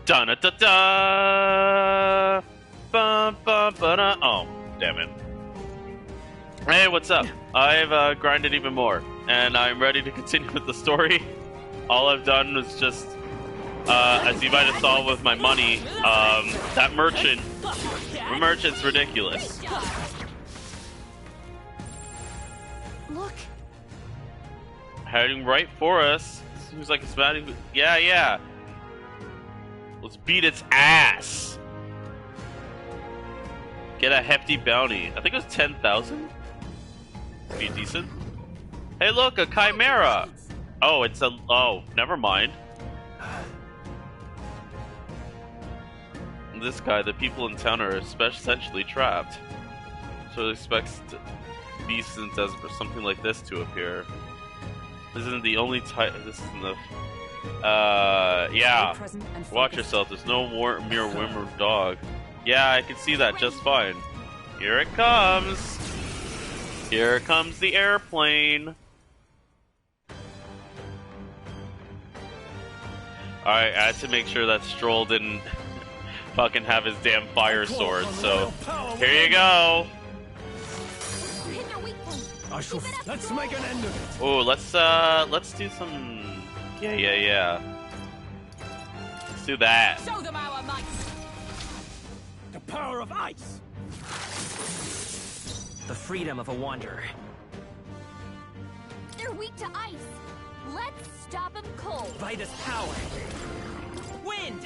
Dun da da da. Bum, bum, ba-da. Oh, damn it. Hey, what's up? I've grinded even more, and I'm ready to continue with the story. All I've done was just, as you might have saw with my money, that merchant's ridiculous. Look. Heading right for us. Seems like it's bad. Yeah. Let's beat its ass. Get a hefty bounty. I think it was 10,000. Be decent. Hey, look, a chimera. Oh, it's a. Oh, never mind. This guy, the people in town are essentially trapped. So it expects beasts and desert or something like this to appear. This isn't the only type. This isn't the. Yeah. Watch yourself. There's no mere whim or dog. Yeah, I can see that just fine. Here it comes. Here comes the airplane. Alright, I had to make sure that Stroll didn't fucking have his damn fire sword, so here you go. Let's make an end of it. Oh, let's do some. Yeah. Let's do that. Show them our might. The power of ice. The freedom of a wanderer. They're weak to ice. Let's stop them cold. Vitus power. Wind.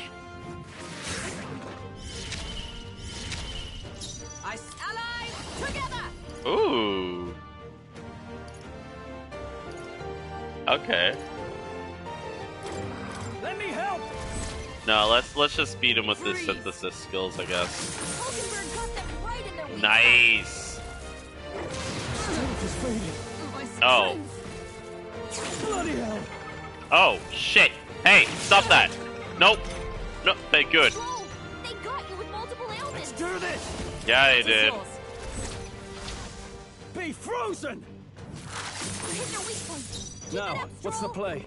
Ice. Allies together. Ooh. Okay. Let me help. No, let's just beat him with his synthesis skills, I guess. Hulkenberg got them right in their weak Nice. Strength is fading. Oh. Bloody hell. Oh shit. Hey, stop that. Nope. No. Hey, good. Control. They got you with multiple Let's ailments. do this. Yeah, they did. Be frozen. You hit their weak point. Keep it Now, up, what's the Stroll. play?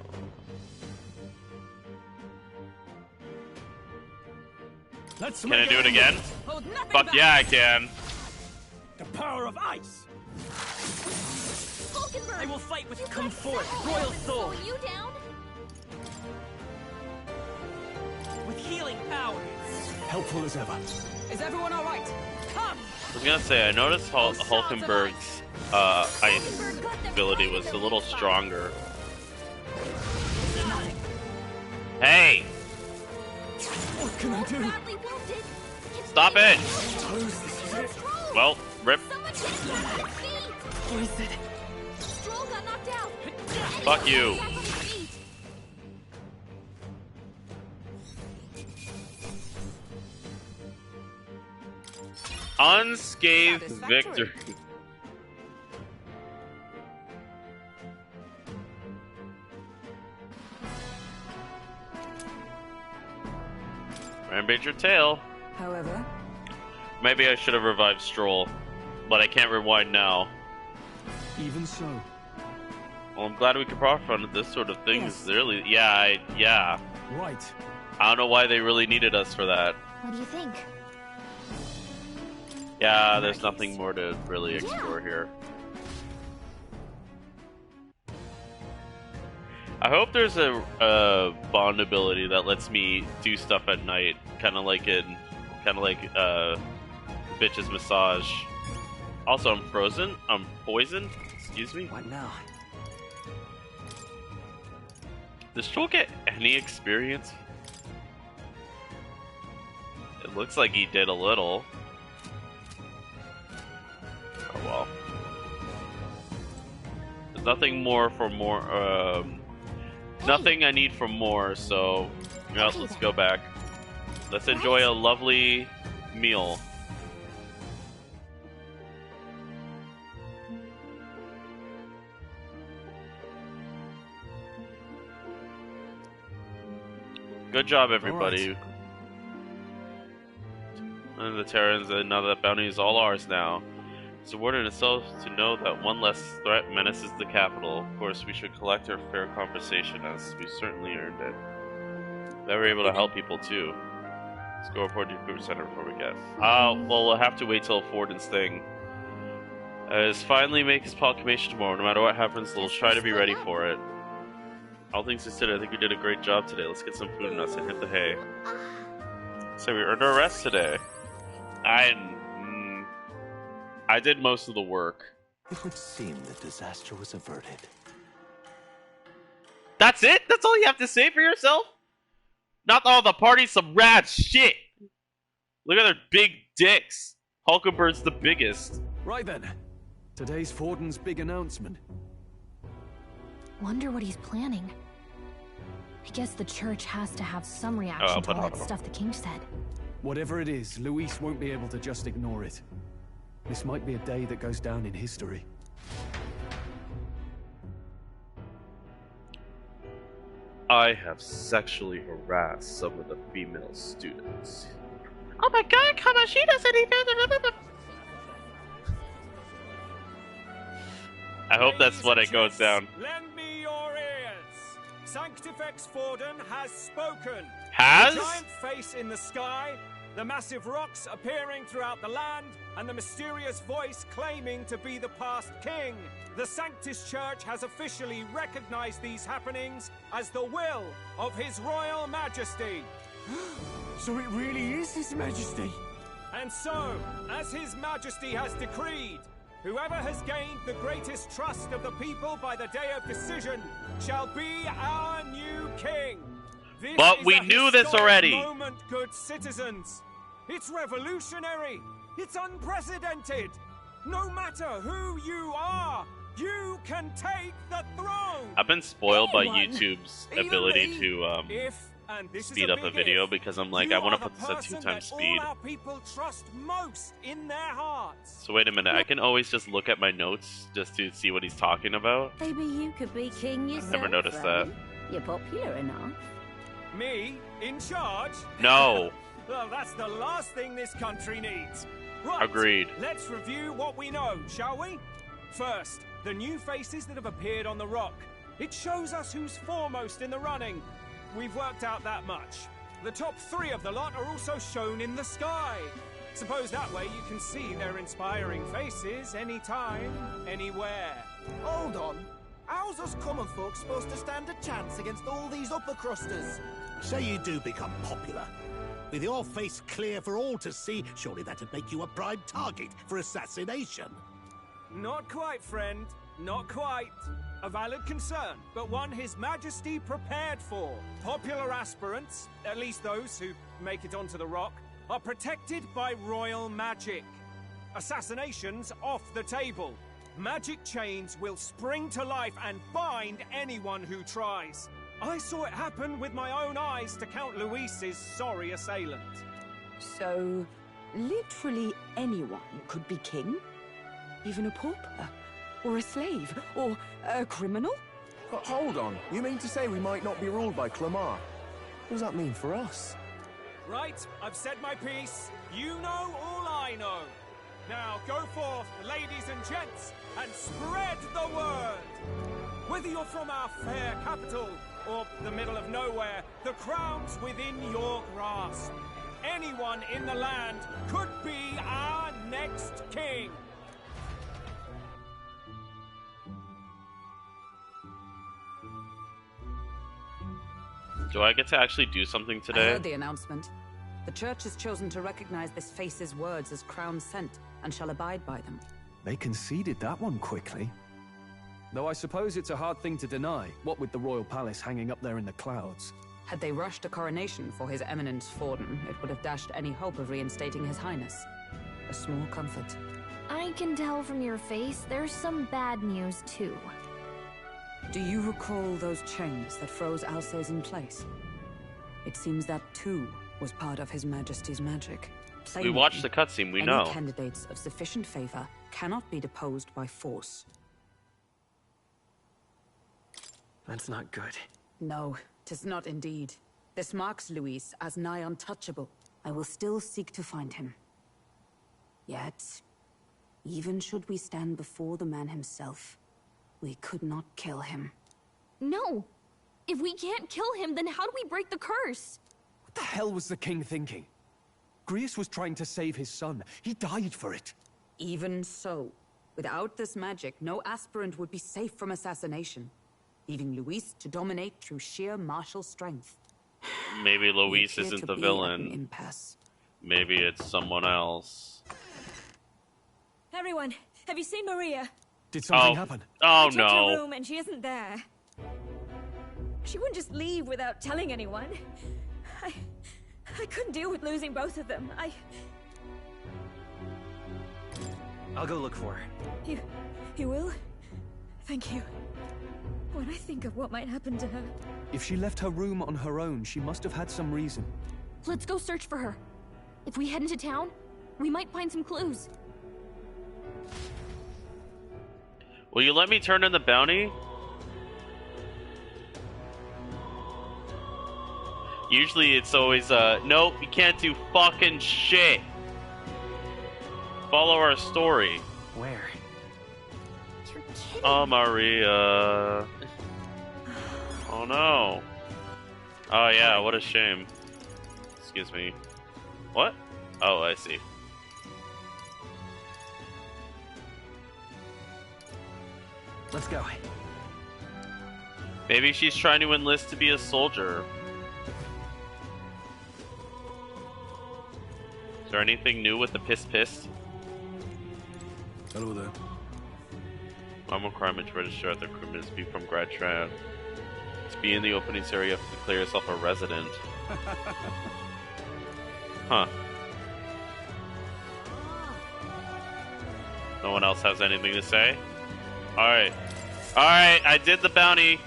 Let's Can I do it again? Hold nothing Fuck back. yeah, I can. The power of ice. Hulkenberg. I will fight with You've got comfort, several royal ailments soul, slowing you down. with healing power. Helpful as ever. Is everyone all right? Come. I was gonna say, I noticed Hulkenberg's ice ability was a little stronger. Hey! What can I do? Badly wounded. Stop it! Suppose this is it. Stroll. Well, rip. Someone get him back on his feet. Poison. Stroll got knocked out. Fuck you. Back on his feet. Unscathed victory. Rampage your tail. However, Maybe I should have revived Stroll, but I can't rewind now. Even so. Well, I'm glad we could profit on this sort of thing. Yes. Is really, yeah. Right. I don't know why they really needed us for that. What do you think? Yeah, there's nothing more to really explore here. I hope there's a bond ability that lets me do stuff at night, kind of like Bitch's massage. Also, I'm frozen. I'm poisoned. Excuse me. What now? Does Troll get any experience? It looks like he did a little. Oh well. There's nothing more for more. Nothing I need from more. So, yeah, let's go back. Let's enjoy a lovely meal. Good job, everybody. And the Terrans, and now that bounty is all ours now. It's rewarding itself to know that one less threat menaces the capital. Of course, we should collect our fair compensation, as we certainly earned it. They were able to help people too. Let's go report to your center before we get. Well, we'll have to wait till Forden's thing. Is finally make his proclamation tomorrow. No matter what happens, we'll try to be ready for it. All things considered, I think we did a great job today. Let's get some food and us and hit the hay. So we earned our rest today. I did most of the work. It would seem the disaster was averted. That's it? That's all you have to say for yourself? Not all the party's some rad shit. Look at their big dicks. Hulkenberg's the biggest. Right then. Today's Forden's big announcement. Wonder what he's planning. I guess the church has to have some reaction to all that stuff the king said. Whatever it is, Luis won't be able to just ignore it. This might be a day that goes down in history. I have sexually harassed some of the female students. Oh my god, Kamashita's an event. I hope that's what it goes down. Lend me your ears. Sanctifex Forden has spoken. Has? The giant face in the sky, the massive rocks appearing throughout the land, and the mysterious voice claiming to be the past king. The Sanctus Church has officially recognized these happenings as the will of His Royal Majesty. So it really is His Majesty? And so, as His Majesty has decreed, whoever has gained the greatest trust of the people by the day of decision shall be our new king. This But we knew this already. Moment, good citizens. It's revolutionary. It's unprecedented. No matter who you are, you can take the throne. I've been spoiled by Anyone. YouTube's Even ability me. to If, and this speed is a up a big video if, because I'm like, you I want are to put this the at person 2 times that speed. all our people trust most in their hearts. So wait a minute, I can always just look at my notes just to see what he's talking about. Maybe you could be king yourself. Never noticed that. You're popular enough. Me in charge? No. Well, that's the last thing this country needs. Right. Agreed. Let's review what we know, shall we? First, the new faces that have appeared on the rock. It shows us who's foremost in the running. We've worked out that much. The top 3 of the lot are also shown in the sky. Suppose that way you can see their inspiring faces anytime, anywhere. Hold on. How's us common folk supposed to stand a chance against all these upper crusters? Say you do become popular. With your face clear for all to see, surely that'd make you a prime target for assassination. Not quite, friend. Not quite. A valid concern, but one His Majesty prepared for. Popular aspirants, at least those who make it onto the rock, are protected by royal magic. Assassinations off the table. Magic chains will spring to life and bind anyone who tries. I saw it happen with my own eyes to Count Luis's sorry assailant. So, literally anyone could be king? Even a pauper? Or a slave? Or a criminal? Hold on. You mean to say we might not be ruled by Clamar? What does that mean for us? Right, I've said my piece. You know all I know. Now go forth, ladies and gents, and spread the word. Whether you're from our fair capital or the middle of nowhere, the crown's within your grasp. Anyone in the land could be our next king. Do I get to actually do something I today? heard the announcement. The church has chosen to recognize this face's words as crown sent and shall abide by them. They conceded that one quickly. Though I suppose it's a hard thing to deny, what with the royal palace hanging up there in the clouds. Had they rushed a coronation for His Eminence Forden, it would have dashed any hope of reinstating His Highness. A small comfort. I can tell from your face there's some bad news too. Do you recall those chains that froze Alsace in place? It seems that too was part of His Majesty's magic. We Plainly, watched the cutscene, we any know. candidates of sufficient favor cannot be deposed by force. That's not good. No, 'tis not indeed. This marks Luis as nigh untouchable. I will still seek to find him. Yet, even should we stand before the man himself, we could not kill him. No! If we can't kill him, then how do we break the curse? What the hell was the king thinking? Grius was trying to save his son. He died for it. Even so, without this magic, no aspirant would be safe from assassination, leaving Luis to dominate through sheer martial strength. Maybe Luis isn't the villain. Impasse. Maybe it's someone else. Everyone, have you seen Maria? Did something happen? Oh I checked her room and she isn't there. She wouldn't just leave without telling anyone. I couldn't deal with losing both of them. I'll go look for her. You will? Thank you. When I think of what might happen to her... If she left her room on her own, she must have had some reason. Let's go search for her. If we head into town, we might find some clues. Will you let me turn in the bounty? Usually it's always, nope, you can't do fucking shit. Follow our story. Where? You're kidding. Oh, Maria. Oh, no. Oh, yeah, what a shame. Excuse me. What? Oh, I see. Let's go. Maybe she's trying to enlist to be a soldier. Is there anything new with the piss? Hello there. Normal crime is registered at the criminals be from Grad Tran. To be in the opening area, you have to declare yourself a resident. Huh. No one else has anything to say? Alright. Alright, I did the bounty.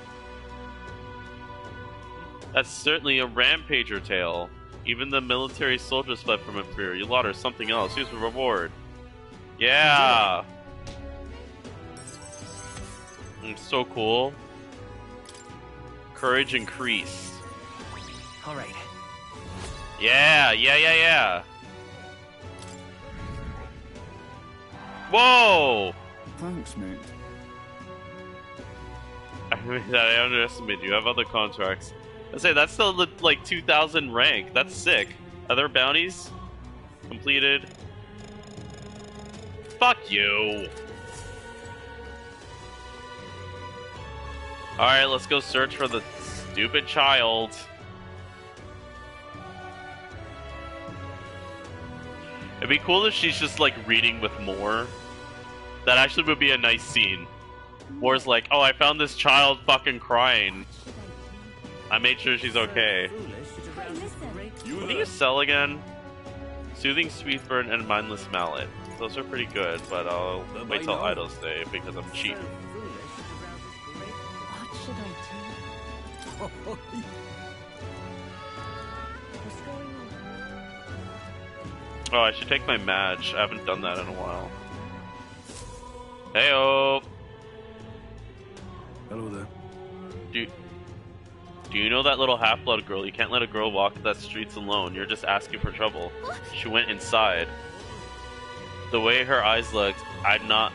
That's certainly a rampager tale. Even the military soldiers fled from Imperial. You lot or something else. Here's the reward. Yeah! It's so cool. Courage increased. Alright. Yeah! Whoa! Thanks, mate. I underestimated you. I have other contracts. I say that's still like 2,000 rank. That's sick. Other bounties completed. Fuck you. All right, let's go search for the stupid child. It'd be cool if she's just like reading with more. That actually would be a nice scene. War's like, oh, I found this child fucking crying. I made sure she's okay. What do you sell again? Soothing Sweetburn and Mindless Mallet. Those are pretty good, but I'll wait till Idle's Day because I'm cheap. What should I do? Oh, I should take my match. I haven't done that in a while. Heyo! Hello there. Do you know that little half-blood girl? You can't let a girl walk the streets alone. You're just asking for trouble. She went inside. The way her eyes looked, I'd not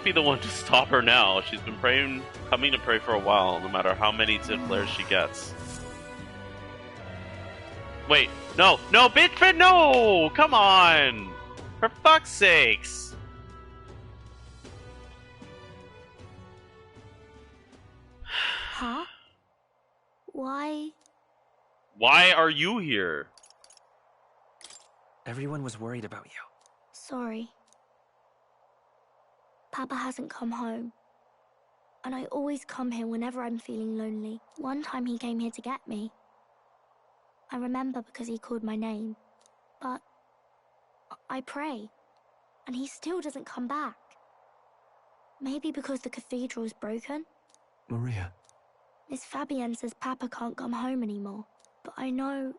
be the one to stop her now. She's been coming to pray for a while, no matter how many flares she gets. Wait, no, bitch, no! Come on! For fuck's sakes! Huh? Why? Why are you here? Everyone was worried about you. Sorry. Papa hasn't come home. And I always come here whenever I'm feeling lonely. One time he came here to get me. I remember because he called my name. But I pray. And he still doesn't come back. Maybe because the cathedral's broken? Maria. Miss Fabienne says Papa can't come home anymore. But I know...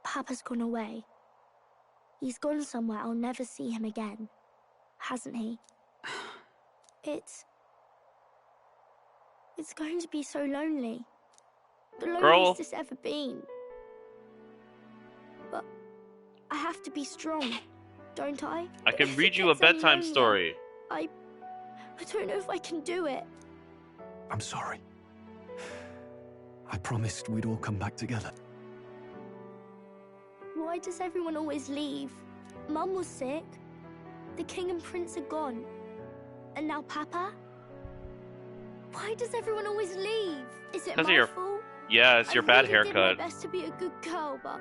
Papa's gone away. He's gone somewhere I'll never see him again. Hasn't he? It's going to be so lonely. The loneliest it's ever been. But I have to be strong, don't I? I can read you a bedtime story. I don't know if I can do it. I'm sorry. I promised we'd all come back together. Why does everyone always leave? Mum was sick. The king and prince are gone. And now Papa? Why does everyone always leave? Is it my fault? Yeah, it's your bad haircut. I did my best to be a good girl, but...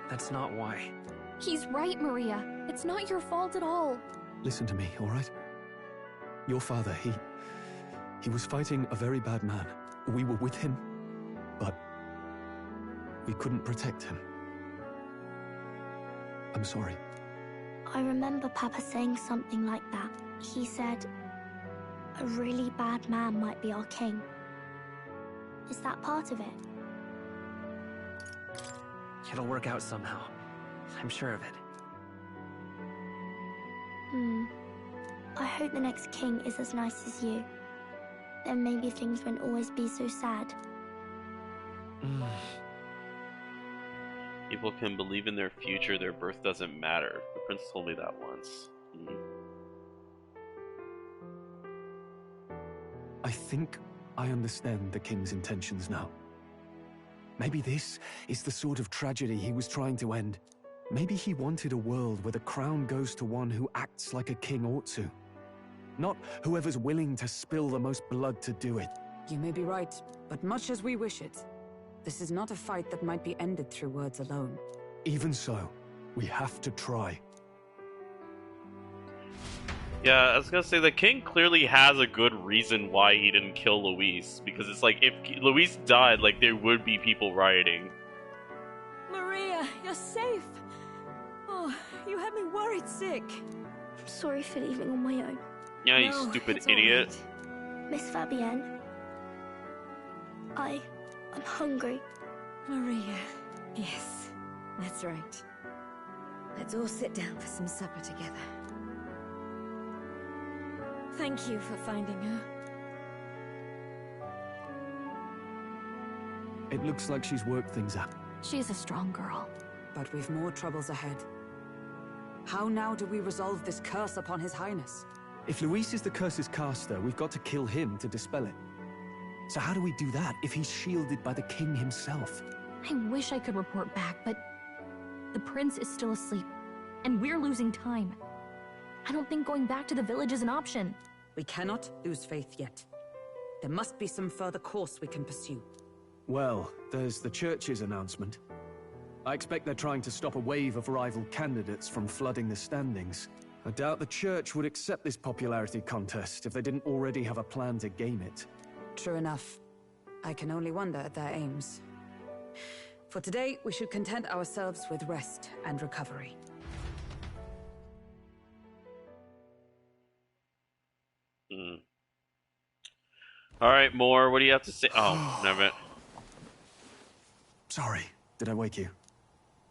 That's not why. He's right, Maria. It's not your fault at all. Listen to me, all right? Your father, he was fighting a very bad man. We were with him, but we couldn't protect him. I'm sorry. I remember Papa saying something like that. He said, a really bad man might be our king. Is that part of it? It'll work out somehow. I'm sure of it. I hope the next king is as nice as you. Then maybe things won't always be so sad. People can believe in their future, their birth doesn't matter. The prince told me that once. I think I understand the king's intentions now. Maybe this is the sort of tragedy he was trying to end. Maybe he wanted a world where the crown goes to one who acts like a king ought to. Not whoever's willing to spill the most blood to do it. You may be right, but much as we wish it, this is not a fight that might be ended through words alone. Even so, we have to try. Yeah, I was gonna say, the king clearly has a good reason why he didn't kill Luis. Because it's like, if Luis died, like, there would be people rioting. Maria, you're safe. Oh, you had me worried sick. I'm sorry for leaving on my own. Yeah, you stupid idiot. Right. Miss Fabienne. I'm hungry. Maria. Yes, that's right. Let's all sit down for some supper together. Thank you for finding her. It looks like she's worked things out. She's a strong girl. But we've more troubles ahead. How now do we resolve this curse upon His Highness? If Luis is the curse's caster, we've got to kill him to dispel it. So how do we do that if he's shielded by the king himself? I wish I could report back, but the prince is still asleep, and we're losing time. I don't think going back to the village is an option. We cannot lose faith yet. There must be some further course we can pursue. Well, there's the church's announcement. I expect they're trying to stop a wave of rival candidates from flooding the standings. I doubt the church would accept this popularity contest if they didn't already have a plan to game it. True enough. I can only wonder at their aims. For today, we should content ourselves with rest and recovery. Alright, Moore, what do you have to say? Oh, never. Sorry, did I wake you?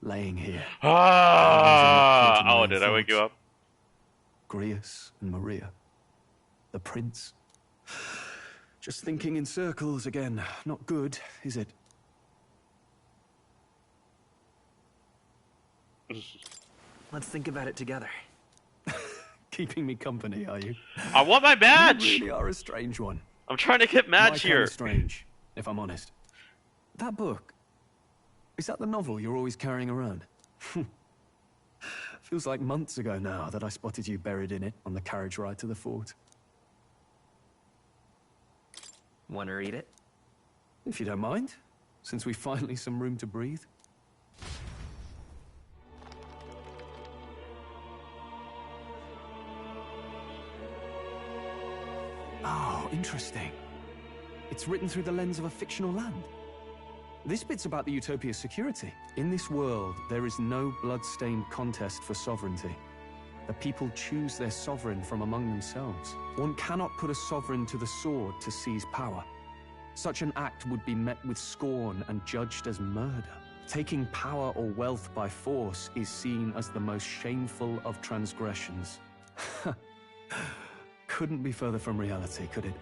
Laying here. Oh, did I wake you up? Grius and Maria. The prince. Just thinking in circles again. Not good, is it? Let's think about it together. Keeping me company, are you? I want my badge! You really are a strange one. I'm trying to get match here. Strange, if I'm honest. That book, is that the novel you're always carrying around? Feels like months ago now that I spotted you buried in it on the carriage ride to the fort. Want to read it? If you don't mind, since we've finally some room to breathe. Oh, interesting. It's written through the lens of a fictional land. This bit's about the Utopia's security. In this world, there is no blood-stained contest for sovereignty. The people choose their sovereign from among themselves. One cannot put a sovereign to the sword to seize power. Such an act would be met with scorn and judged as murder. Taking power or wealth by force is seen as the most shameful of transgressions. Couldn't be further from reality, could it?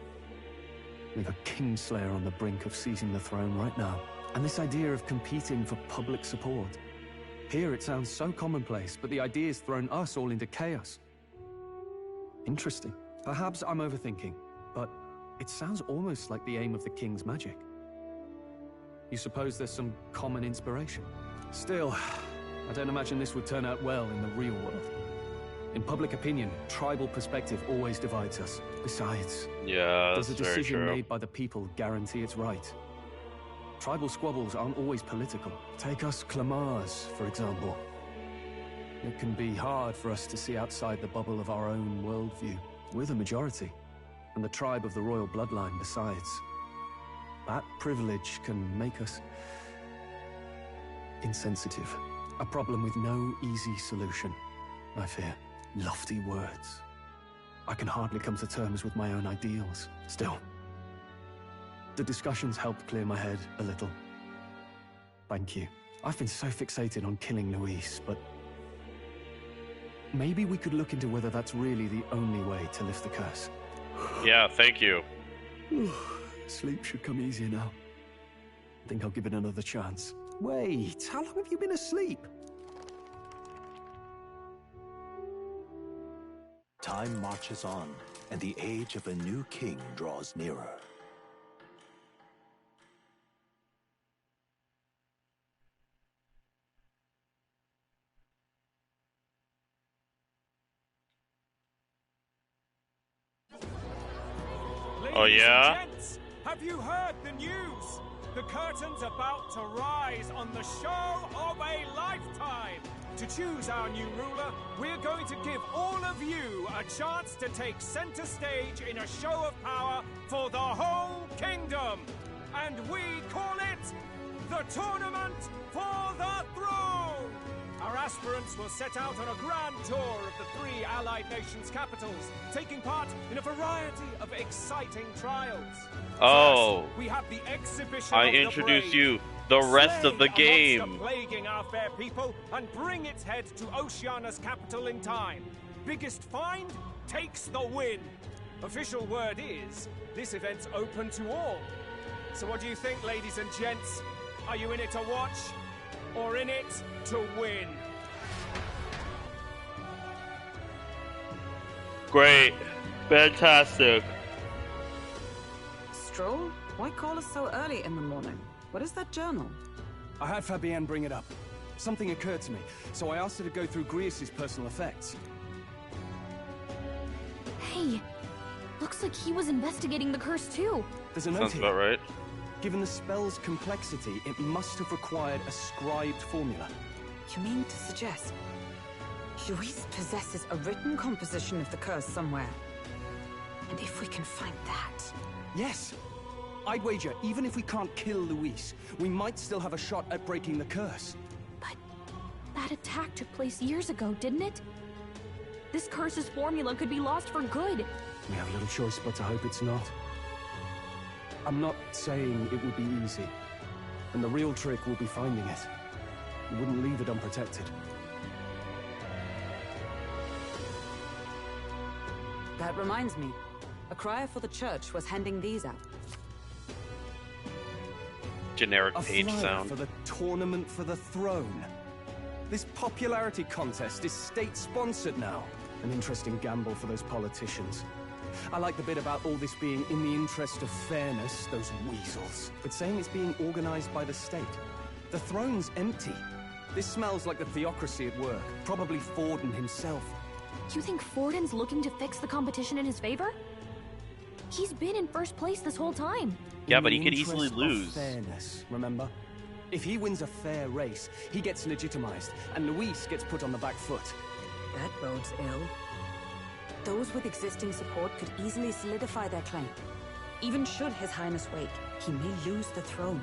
We've a Kingslayer on the brink of seizing the throne right now. And this idea of competing for public support. Here it sounds so commonplace, but the idea's thrown us all into chaos. Interesting. Perhaps I'm overthinking, but It sounds almost like the aim of the king's magic. You suppose there's some common inspiration? Still, I don't imagine this would turn out well in the real world. In public opinion, tribal perspective always divides us. Besides, that's does a decision made by the people guarantee it's right? Tribal squabbles aren't always political. Take us Clamars, for example. It can be hard for us to see outside the bubble of our own worldview. We're the majority, and the tribe of the royal bloodline besides. That privilege can make us insensitive. A problem with no easy solution, I fear. Lofty words. I can hardly come to terms with my own ideals. Still, the discussions helped clear my head a little. Thank you. I've been so fixated on killing Luis, but maybe we could look into whether that's really the only way to lift the curse. Yeah, thank you. Sleep should come easier now. I think I'll give it another chance. Wait, how long have you been asleep? Time marches on, and the age of a new king draws nearer. Oh yeah? Ladies and gents, have you heard the news? The curtain's about to rise on the show of a lifetime. To choose our new ruler, we're going to give all of you a chance to take center stage in a show of power for the whole kingdom. And we call it the Tournament for the Throne. Our aspirants will set out on a grand tour of the 3 allied nations' capitals, taking part in a variety of exciting trials. Oh, First, we have the exhibition I of the introduce brave. you the rest of the Slay a game. monster plaguing our fair people and bring its head to Oceania's capital in time. Biggest find takes the win. Official word is, this event's open to all. So what do you think, ladies and gents? Are you in it to watch or in it to win? Great. Fantastic. Stroll? Why call us so early in the morning? What is that journal? I had Fabienne bring it up. Something occurred to me, so I asked her to go through Grius' personal effects. Hey, looks like he was investigating the curse too. There's a note Sounds here. about right. Given the spell's complexity, it must have required a scribed formula. You mean to suggest Luis possesses a written composition of the curse somewhere? And if we can find that... Yes! I'd wager, even if we can't kill Luis, we might still have a shot at breaking the curse. But that attack took place years ago, didn't it? This curse's formula could be lost for good. We have little choice but to hope it's not. I'm not saying it would be easy. And the real trick will be finding it. We wouldn't leave it unprotected. That reminds me. A crier for the church was handing these out. Generic A page flyer sound. for the Tournament for the Throne. This popularity contest is state-sponsored now. An interesting gamble for those politicians. I like the bit about all this being in the interest of fairness, those weasels. But saying it's being organized by the state. The throne's empty. This smells like the theocracy at work. Probably Forden himself. You think Forden's looking to fix the competition in his favor? He's been in first place this whole time. Yeah, In but the he could easily interest of lose. fairness, remember? If he wins a fair race, he gets legitimized, and Luis gets put on the back foot. That bodes ill. Those with existing support could easily solidify their claim. Even should His Highness wake, he may lose the throne.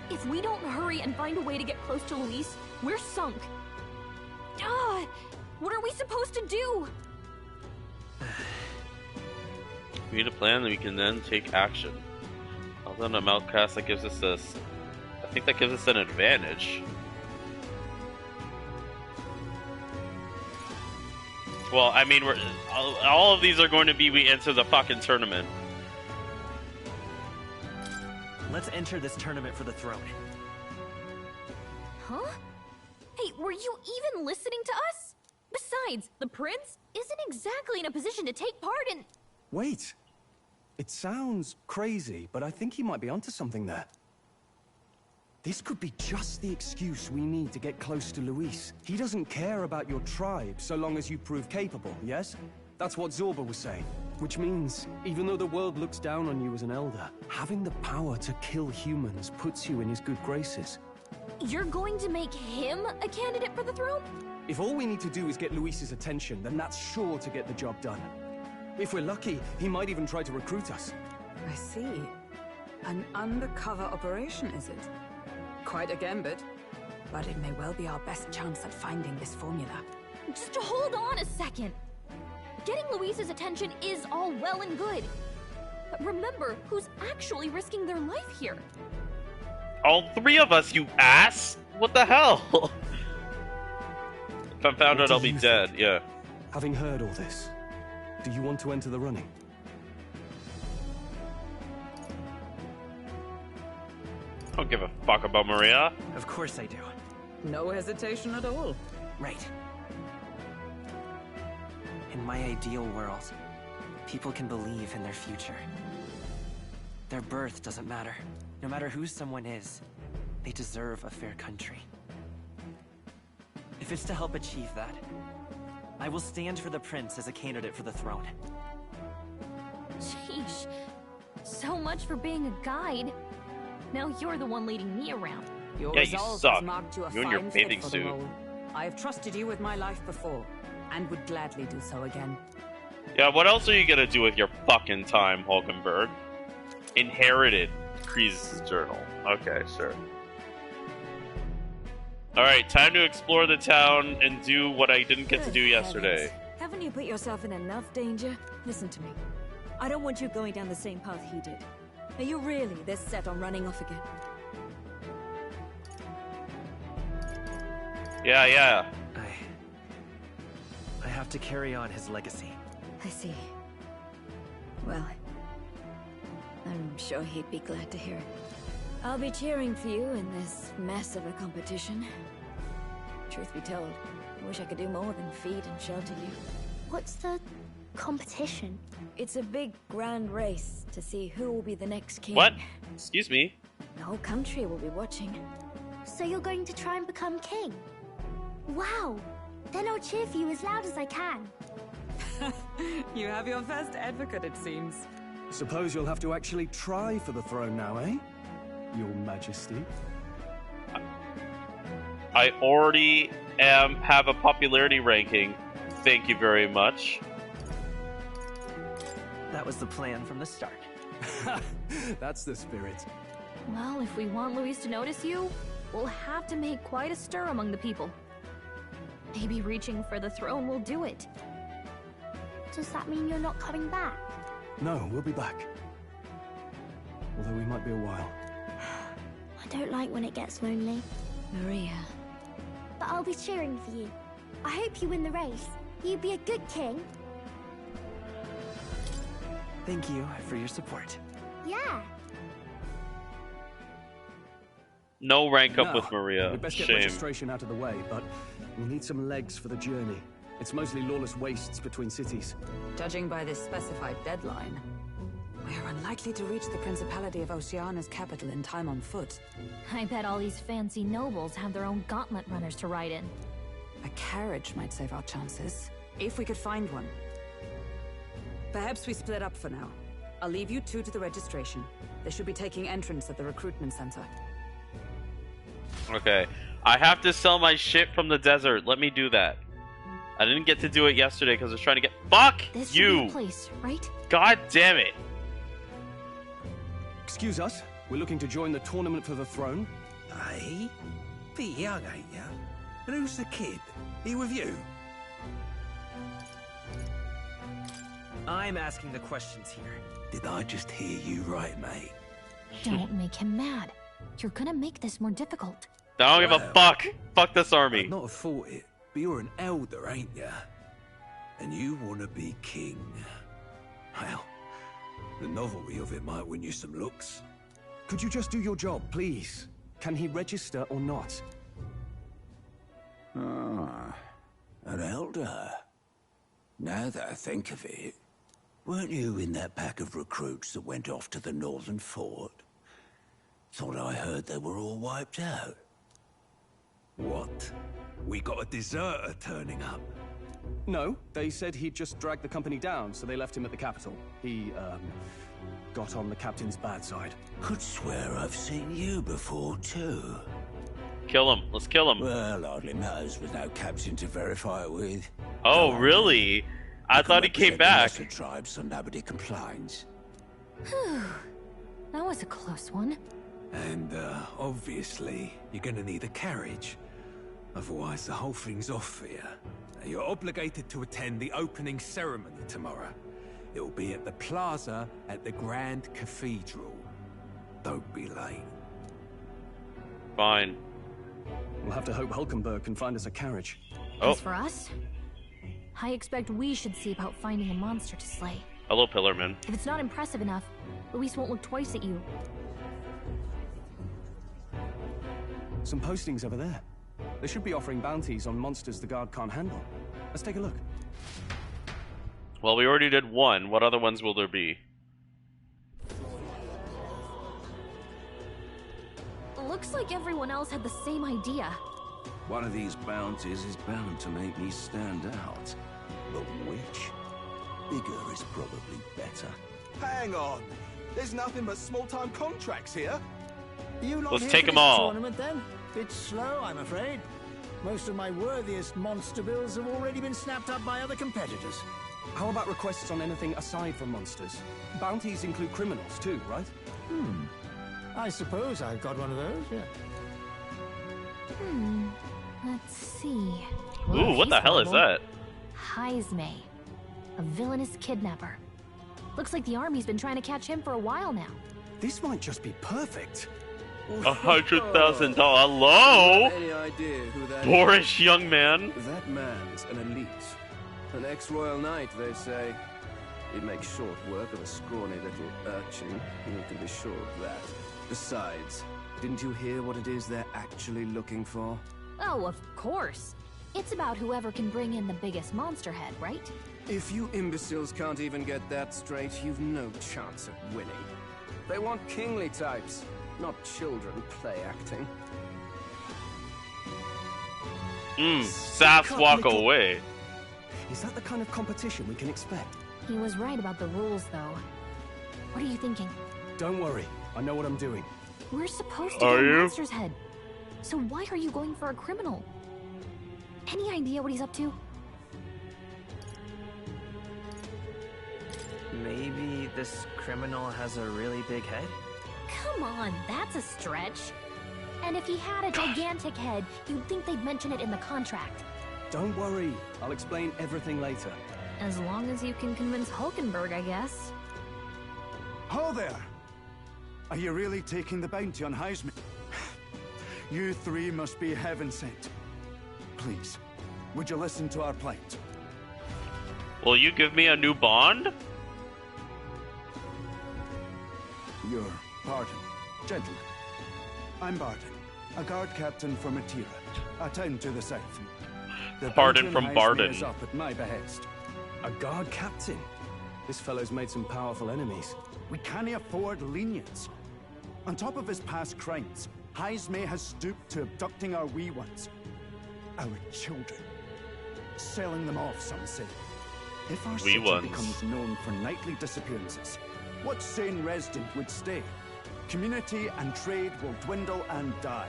If we don't hurry and find a way to get close to Luis, we're sunk. What are we supposed to do? We need a plan that we can then take action. Other than a Meltcast, that gives us this. I think that gives us an advantage. Well, I mean, all of these are going to be we enter the fucking tournament. Let's enter this tournament for the throne. Huh? Hey, were you even listening to us? Besides, the prince isn't exactly in a position to take part in... Wait! It sounds crazy, but I think he might be onto something there. This could be just the excuse we need to get close to Luis. He doesn't care about your tribe so long as you prove capable, yes? That's what Zorba was saying. Which means, even though the world looks down on you as an elder, having the power to kill humans puts you in his good graces. You're going to make him a candidate for the throne? If all we need to do is get Luis's attention, then that's sure to get the job done. If we're lucky, he might even try to recruit us. I see. An undercover operation, is it? Quite a gambit. But it may well be our best chance at finding this formula. Just hold on a second. Getting Luis's attention is all well and good. But remember who's actually risking their life here. All three of us, you ass! What the hell? If I'm found out, I'll be dead, yeah. Having heard all this, do you want to enter the running? I don't give a fuck about Maria. Of course I do. No hesitation at all. Right. In my ideal world, people can believe in their future. Their birth doesn't matter. No matter who someone is, they deserve a fair country. If it's to help achieve that, I will stand for the prince as a candidate for the throne. Sheesh. So much for being a guide. Now you're the one leading me around. Your Yeah, you resolve suck. has marked you a You and your fine bathing fit for suit. the role. I have trusted you with my life before, and would gladly do so again. Yeah, what else are you gonna do with your fucking time, Hulkenberg? Inherited Kree's journal. Okay, sure. Alright, time to explore the town and do what I didn't get to do yesterday. Heavens. Haven't you put yourself in enough danger? Listen to me. I don't want you going down the same path he did. Are you really this set on running off again? Yeah. I have to carry on his legacy. I see. Well, I'm sure he'd be glad to hear it. I'll be cheering for you in this mess of a competition. Truth be told, I wish I could do more than feed and shelter you. What's the competition? It's a big, grand race to see who will be the next king. What? Excuse me? The whole country will be watching. So you're going to try and become king? Wow! Then I'll cheer for you as loud as I can. You have your first advocate, it seems. Suppose you'll have to actually try for the throne now, eh? Your Majesty. I already have a popularity ranking. Thank you very much. That was the plan from the start. That's the spirit. Well, if we want Luis to notice you, we'll have to make quite a stir among the people. Maybe reaching for the throne will do it. Does that mean you're not coming back? No, we'll be back. Although we might be a while. I don't like when it gets lonely. Maria. But I'll be cheering for you. I hope you win the race. You'd be a good king. Thank you for your support. Yeah. No rank up Now, with Maria. we'd best get Shame. registration out of the way, but we'll need some legs for the journey. It's mostly lawless wastes between cities. Judging by this specified deadline, we are unlikely to reach the Principality of Oceana's capital in time on foot. I bet all these fancy nobles have their own gauntlet runners to ride in. A carriage might save our chances, if we could find one. Perhaps we split up for now. I'll leave you two to the registration. They should be taking entrance at the recruitment center. Okay. I have to sell my shit from the desert. Let me do that. I didn't get to do it yesterday because I was trying to get... Fuck This should be you! the place, right? God damn it! Excuse us, we're looking to join the tournament for the throne. Aye? Bit young, ain't ya? And who's the kid? He with you? I'm asking the questions here. Did I just hear you right, mate? Don't make him mad. You're gonna make this more difficult. I don't give a fuck! Fuck this army. I'd not have thought it, but you're an elder, ain't ya? And you want to be king. Well, the novelty of it might win you some looks. Could you just do your job, please? Can he register or not? Ah, an elder. Now that I think of it, Weren't you in that pack of recruits that went off to the northern fort? Thought I heard they were all wiped out. What? We got a deserter turning up. No, they said he'd just dragged the company down, so they left him at the capital. He, got on the captain's bad side. Could swear I've seen you before, too. Kill him. Let's kill him. Well, hardly matters with no captain to verify it with. Oh, really? I thought he came back. The tribe, so nobody complains. That was a close one. And, obviously, you're gonna need a carriage. Otherwise, the whole thing's off for you. You're obligated to attend the opening ceremony tomorrow. It'll be at the plaza at the Grand Cathedral. Don't be late. Fine. We'll have to hope Hulkenberg can find us a carriage. Oh. As for us, I expect we should see about finding a monster to slay. Hello, Pillarman. If it's not impressive enough, Luis won't look twice at you. Some postings over there. They should be offering bounties on monsters the guard can't handle. Let's take a look. Well, we already did one. What other ones will there be? Looks like everyone else had the same idea. One of these bounties is bound to make me stand out. But which? Bigger is probably better. Hang on! There's nothing but small-time contracts here. You not Let's here take for them this all. Tournament then? Bit slow, I'm afraid. Most of my worthiest monster bills have already been snapped up by other competitors. How about requests on anything aside from monsters? Bounties include criminals too, right? I suppose I've got one of those, yeah. Let's see. Ooh, what the hell is that? Heisme, a villainous kidnapper. Looks like the army's been trying to catch him for a while now. This might just be perfect. $100,000. Hello? Any idea who that Boorish young man. That man's an elite. An ex-royal knight, they say. He'd make short work of a scrawny little urchin. You can be sure of that. Besides, didn't you hear what it is they're actually looking for? Oh, of course. It's about whoever can bring in the biggest monster head, right? If you imbeciles can't even get that straight, you've no chance at winning. They want kingly types, not children play acting. Sass walk away. Is that the kind of competition we can expect? He was right about the rules, though. What are you thinking? Don't worry, I know what I'm doing. We're supposed to Are get a you? monster's head. So why are you going for a criminal? Any idea what he's up to? Maybe this criminal has a really big head? Come on, that's a stretch. And if he had a gigantic head, you'd think they'd mention it in the contract. Don't worry, I'll explain everything later. As long as you can convince Hulkenberg, I guess. Ho there! Are you really taking the bounty on Heisman? You three must be heaven sent. Please, would you listen to our plight? Will you give me a new bond? Your pardon, gentlemen. I'm Barton, a guard captain from Atira, a town to the south. The Pardon from Heisman Barton. is up at my behest. A guard captain? This fellow's made some powerful enemies. We can't afford lenience. On top of his past crimes, Heisme has stooped to abducting our wee ones. Our children. Selling them off, some say. If our Wee city ones. becomes known for nightly disappearances, what sane resident would stay? Community and trade will dwindle and die.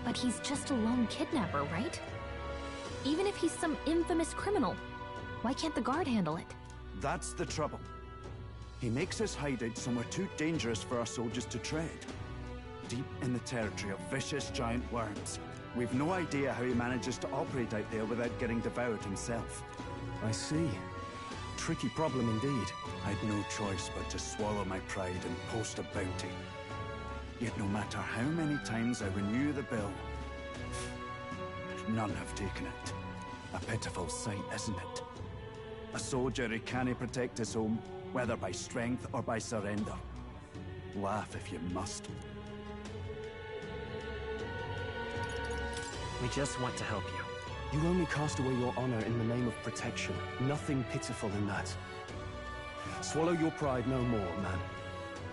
But he's just a lone kidnapper, right? Even if he's some infamous criminal, why can't the guard handle it? That's the trouble. He makes his hideout somewhere too dangerous for our soldiers to tread. Deep in the territory of vicious giant worms. We've no idea how he manages to operate out there without getting devoured himself. I see. Tricky problem indeed. I'd no choice but to swallow my pride and post a bounty. Yet no matter how many times I renew the bill, none have taken it. A pitiful sight, isn't it? A soldier who can't protect his home, whether by strength or by surrender. Laugh if you must. We just want to help you. You only cast away your honor in the name of protection. Nothing pitiful in that. Swallow your pride no more, man.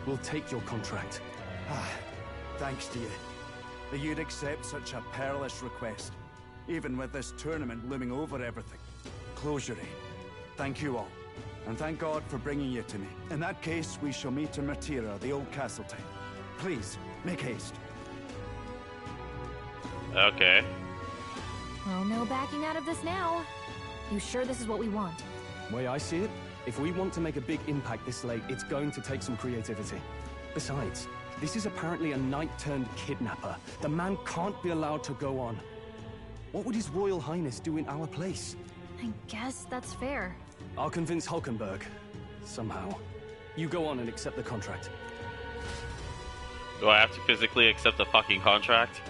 We'll take your contract. Thanks to you. That you'd accept such a perilous request, even with this tournament looming over everything. Closure. Thank you all. And thank God for bringing you to me. In that case, we shall meet in Matira, the old castle town. Please, make haste. Okay. Well, no backing out of this now. You sure this is what we want? Way I see it, if we want to make a big impact this late, it's going to take some creativity. Besides, this is apparently a knight-turned-kidnapper. The man can't be allowed to go on. What would His Royal Highness do in our place? I guess that's fair. I'll convince Hulkenberg. Somehow. You go on and accept the contract. Do I have to physically accept the fucking contract?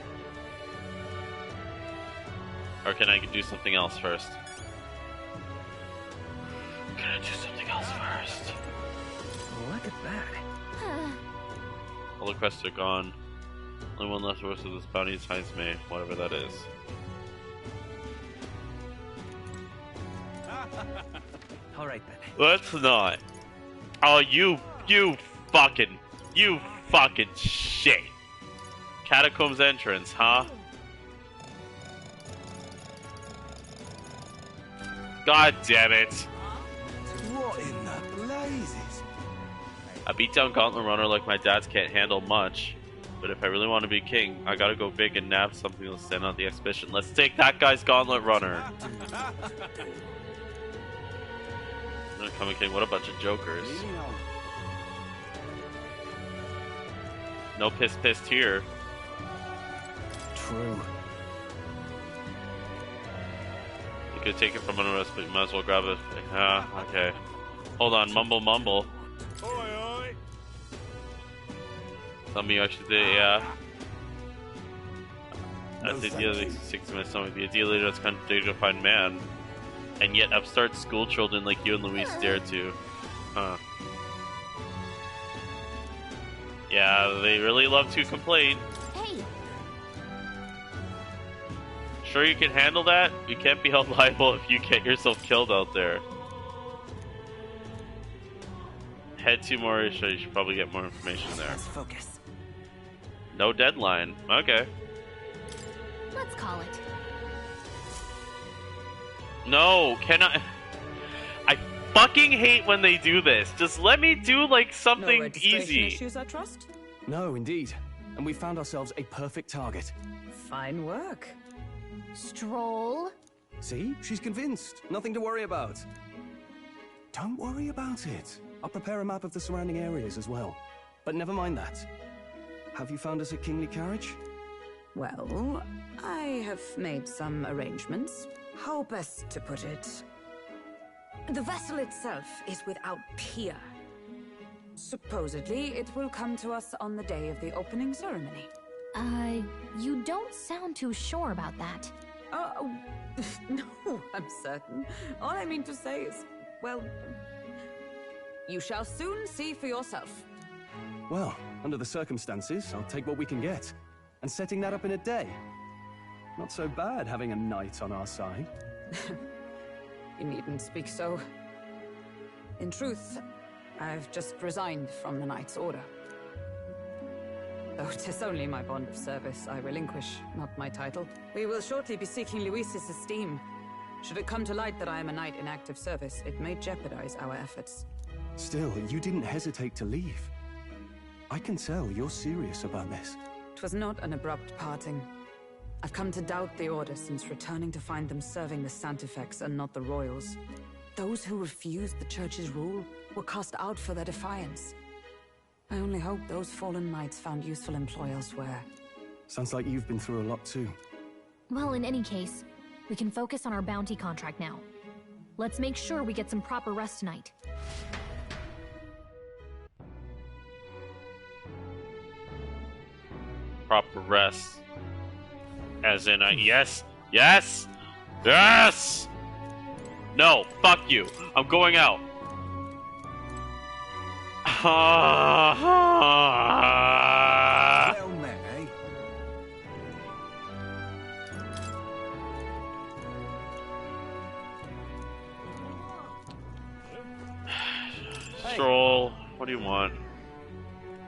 Or can I do something else first? Can I do something else first? Look at that. All the quests are gone. Only one left worth of this bounty assigns me, whatever that is. Alright then. Let's not. Oh, you fucking shit. Catacombs entrance, huh? God damn it. What in the blazes? I beat down Gauntlet Runner like my dads can't handle much. But if I really want to be king, I gotta go big and nab something to stand on the expedition. Let's take that guy's Gauntlet Runner. Coming king, what a bunch of jokers. No pissed here. True. You could take it from under us, but you might as well grab it. Okay. Hold on, mumble. Some of you actually did, yeah. That's the idea that sticks to my stomach. The idea that's kind of dignified man. And yet upstart school children like you and Luis dare to. Huh. Yeah, they really love to complain. Hey. Sure you can handle that? You can't be held liable if you get yourself killed out there. Head to Mauritia, you should probably get more information there. Let's focus. No deadline. Okay. Let's call it. No, cannot. I fucking hate when they do this. Just let me do like something no registration easy. Issues, I trust? No, indeed. And we found ourselves a perfect target. Fine work. Stroll. See? She's convinced. Nothing to worry about. Don't worry about it. I'll prepare a map of the surrounding areas as well. But never mind that. Have you found us a kingly carriage? Well, I have made some arrangements. How best to put it? The vessel itself is without peer. Supposedly, it will come to us on the day of the opening ceremony. You don't sound too sure about that. No, I'm certain. All I mean to say is, well, you shall soon see for yourself. Well, under the circumstances, I'll take what we can get. And setting that up in a day. Not so bad having a knight on our side. You needn't speak so. In truth, I've just resigned from the Knight's Order. Though 'tis only my bond of service I relinquish, not my title. We will shortly be seeking Luis's esteem. Should it come to light that I am a knight in active service, it may jeopardize our efforts. Still, you didn't hesitate to leave. I can tell you're serious about this. 'Twas not an abrupt parting. I've come to doubt the Order since returning to find them serving the Santifex and not the Royals. Those who refused the Church's rule were cast out for their defiance. I only hope those fallen knights found useful employ elsewhere. Sounds like you've been through a lot too. Well, in any case, we can focus on our bounty contract now. Let's make sure we get some proper rest tonight. Proper rest. As in, yes! Yes! Yes! No, fuck you. I'm going out. Well met, eh? Stroll. What do you want?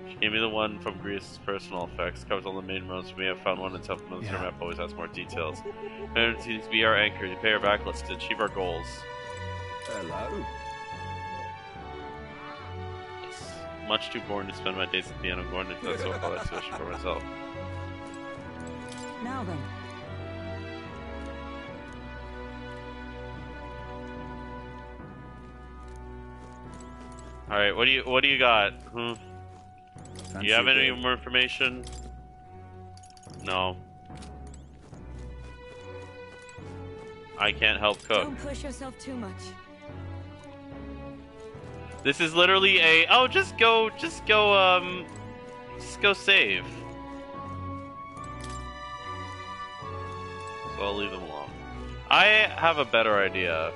She gave me the one from Greece's personal effects. Covers all the main roads. We have found one in South Military Map. Always has more details. And to be our anchor. You pay our back. Let's achieve our goals. Hello. It's much too boring to spend my days at the end. I'm going to that so far. That's solution for myself. Now then. All right, what do you got? Do you have any Fancy more information? No. I can't help cook. Don't push yourself too much. This is literally a just go save. So I'll leave them alone. I have a better idea.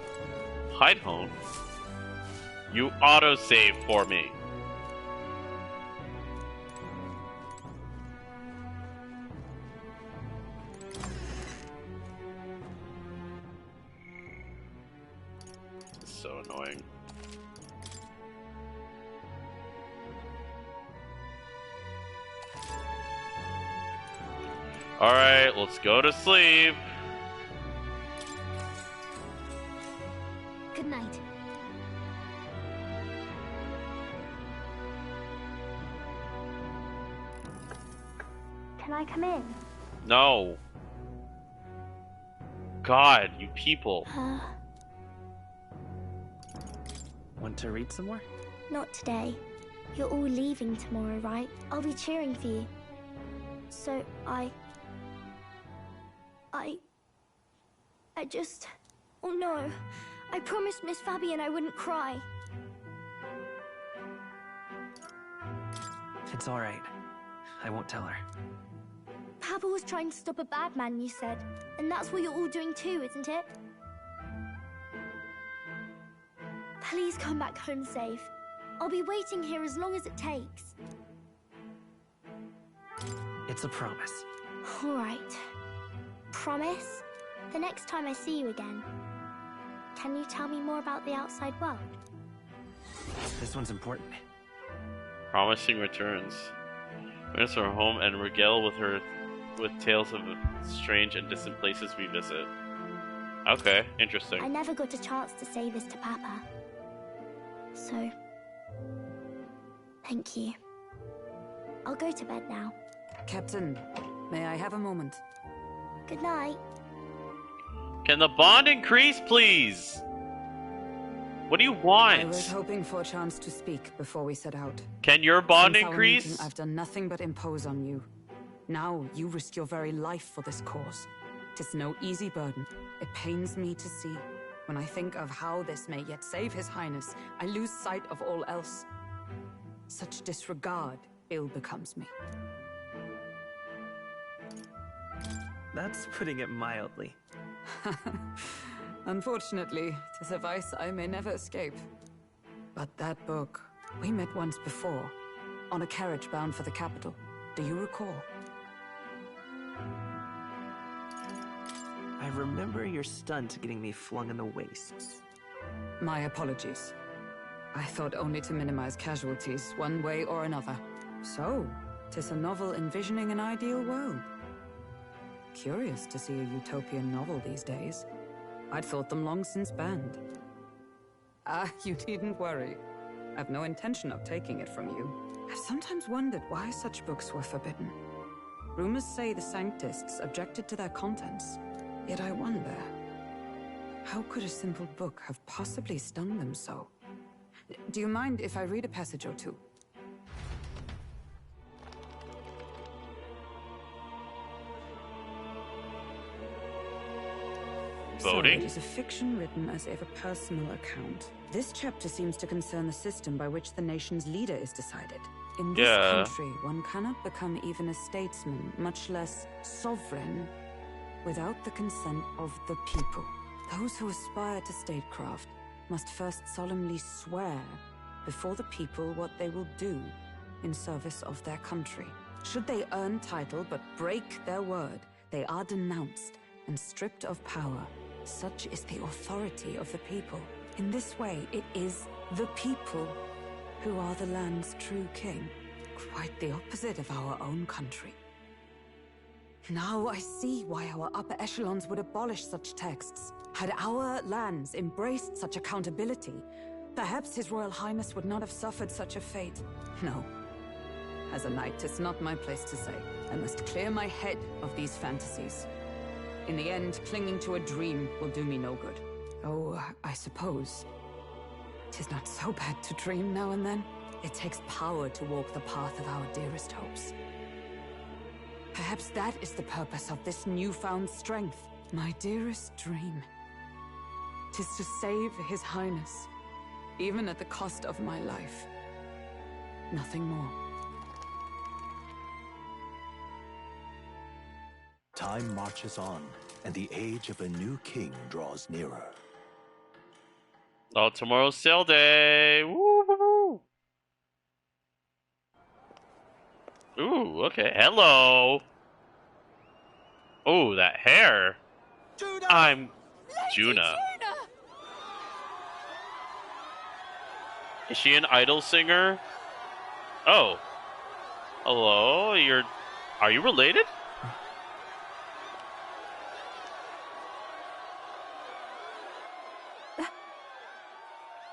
Hide home. You auto-save for me. It's so annoying. Alright, let's go to sleep. Good night. Can I come in? No. God, you people. Want to read some more? Not today. You're all leaving tomorrow, right? I'll be cheering for you. So I just... Oh no. I promised Miss Fabian I wouldn't cry. It's all right. I won't tell her. Papa was trying to stop a bad man, you said. And that's what you're all doing too, isn't it? Please come back home safe. I'll be waiting here as long as it takes. It's a promise. All right. Promise? The next time I see you again, can you tell me more about the outside world? This one's important. Promising returns. Bring us our home and regale with tales of strange and distant places we visit. Okay, interesting. I never got a chance to say this to Papa. So, thank you. I'll go to bed now. Captain, may I have a moment? Good night. Can the bond increase, please? What do you want? I was hoping for a chance to speak before we set out. Can your bond Since our increase? meeting, I've done nothing but impose on you. Now you risk your very life for this cause. 'Tis no easy burden. It pains me to see. When I think of how this may yet save His Highness, I lose sight of all else. Such disregard ill becomes me. That's putting it mildly. Unfortunately, 'tis a vice I may never escape. But that book, we met once before, on a carriage bound for the capital. Do you recall? I remember your stunt getting me flung in the wastes. My apologies. I thought only to minimize casualties, one way or another. So, 'tis a novel envisioning an ideal world. Curious to see a utopian novel these days. I'd thought them long since banned. Ah, you needn't worry. I've no intention of taking it from you. I've sometimes wondered why such books were forbidden. Rumors say the Sanctists objected to their contents. Yet I wonder, how could a simple book have possibly stung them so? Do you mind if I read a passage or two? Voting? So it is a fiction written as if a personal account. This chapter seems to concern the system by which the nation's leader is decided. In this country, one cannot become even a statesman, much less sovereign, without the consent of the people. Those who aspire to statecraft must first solemnly swear before the people what they will do in service of their country. Should they earn title but break their word, they are denounced and stripped of power. Such is the authority of the people. In this way, it is the people Who are the land's true king? Quite the opposite of our own country. Now I see why our upper echelons would abolish such texts. Had our lands embraced such accountability, perhaps His Royal Highness would not have suffered such a fate. No. As a knight, it's not my place to say. I must clear my head of these fantasies. In the end, clinging to a dream will do me no good. Oh, I suppose 'tis not so bad to dream now and then. It takes power to walk the path of our dearest hopes. Perhaps that is the purpose of this newfound strength. My dearest dream. 'Tis to save His Highness, even at the cost of my life. Nothing more. Time marches on, and the age of a new king draws nearer. Oh, tomorrow's sale day! Woo, woo, woo. Ooh, okay. Hello! Oh, that hair! I'm Juna. Is she an idol singer? Oh. Hello? Are you related?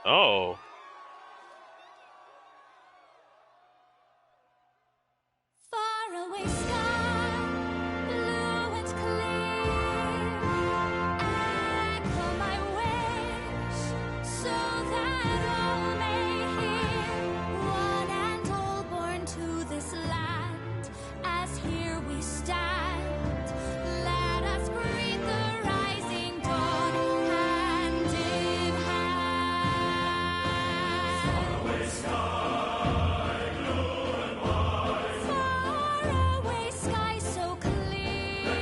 Oh. Faraway sky, blue and clear. Echo my wish, so that all may hear. One and all born to this land, as here we stand. Let us greet the rising dawn, hand in hand. Faraway sky, blue and white. Faraway sky so clear.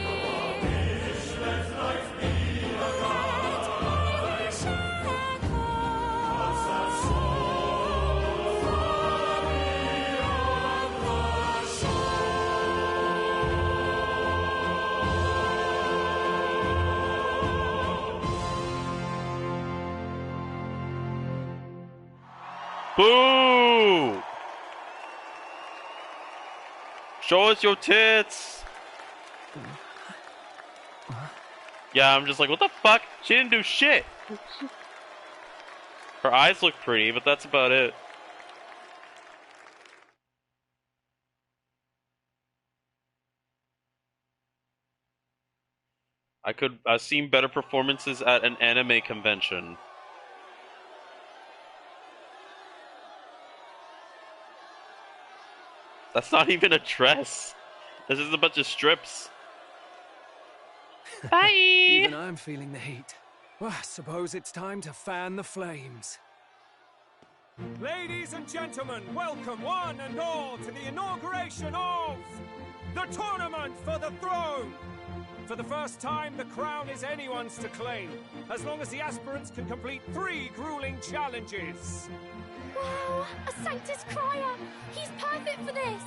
Let life be a light. Let my wish echo. What's that soul far beyond the Boo! Show us your tits! Yeah, I'm just like, what the fuck? She didn't do shit! Her eyes look pretty, but that's about it. I've seen better performances at an anime convention. That's not even a dress. This is a bunch of strips. Bye! Even I'm feeling the heat. Well, I suppose it's time to fan the flames. Ladies and gentlemen, welcome one and all to the inauguration of the Tournament for the Throne! For the first time, the crown is anyone's to claim, as long as the aspirants can complete 3 grueling challenges. Wow, a Sanctus Crier! He's perfect for this!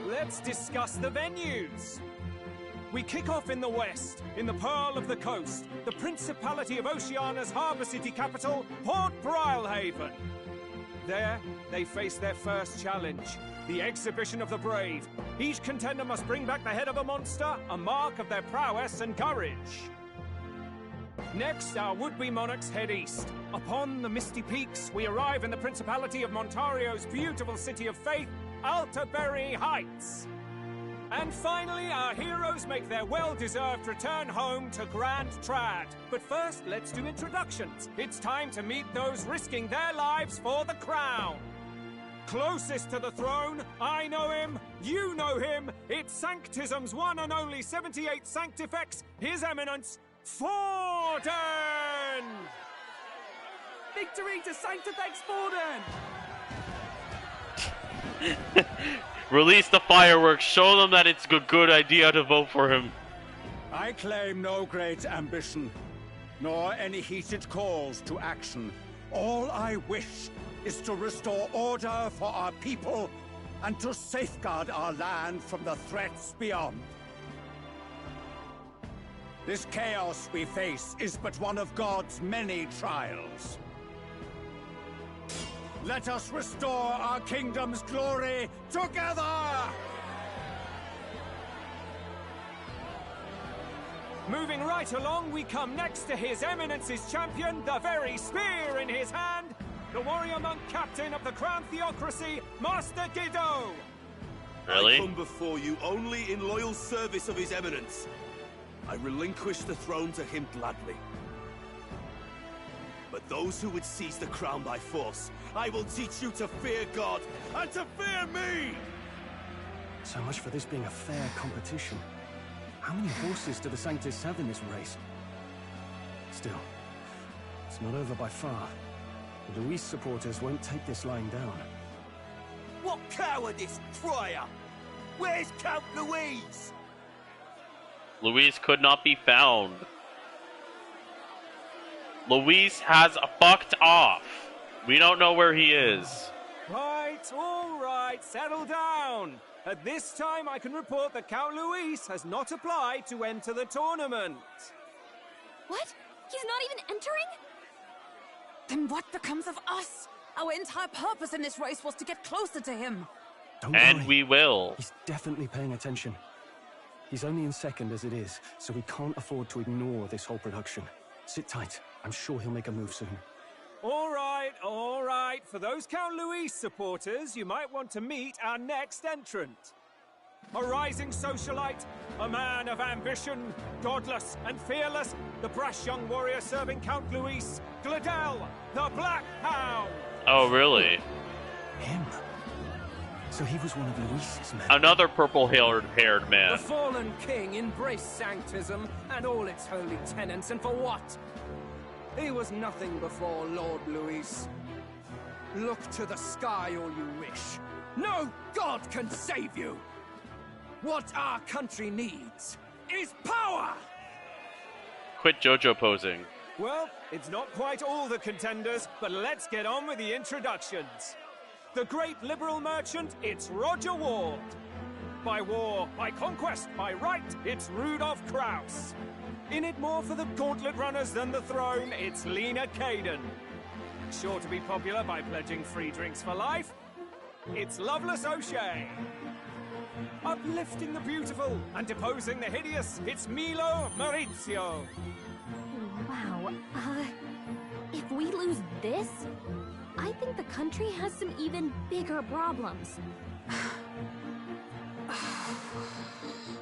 Let's discuss the venues. We kick off in the west, in the Pearl of the Coast, the Principality of Oceania's harbour city capital, Port Brilehaven. There, they face their first challenge, the Exhibition of the Brave. Each contender must bring back the head of a monster, a mark of their prowess and courage. Next, our would-be monarchs head east. Upon the misty peaks, we arrive in the Principality of Montario's beautiful city of faith, Altaberry Heights. And finally, our heroes make their well-deserved return home to Grand Trad. But first, let's do introductions. It's time to meet those risking their lives for the crown. Closest to the throne, I know him, you know him. It's Sanctism's one and only 78th Sanctifex, His Eminence, Forden! Victory to Sanctifex Forden! Release the fireworks. Show them that it's a good idea to vote for him. I claim no great ambition, nor any heated calls to action. All I wish is to restore order for our people and to safeguard our land from the threats beyond. This chaos we face is but one of God's many trials. Let us restore our kingdom's glory together! Moving right along, we come next to His Eminence's champion, the very spear in his hand, the warrior monk captain of the Crown Theocracy, Master Guido! Really? I come before you only in loyal service of His Eminence. I relinquish the throne to him gladly. But those who would seize the crown by force, I will teach you to fear God and to fear me! So much for this being a fair competition. How many horses do the Sanctus have in this race? Still, it's not over by far. The Luis supporters won't take this lying down. What cowardice, Friar! Where's Count Louise? Luis could not be found. Luis has fucked off. We don't know where he is. Right, all right, settle down. At this time, I can report that Count Luis has not applied to enter the tournament. What? He's not even entering? Then what becomes of us? Our entire purpose in this race was to get closer to him. Don't And worry. we will. He's definitely paying attention. He's only in second as it is, so we can't afford to ignore this whole production. Sit tight. I'm sure he'll make a move soon. All right, all right. For those Count Luis supporters, you might want to meet our next entrant. A rising socialite, a man of ambition, godless and fearless, the brash young warrior serving Count Luis, Gladel, the Black Hound. Oh, really? Him? So he was one of Luis's men. Another purple-haired man. The fallen king embraced sanctism and all its holy tenets, and for what? He was nothing before Lord Luis. Look to the sky all you wish. No god can save you! What our country needs is power! Quit JoJo posing. Well, it's not quite all the contenders, but let's get on with the introductions. The great liberal merchant, it's Roger Ward. By war, by conquest, by right, it's Rudolph Krauss. In it more for the gauntlet runners than the throne, it's Lena Caden. Sure to be popular by pledging free drinks for life, it's Loveless O'Shea. Uplifting the beautiful and deposing the hideous, it's Milo Maurizio. Wow, if we lose this, I think the country has some even bigger problems.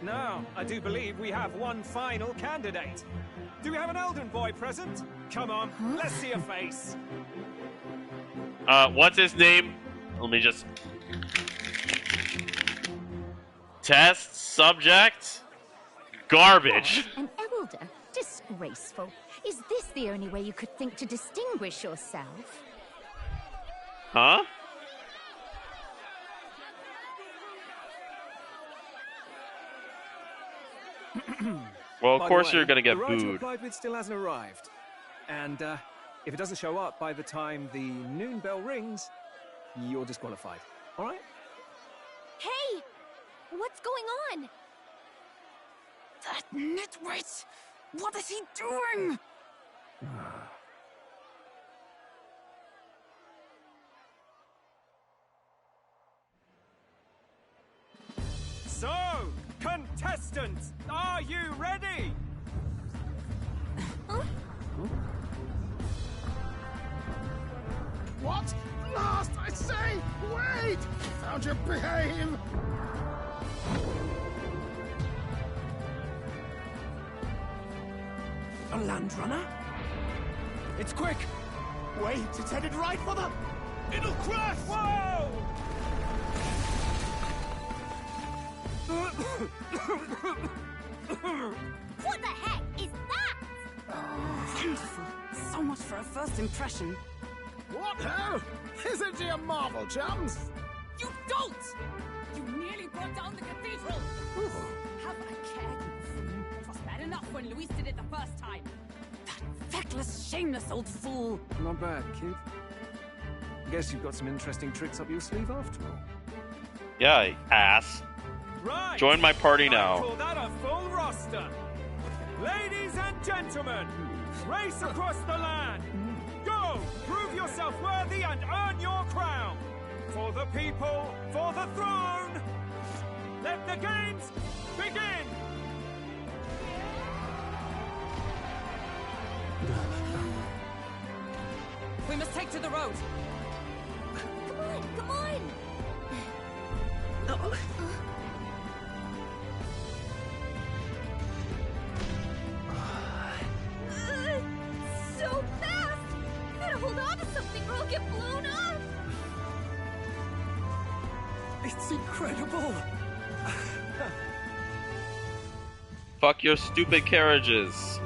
Now, I do believe we have one final candidate. Do we have an Elden boy present? Come on, let's see a face. What's his name? Let me just... Test subject? Garbage. An elder? Disgraceful. Is this the only way you could think to distinguish yourself? Huh? Well, of course you're gonna get the rider you booed. applied with still hasn't arrived. And, if it doesn't show up by the time the noon bell rings, you're disqualified. All right? Hey! What's going on? That nitwit! What is he doing? So, contestants, are you ready? What? Last, I say! Wait! Found your behave! A land runner? It's quick! Wait, it's headed right for the... It'll crash! Whoa! What the heck is that? Wonderful. So much for a first impression. What hell? Isn't he a marvel, chums? You don't! You nearly brought down the cathedral! Have a care, you fool. It was bad enough when Luis did it the first time. That feckless, shameless old fool. Not bad, kid. Guess you've got some interesting tricks up your sleeve after all. Yeah, ass. Right. Join my party I now. call that a full roster. Ladies and gentlemen, race across the land. Go! Prove yourself worthy and earn your crown! For the people, for the throne! Let the games begin! We must take to the road. Come on, come on! So fast! You gotta hold on to something or I'll get blown up! It's incredible! Fuck your stupid carriages.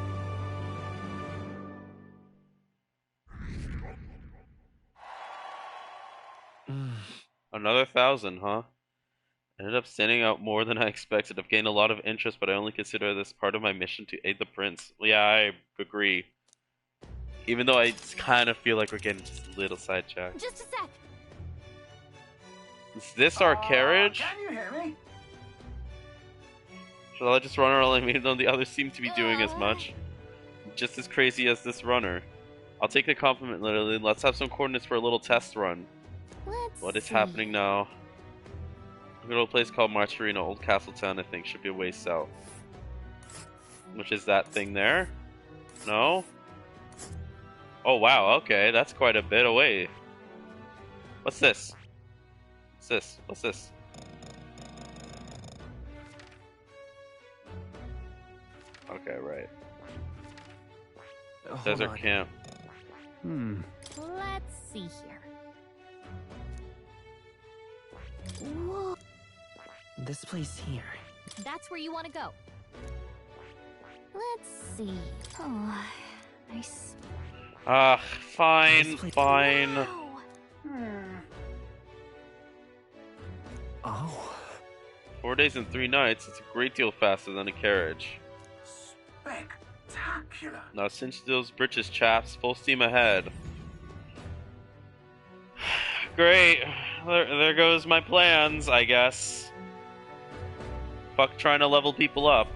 Another 1,000, huh? Ended up standing out more than I expected. I've gained a lot of interest, but I only consider this part of my mission to aid the prince. Well, yeah, I agree. Even though I kind of feel like we're getting just a little sidetracked. Just a sec. Is this our carriage? Can you hear me? Shall I just run around even though the others seem to be doing as much? Just as crazy as this runner. I'll take the compliment literally. Let's have some coordinates for a little test run. What is happening now? A good old place called Martarina, Old Castle Town, I think. Should be a way south. Which is that thing there? No? Oh wow, okay, that's quite a bit away. What's this? What's this? What's this? Okay, right. Desert camp. Let's see here. Whoa. This place here. That's where you want to go. Let's see. Oh, nice. Fine, fine. Oh. 4 days and 3 nights. It's a great deal faster than a carriage. Spectacular. Now cinch those britches, chaps. Full steam ahead. Great. There goes my plans, I guess. Fuck trying to level people up.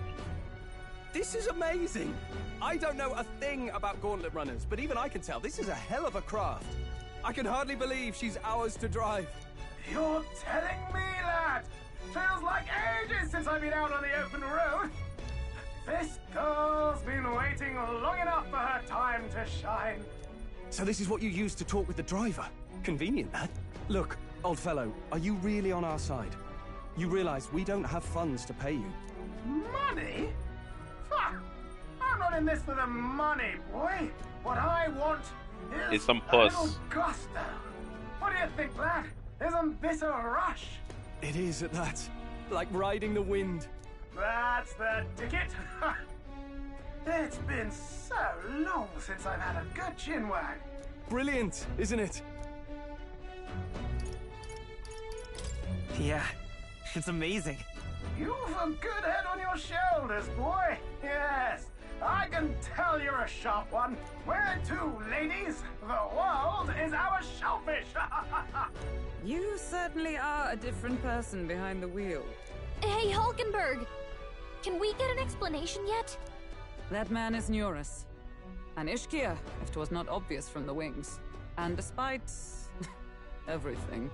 This is amazing! I don't know a thing about gauntlet runners, but even I can tell this is a hell of a craft. I can hardly believe she's ours to drive. You're telling me that? Feels like ages since I've been out on the open road. This girl's been waiting long enough for her time to shine. So this is what you used to talk with the driver? Convenient, that. Look, old fellow, are you really on our side? You realize we don't have funds to pay you. Money? Fuck! I'm not in this for the money, boy. What I want is some a puss. little gusto. What do you think, lad? Isn't this a rush? It is at that. Like riding the wind. That's the ticket. It's been so long since I've had a good chinwag. Brilliant, isn't it? Yeah, it's amazing. You've a good head on your shoulders, boy. Yes, I can tell you're a sharp one. Where to, ladies? The world is our shellfish. You certainly are a different person behind the wheel. Hey, Hulkenberg! Can we get an explanation yet? That man is Neurus. An Ishkia, if 'twas not obvious from the wings. And despite everything,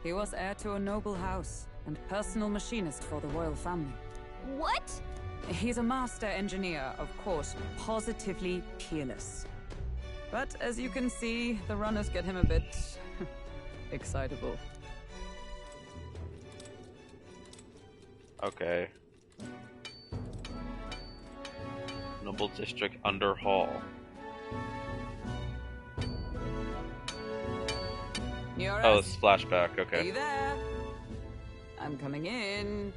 he was heir to a noble house and personal machinist for the royal family. What? He's a master engineer, of course, positively peerless. But as you can see, the runners get him a bit excitable. Okay. Noble District Under Hall. Neurus? Oh, it's flashback, Are okay. you there? I'm coming in.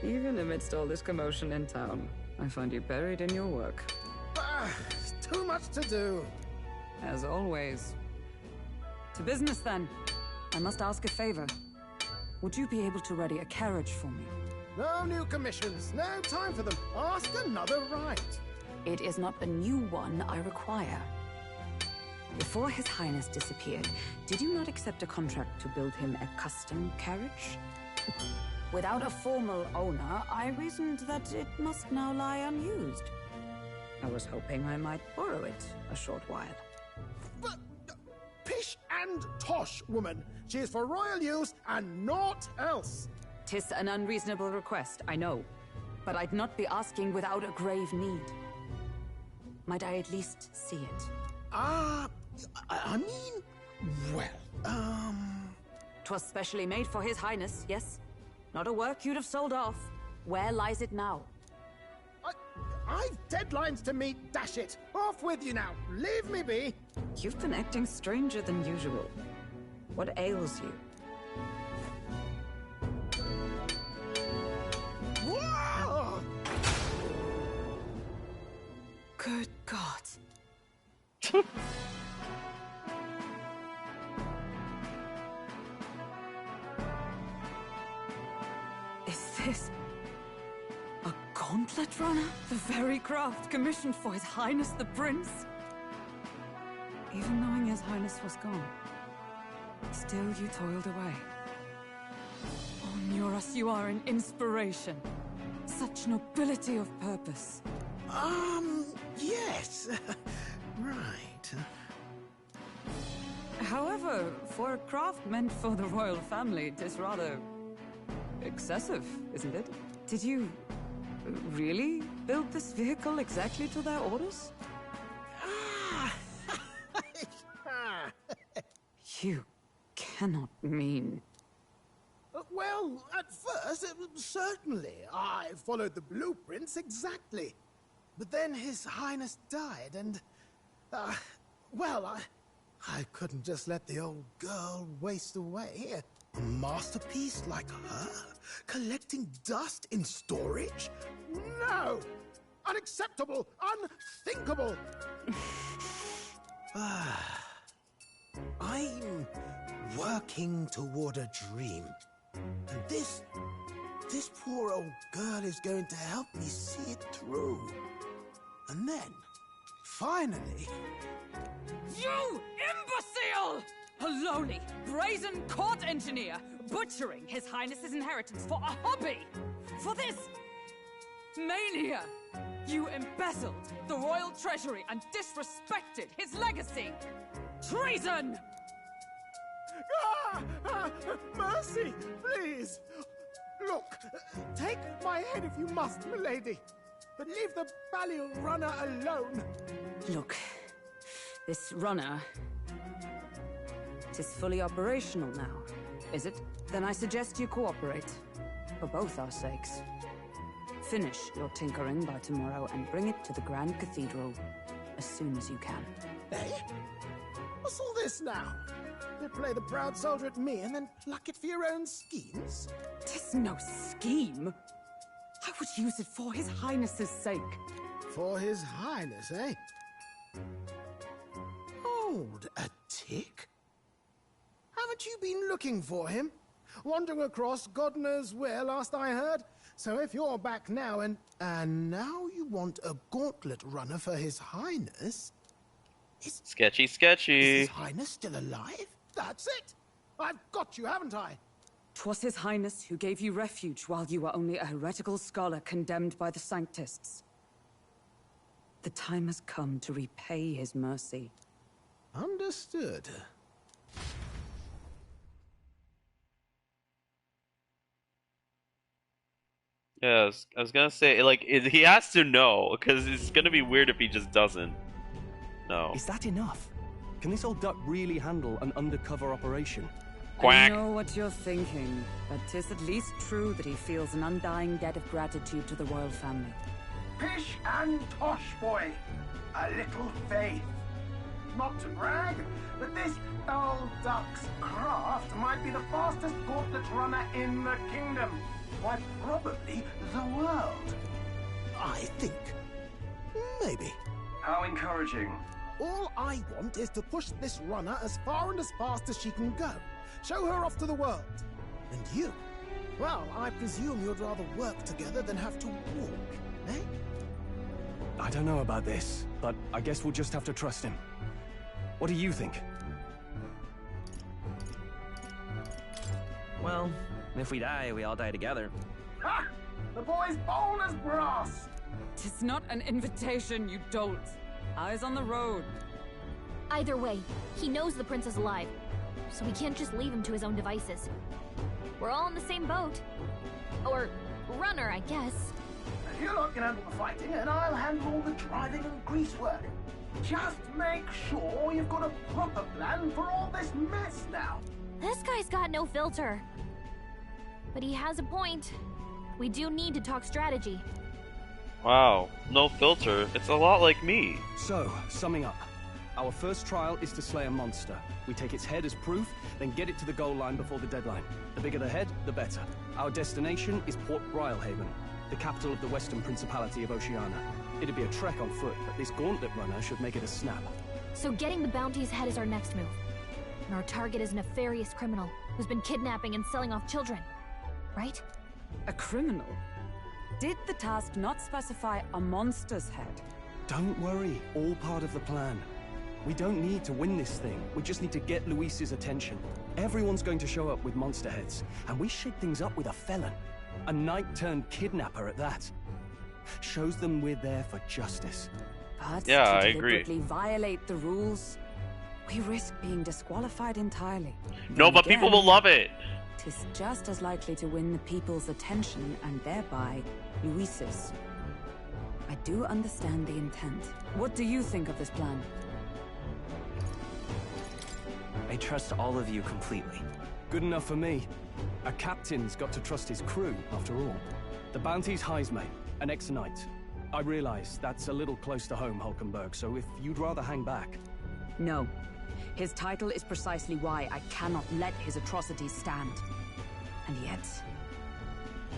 Even amidst all this commotion in town, I find you buried in your work. Too much to do. As always. To business then. I must ask a favor. Would you be able to ready a carriage for me? No new commissions. No time for them. Ask another right. It is not a new one I require. Before His Highness disappeared, did you not accept a contract to build him a custom carriage? Without a formal owner, I reasoned that it must now lie unused. I was hoping I might borrow it a short while. But, pish and tosh, woman. She is for royal use and naught else. 'Tis an unreasonable request, I know. But I'd not be asking without a grave need. Might I at least see it? I mean, well, 'Twas specially made for His Highness, yes? Not a work you'd have sold off. Where lies it now? I've deadlines to meet, dash it! Off with you now! Leave me be! You've been acting stranger than usual. What ails you? Whoa! Good God. Is this a gauntlet runner? The very craft commissioned for His Highness the Prince? Even knowing His Highness was gone, still you toiled away. Oh, Muras, you are an inspiration. Such nobility of purpose. Yes. Right. However, for a craft meant for the royal family, it is rather excessive, isn't it? Did you really build this vehicle exactly to their orders? You cannot mean... Well, at first, certainly. I followed the blueprints exactly. But then His Highness died, and... well, I couldn't just let the old girl waste away. A masterpiece like her? Collecting dust in storage? No! Unacceptable! Unthinkable! I'm working toward a dream. And this poor old girl is going to help me see it through. And then, finally... You imbecile! A lowly, brazen court engineer, butchering His Highness's inheritance for a hobby! For this mania! You embezzled the royal treasury and disrespected his legacy! Treason! Mercy, please! Look, take my head if you must, milady. But leave the Balliol runner alone. Look, this runner... It is fully operational now, is it? Then I suggest you cooperate. For both our sakes. Finish your tinkering by tomorrow and bring it to the Grand Cathedral as soon as you can. Eh? What's all this now? You play the proud soldier at me and then pluck it for your own schemes? 'Tis no scheme. I would use it for His Highness's sake. For His Highness, eh? Hold a tick. Haven't you been looking for him? Wandering across God knows where, last I heard. So if you're back now and now you want a gauntlet runner for His Highness... Sketchy, sketchy. Is His Highness still alive? That's it! I've got you, haven't I? 'Twas His Highness who gave you refuge while you were only a heretical scholar condemned by the Sanctists. The time has come to repay His mercy. Understood. Yeah, I was gonna say, like, he has to know, because it's gonna be weird if he just doesn't. No. Is that enough? Can this old duck really handle an undercover operation? Quack. I know what you're thinking, but 'tis at least true that he feels an undying debt of gratitude to the royal family. Pish and tosh, boy. A little faith. Not to brag, but this old duck's craft might be the fastest gauntlet runner in the kingdom. Why, probably the world. I think. Maybe. How encouraging. All I want is to push this runner as far and as fast as she can go. Show her off to the world. And you? Well, I presume you'd rather work together than have to walk, eh? I don't know about this, but I guess we'll just have to trust him. What do you think? Well, And if we die, we all die together. Ha! The boy's bold as brass. Tis not an invitation, you dolt. Eyes on the road. Either way, he knows the prince is alive, so we can't just leave him to his own devices. We're all in the same boat. Or runner, I guess. You lot can handle the fighting, and I'll handle all the driving and grease work. Just make sure you've got a proper plan for all this mess now. This guy's got no filter. But he has a point. We do need to talk strategy. Wow, no filter. It's a lot like me. So, summing up. Our first trial is to slay a monster. We take its head as proof, then get it to the goal line before the deadline. The bigger the head, the better. Our destination is Port Brylehaven, the capital of the Western Principality of Oceania. It'd be a trek on foot, but this gauntlet runner should make it a snap. So getting the bounty's head is our next move. And our target is a nefarious criminal who's been kidnapping and selling off children. Right? A criminal? Did the task not specify a monster's head? Don't worry, all part of the plan. We don't need to win this thing. We just need to get Luis's attention. Everyone's going to show up with monster heads, and we shake things up with a felon. A knight-turned-kidnapper at that. Shows them we're there for justice. But yeah, to I agree. deliberately violate the rules, we risk being disqualified entirely. No, but people will love it. Tis just as likely to win the people's attention and thereby Luis's. I do understand the intent. What do you think of this plan? I trust all of you completely. Good enough for me. A captain's got to trust his crew, after all. The bounty's Heismay, an ex-knight. I realize that's a little close to home, Hulkenberg, so if you'd rather hang back... No. His title is precisely why I cannot let his atrocities stand. And yet,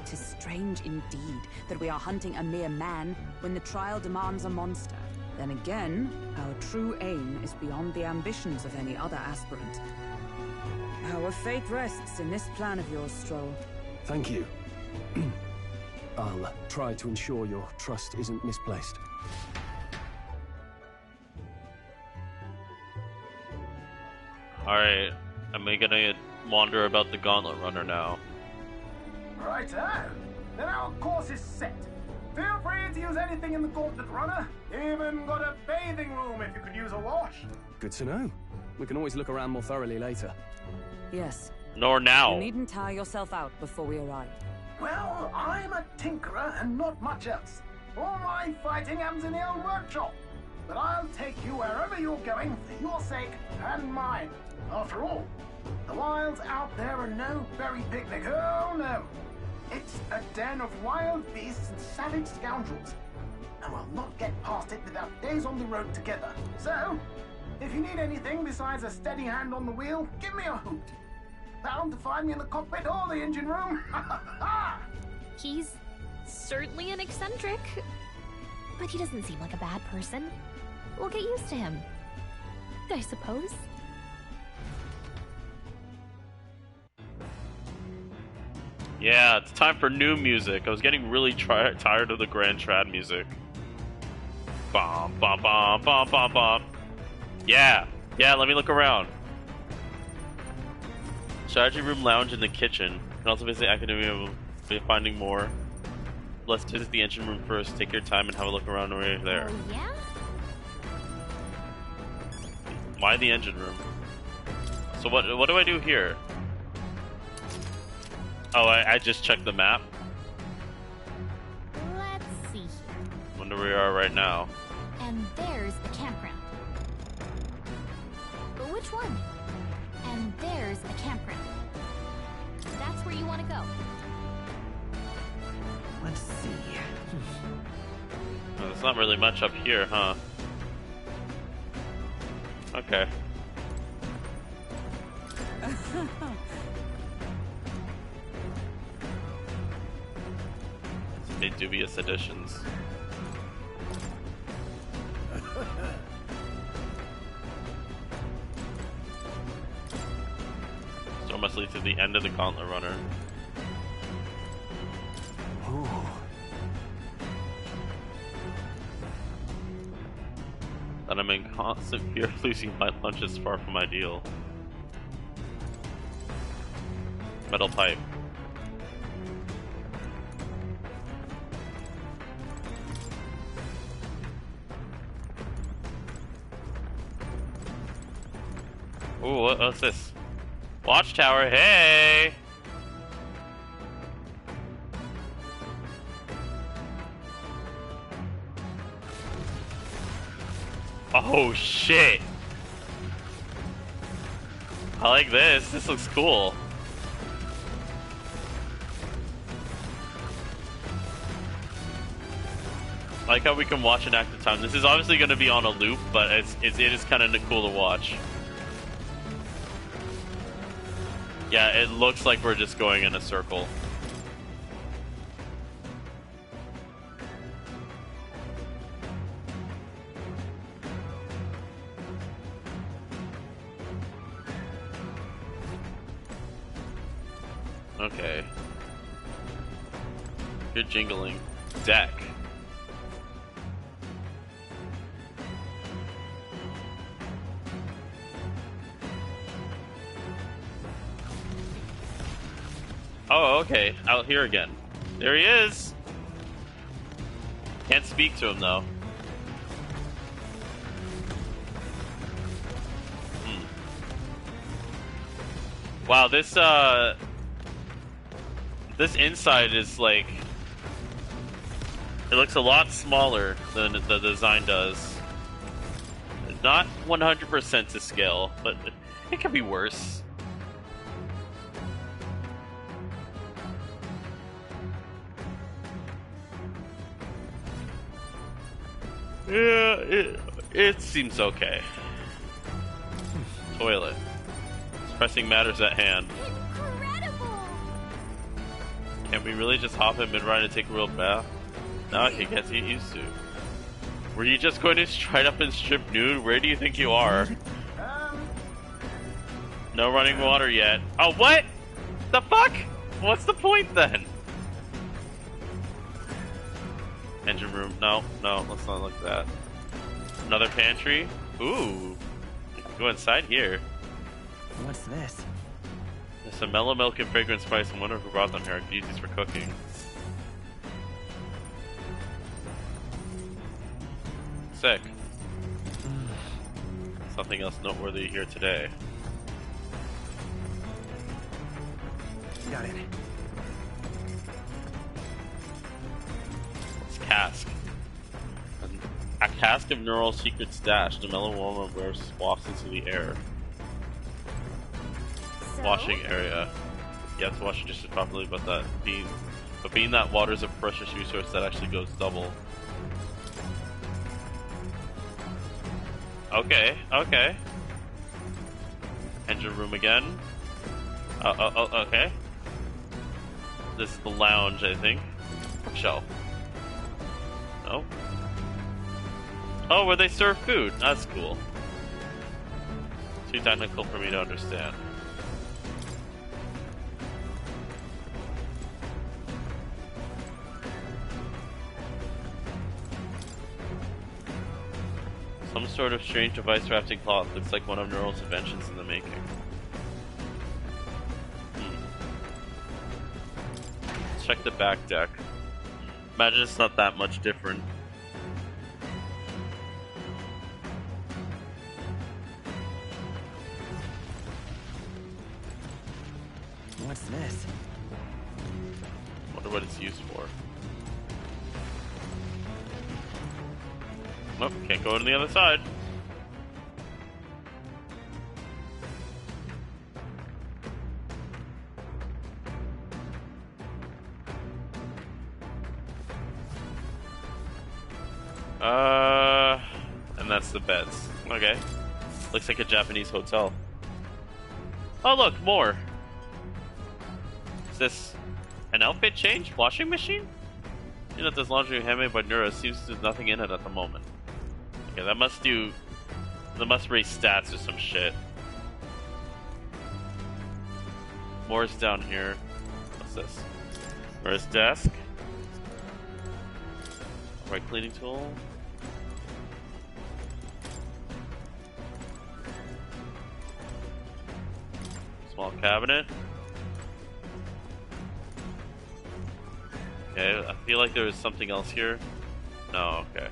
it is strange indeed that we are hunting a mere man when the trial demands a monster. Then again, our true aim is beyond the ambitions of any other aspirant. Our fate rests in this plan of yours, Stroll. Thank you. I'll try to ensure your trust isn't misplaced. Alright, am I gonna wander about the gauntlet runner now? Righto. Then our course is set. Feel free to use anything in the gauntlet runner. Even got a bathing room if you could use a wash. Good to know. We can always look around more thoroughly later. Yes. Nor now. You needn't tire yourself out before we arrive. Well, I'm a tinkerer and not much else. All my fighting happens in the old workshop. But I'll take you wherever you're going for your sake and mine. After all, the wilds out there are no berry picnic. Oh no. It's a den of wild beasts and savage scoundrels. And we'll not get past it without days on the road together. So, if you need anything besides a steady hand on the wheel, give me a hoot. Bound to find me in the cockpit or the engine room. He's certainly an eccentric, but he doesn't seem like a bad person. We'll get used to him, I suppose. Yeah, it's time for new music. I was getting really tired of the Grand Trad music. Bom, bom, bom, bom, bom, bom. Yeah, let me look around. Strategy room, lounge, in the kitchen. You can also visit Academia by finding more. Let's visit the engine room first. Take your time and have a look around over there. Oh, yeah? Why the engine room? So what do I do here? Oh, I just checked the map. Let's see here. Wonder where we are right now. And there's the campground. But which one? And there's the campground. That's where you want to go. Let's see. Oh, there's not really much up here, huh? Okay. Some dubious additions. Store must lead to the end of the gauntlet runner. Ooh. That I'm in constant fear of losing my lunch is far from ideal. Metal pipe. Ooh, what's this? Watchtower, hey! Oh shit! I like this. This looks cool. I like how we can watch an act at a time. This is obviously going to be on a loop, but it is kind of cool to watch. Yeah, it looks like we're just going in a circle. Okay. Good jingling. Deck. Oh, okay. Out here again. There he is! Can't speak to him, though. Wow, this inside is like... It looks a lot smaller than the design does. Not 100% to scale, but it could be worse. Yeah, it seems okay. Toilet. Pressing matters at hand. Incredible! Can we really just hop in mid-ride and take a real bath? No, I can get used to. Were you just going to straight up and strip nude? Where do you think you are? No running water yet. Oh, what? The fuck? What's the point then? Engine room. No, let's not look at that. Another pantry. Ooh. We can go inside here. What's this? There's some mellow milk and fragrant spice. I wonder who brought them here. I could use these for cooking. Sick. Something else noteworthy here today. Got it. It's cask. A cask of neural secret stash. The mellow aroma wears wafts into the air. So? Washing area. You have to wash your dishes properly, but being that water is a precious resource, that actually goes double. Okay. Engine room again. Okay. This is the lounge, I think. Shelf. No. Oh, where they serve food. That's cool. Too technical for me to understand. Some sort of strange device wrapped in cloth. Looks like one of Neural's inventions in the making. Let's check the back deck. Imagine it's not that much different. What's this? Wonder what it's used for. Nope, can't go to the other side. And that's the beds. Okay. Looks like a Japanese hotel. Oh look, more! Is this an outfit change? Washing machine? You know, this laundry handmade by Neuro seems there's nothing in it at the moment. Okay, that must raise stats or some shit. More's down here. What's this? Where's desk? Right cleaning tool. Small cabinet. Okay, I feel like there was something else here. No, okay.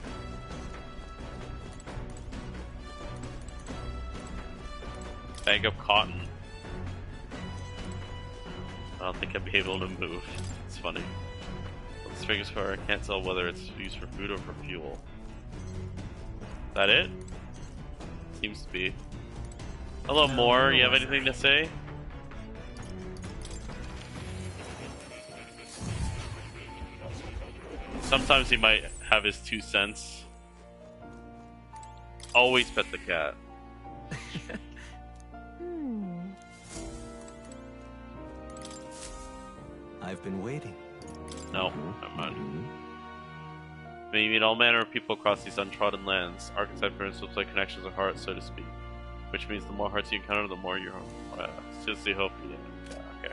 Bag of cotton. I don't think I'd be able to move. It's funny. This figure's car, I can't tell whether it's used for food or for fuel. Is that it? Seems to be. Hello, Moore. You have anything to say? Sometimes he might have his 2 cents. Always pet the cat. I've been waiting. No, never mind. May you meet all manner of people across these untrodden lands. Archetype principles like connections of heart, so to speak. Which means the more hearts you encounter, the more you're seriously hope you get. Yeah, okay.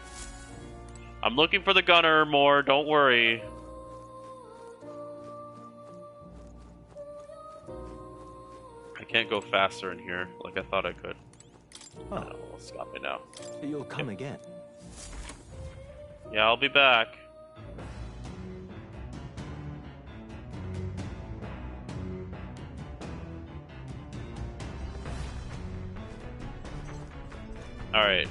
I'm looking for the gunner, Moore, don't worry. I can't go faster in here like I thought I could. Oh, no, stop me now. You'll come again. Yeah, I'll be back. Alright.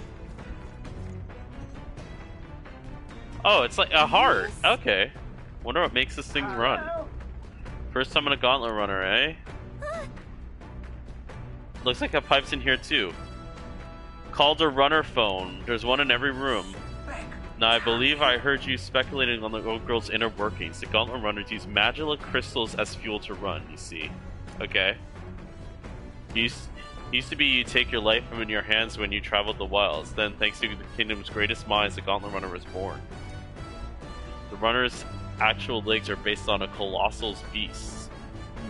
Oh, it's like a heart. Okay. Wonder what makes this thing run. First time in a gauntlet runner, eh? Looks like a pipe's in here too. Called a runner phone. There's one in every room. Now, I believe I heard you speculating on the old girl's inner workings. The gauntlet runners use magilla crystals as fuel to run, you see. Okay. Used to be you take your life from in your hands when you traveled the wilds. Then, thanks to the kingdom's greatest minds, the gauntlet runner was born. The runner's actual legs are based on a colossal beast,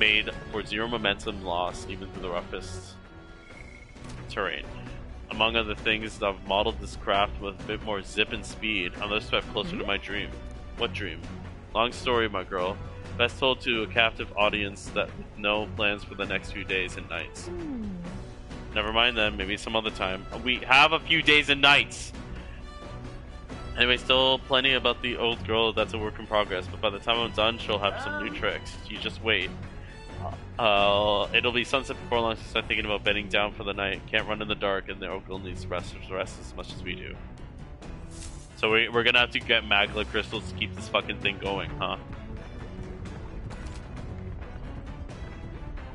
made for zero momentum loss, even through the roughest terrain. Among other things, I've modeled this craft with a bit more zip and speed, another step closer to my dream. What dream? Long story, my girl. Best told to a captive audience that with no plans for the next few days and nights. Never mind then, maybe some other time. We have a few days and nights! Anyway, still plenty about the old girl that's a work in progress, but by the time I'm done, she'll have some new tricks. You just wait. It'll be sunset before long to start thinking about bedding down for the night. Can't run in the dark, and the old girl needs rest as much as we do. So we're gonna have to get magilla crystals to keep this fucking thing going, huh?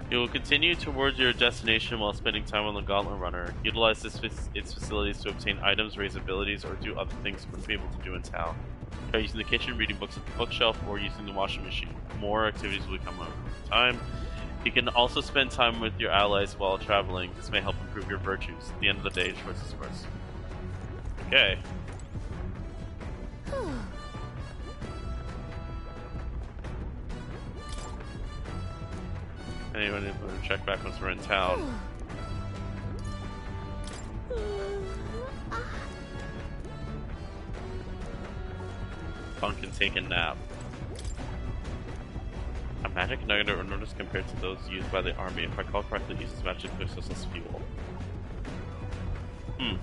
You will continue towards your destination while spending time on the Gauntlet Runner. Utilize its facilities to obtain items, raise abilities, or do other things you wouldn't be able to do in town. Try using the kitchen, reading books at the bookshelf, or using the washing machine. More activities will come over time. You can also spend time with your allies while traveling. This may help improve your virtues. At the end of the day, choice is yours. Okay. Anyone want to check back once we're in town? Fun can take a nap. A magic nugget or notice compared to those used by the army. If I recall correctly, it uses magic crystals as fuel. I've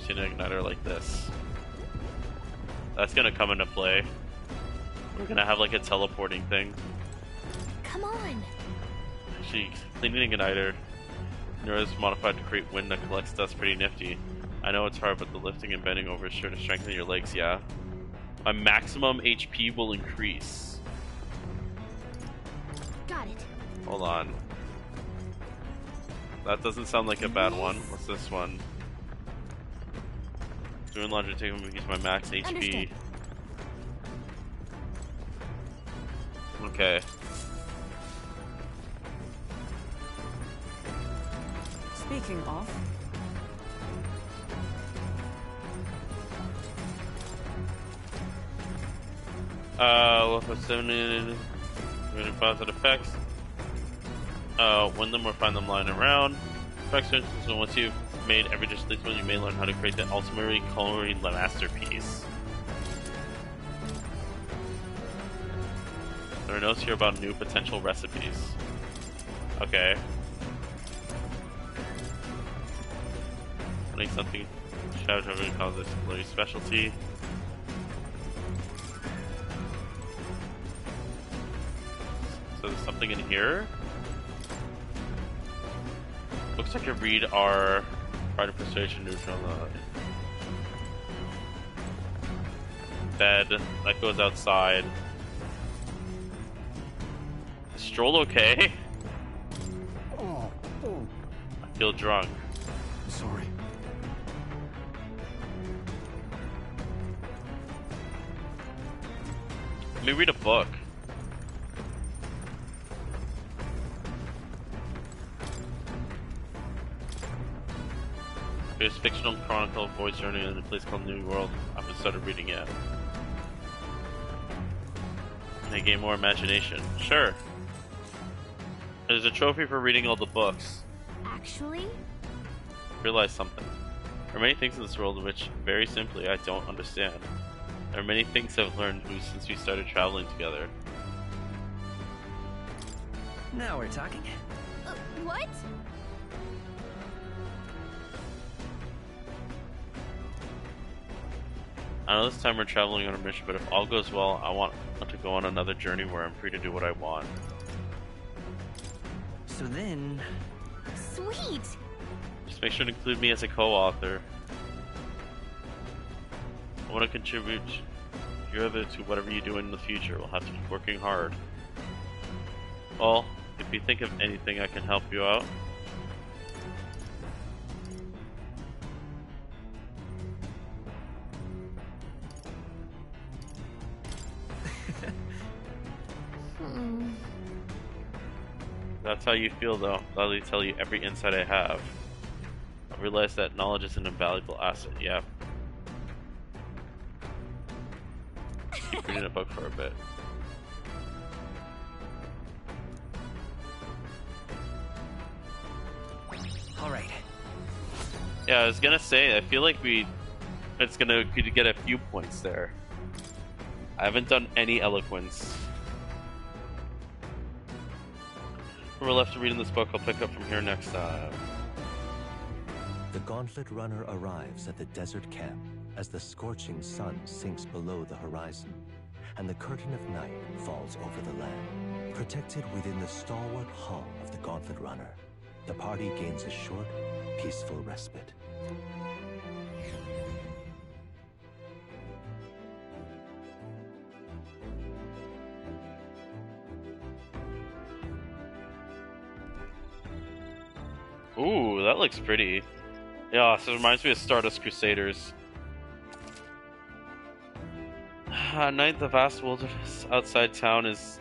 seen an igniter like this. That's gonna come into play. We're gonna have like a teleporting thing. Come on. Actually, cleaning an igniter. Neuro's modified to create wind that collects dust, pretty nifty. I know it's hard, but the lifting and bending over is sure to strengthen your legs, yeah? My maximum HP will increase. Got it. Hold on. That doesn't sound like a bad one. What's this one? Doing laundry taking me to my max HP. Understood. Okay. Speaking of, with a 70 positive effects. Win them or find them lying around. Effects, so once you've made every dish lethal, you may learn how to create the ultimate culinary masterpiece. There are notes here about new potential recipes. Okay. Make something. Shout out to calls this culinary specialty. So there's something in here. Looks like I read our Pride and Persuasion neutral bed that goes outside. Is Stroll okay? I feel drunk. Sorry. Let me read a book. There's a fictional chronicle of boy's journey in a place called New World. I haven't started reading yet. Can I gain more imagination? Sure. There's a trophy for reading all the books. Actually? Realize something. There are many things in this world which, very simply, I don't understand. There are many things I've learned since we started traveling together. Now we're talking. What? I know this time we're traveling on a mission, but if all goes well, I want to go on another journey where I'm free to do what I want. So then... Sweet! Just make sure to include me as a co-author. I want to contribute further to whatever you do in the future. We'll have to keep working hard. Well, if you think of anything I can help you out. That's how you feel, though. I'll gladly tell you every insight I have. I realize that knowledge is an invaluable asset. Yeah. Keep reading a book for a bit. All right. Yeah, I was gonna say, I feel like it's gonna get a few points there. I haven't done any eloquence. We're left to read in this book. I'll pick up from here next time. The Gauntlet Runner arrives at the desert camp as the scorching sun sinks below the horizon, and the curtain of night falls over the land. Protected within the stalwart hull of the Gauntlet Runner, the party gains a short, peaceful respite. Ooh, that looks pretty. Yeah, so it reminds me of Stardust Crusaders. At night, the vast wilderness outside town is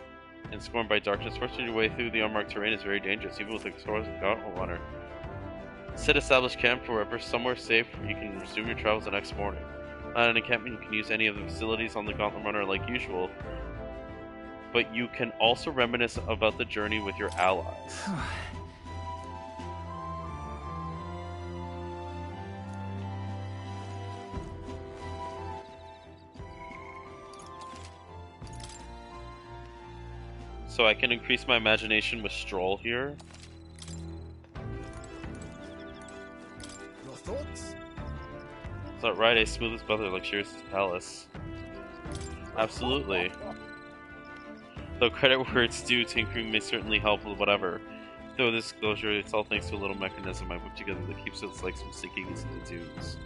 enscored by darkness. Forcing your way through the unmarked terrain is very dangerous, even with a Gauntlet Runner. Set established camp wherever, somewhere safe, where you can resume your travels the next morning. At an encampment, you can use any of the facilities on the Gauntlet Runner like usual, but you can also reminisce about the journey with your allies. So I can increase my imagination with Stroll here. Your thoughts? Is that right? A smooth brother, luxurious palace. Absolutely. Though credit where it's due, tinkering may certainly help with whatever. Though this disclosure, it's all thanks to a little mechanism I put together that keeps its legs from sinking into the dunes.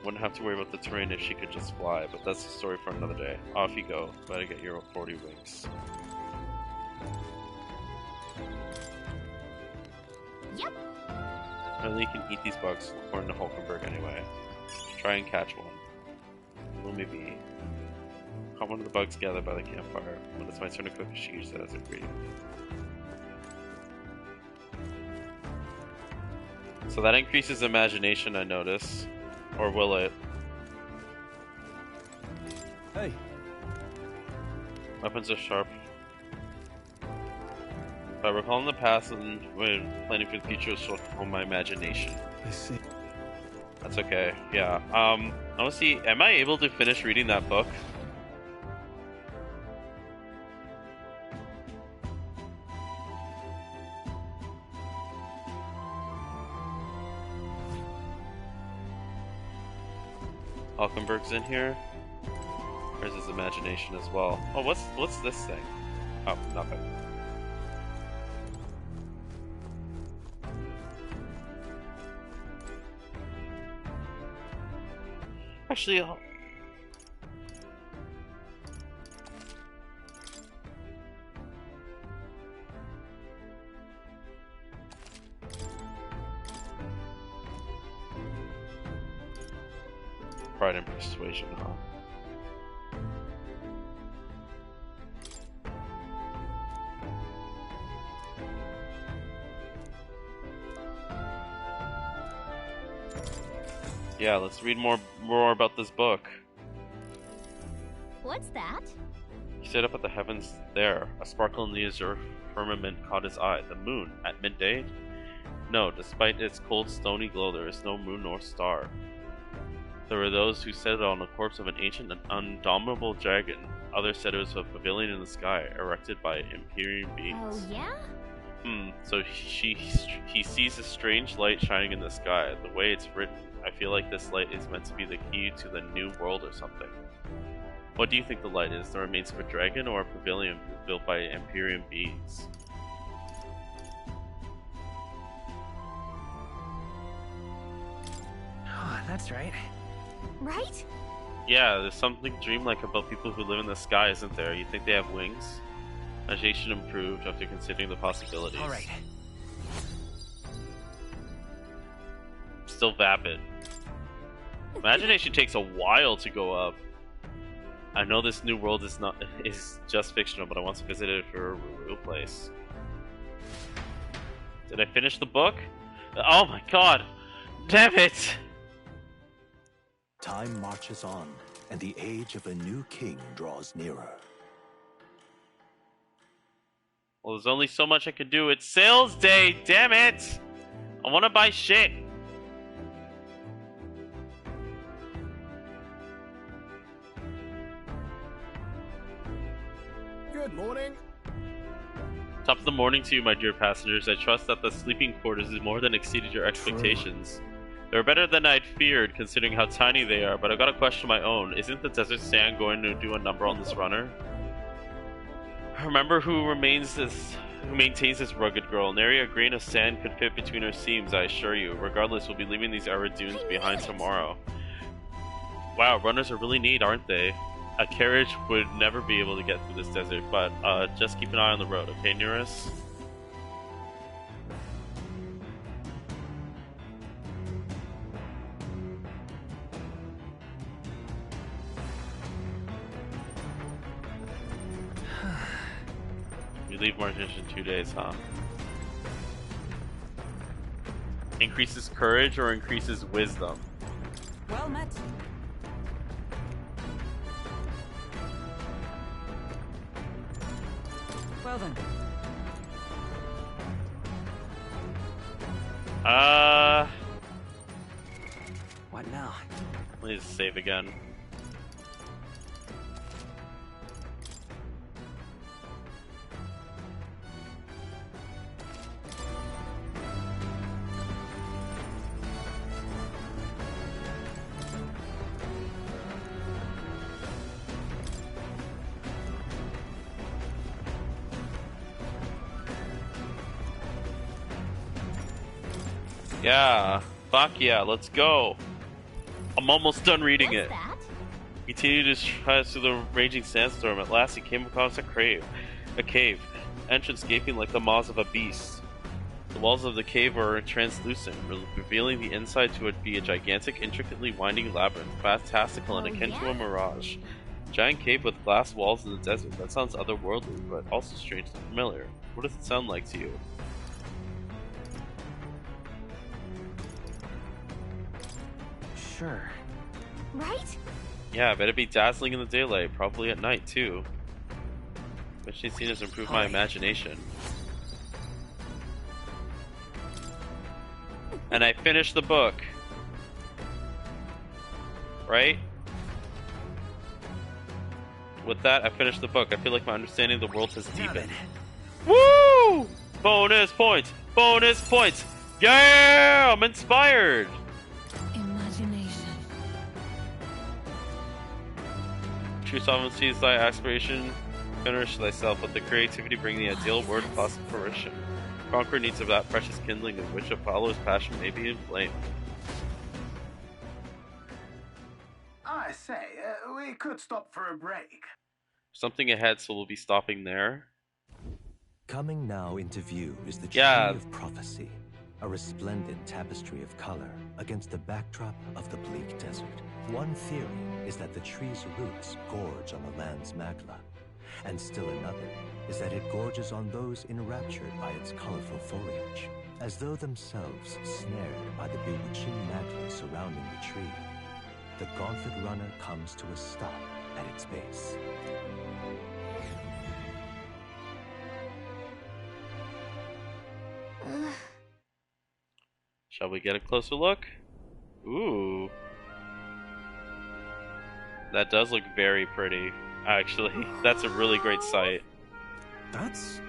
Wouldn't have to worry about the terrain if she could just fly, but that's a story for another day. Off you go. Better get your 40 wings. Yep. Apparently you can eat these bugs, according to Hulkenberg anyway. Try and catch one. Well, maybe. Caught one of the bugs gathered by the campfire. When it's my turn to cook, she uses it as a ingredient. So that increases imagination, I notice. Or will it? Hey. Weapons are sharp. If I recall in the past and when planning for the future was short on my imagination. I see. That's okay. Yeah. I want to see. Am I able to finish reading that book? Hulkenberg's in here. Where's his imagination as well? Oh, what's this thing? Oh, nothing. Actually, pride and persuasion, huh? Yeah, let's read more about this book. What's that? He stood up at the heavens there. A sparkle in the azure firmament caught his eye. The moon, at midday? No, despite its cold, stony glow, there is no moon nor star. There were those who said it on the corpse of an ancient and undominable dragon. Others said it was a pavilion in the sky, erected by Empyrean beings. Oh, yeah? So he sees a strange light shining in the sky. The way it's written, I feel like this light is meant to be the key to the new world or something. What do you think the light is? The remains of a dragon or a pavilion built by Empyrean beings? Oh, that's right. Right? Yeah, there's something dreamlike about people who live in the sky, isn't there? You think they have wings? Imagination improved after considering the possibilities. Alright. Still vapid. Imagination takes a while to go up. I know this new world is just fictional, but I want to visit it for a real place. Did I finish the book? Oh my god! Damn it! Time marches on, and the age of a new king draws nearer. Well, there's only so much I can do. It's sales day, damn it! I want to buy shit. Good morning. Top of the morning to you, my dear passengers. I trust that the sleeping quarters has more than exceeded your expectations. They're better than I'd feared, considering how tiny they are, but I've got a question of my own. Isn't the desert sand going to do a number on this runner? Remember who maintains this rugged girl. Nary a grain of sand could fit between her seams, I assure you. Regardless, we'll be leaving these arid dunes behind tomorrow. Wow, runners are really neat, aren't they? A carriage would never be able to get through this desert, but just keep an eye on the road, okay, Nearest? We leave Martish in 2 days, huh? Increases courage or increases wisdom? Well met. Well then. What now? Please save again. Yeah, fuck yeah, let's go. I'm almost done reading it. He continued his tries through the raging sandstorm. At last he came across a cave, entrance gaping like the maws of a beast. The walls of the cave were translucent, revealing the inside to be a gigantic, intricately winding labyrinth, fantastical and akin to a mirage. Giant cave with glass walls in the desert. That sounds otherworldly, but also strangely familiar. What does it sound like to you? Sure. Right? Yeah, I bet it'd be dazzling in the daylight, probably at night too. But she's seen us improve my imagination. And I finished the book. Right? With that, I finished the book. I feel like my understanding of the world has deepened. Woo! Bonus points! Bonus points! Yeah! I'm inspired! True sovereignty is thy aspiration. Finish thyself, let the creativity bring the ideal word plus fruition. Conquer needs of that precious kindling in which Apollo's passion may be inflamed. say, we could stop for a break. Something ahead, so we'll be stopping there. Coming now into view is the Tree of Prophecy, a resplendent tapestry of color against the backdrop of the bleak desert. One theory is that the tree's roots gorge on the land's magla, and still another is that it gorges on those enraptured by its colorful foliage, as though themselves snared by the bewitching magla surrounding the tree. The Gauntlet Runner comes to a stop at its base. Shall we get a closer look? Ooh. That does look very pretty, actually. That's a really great sight. That's...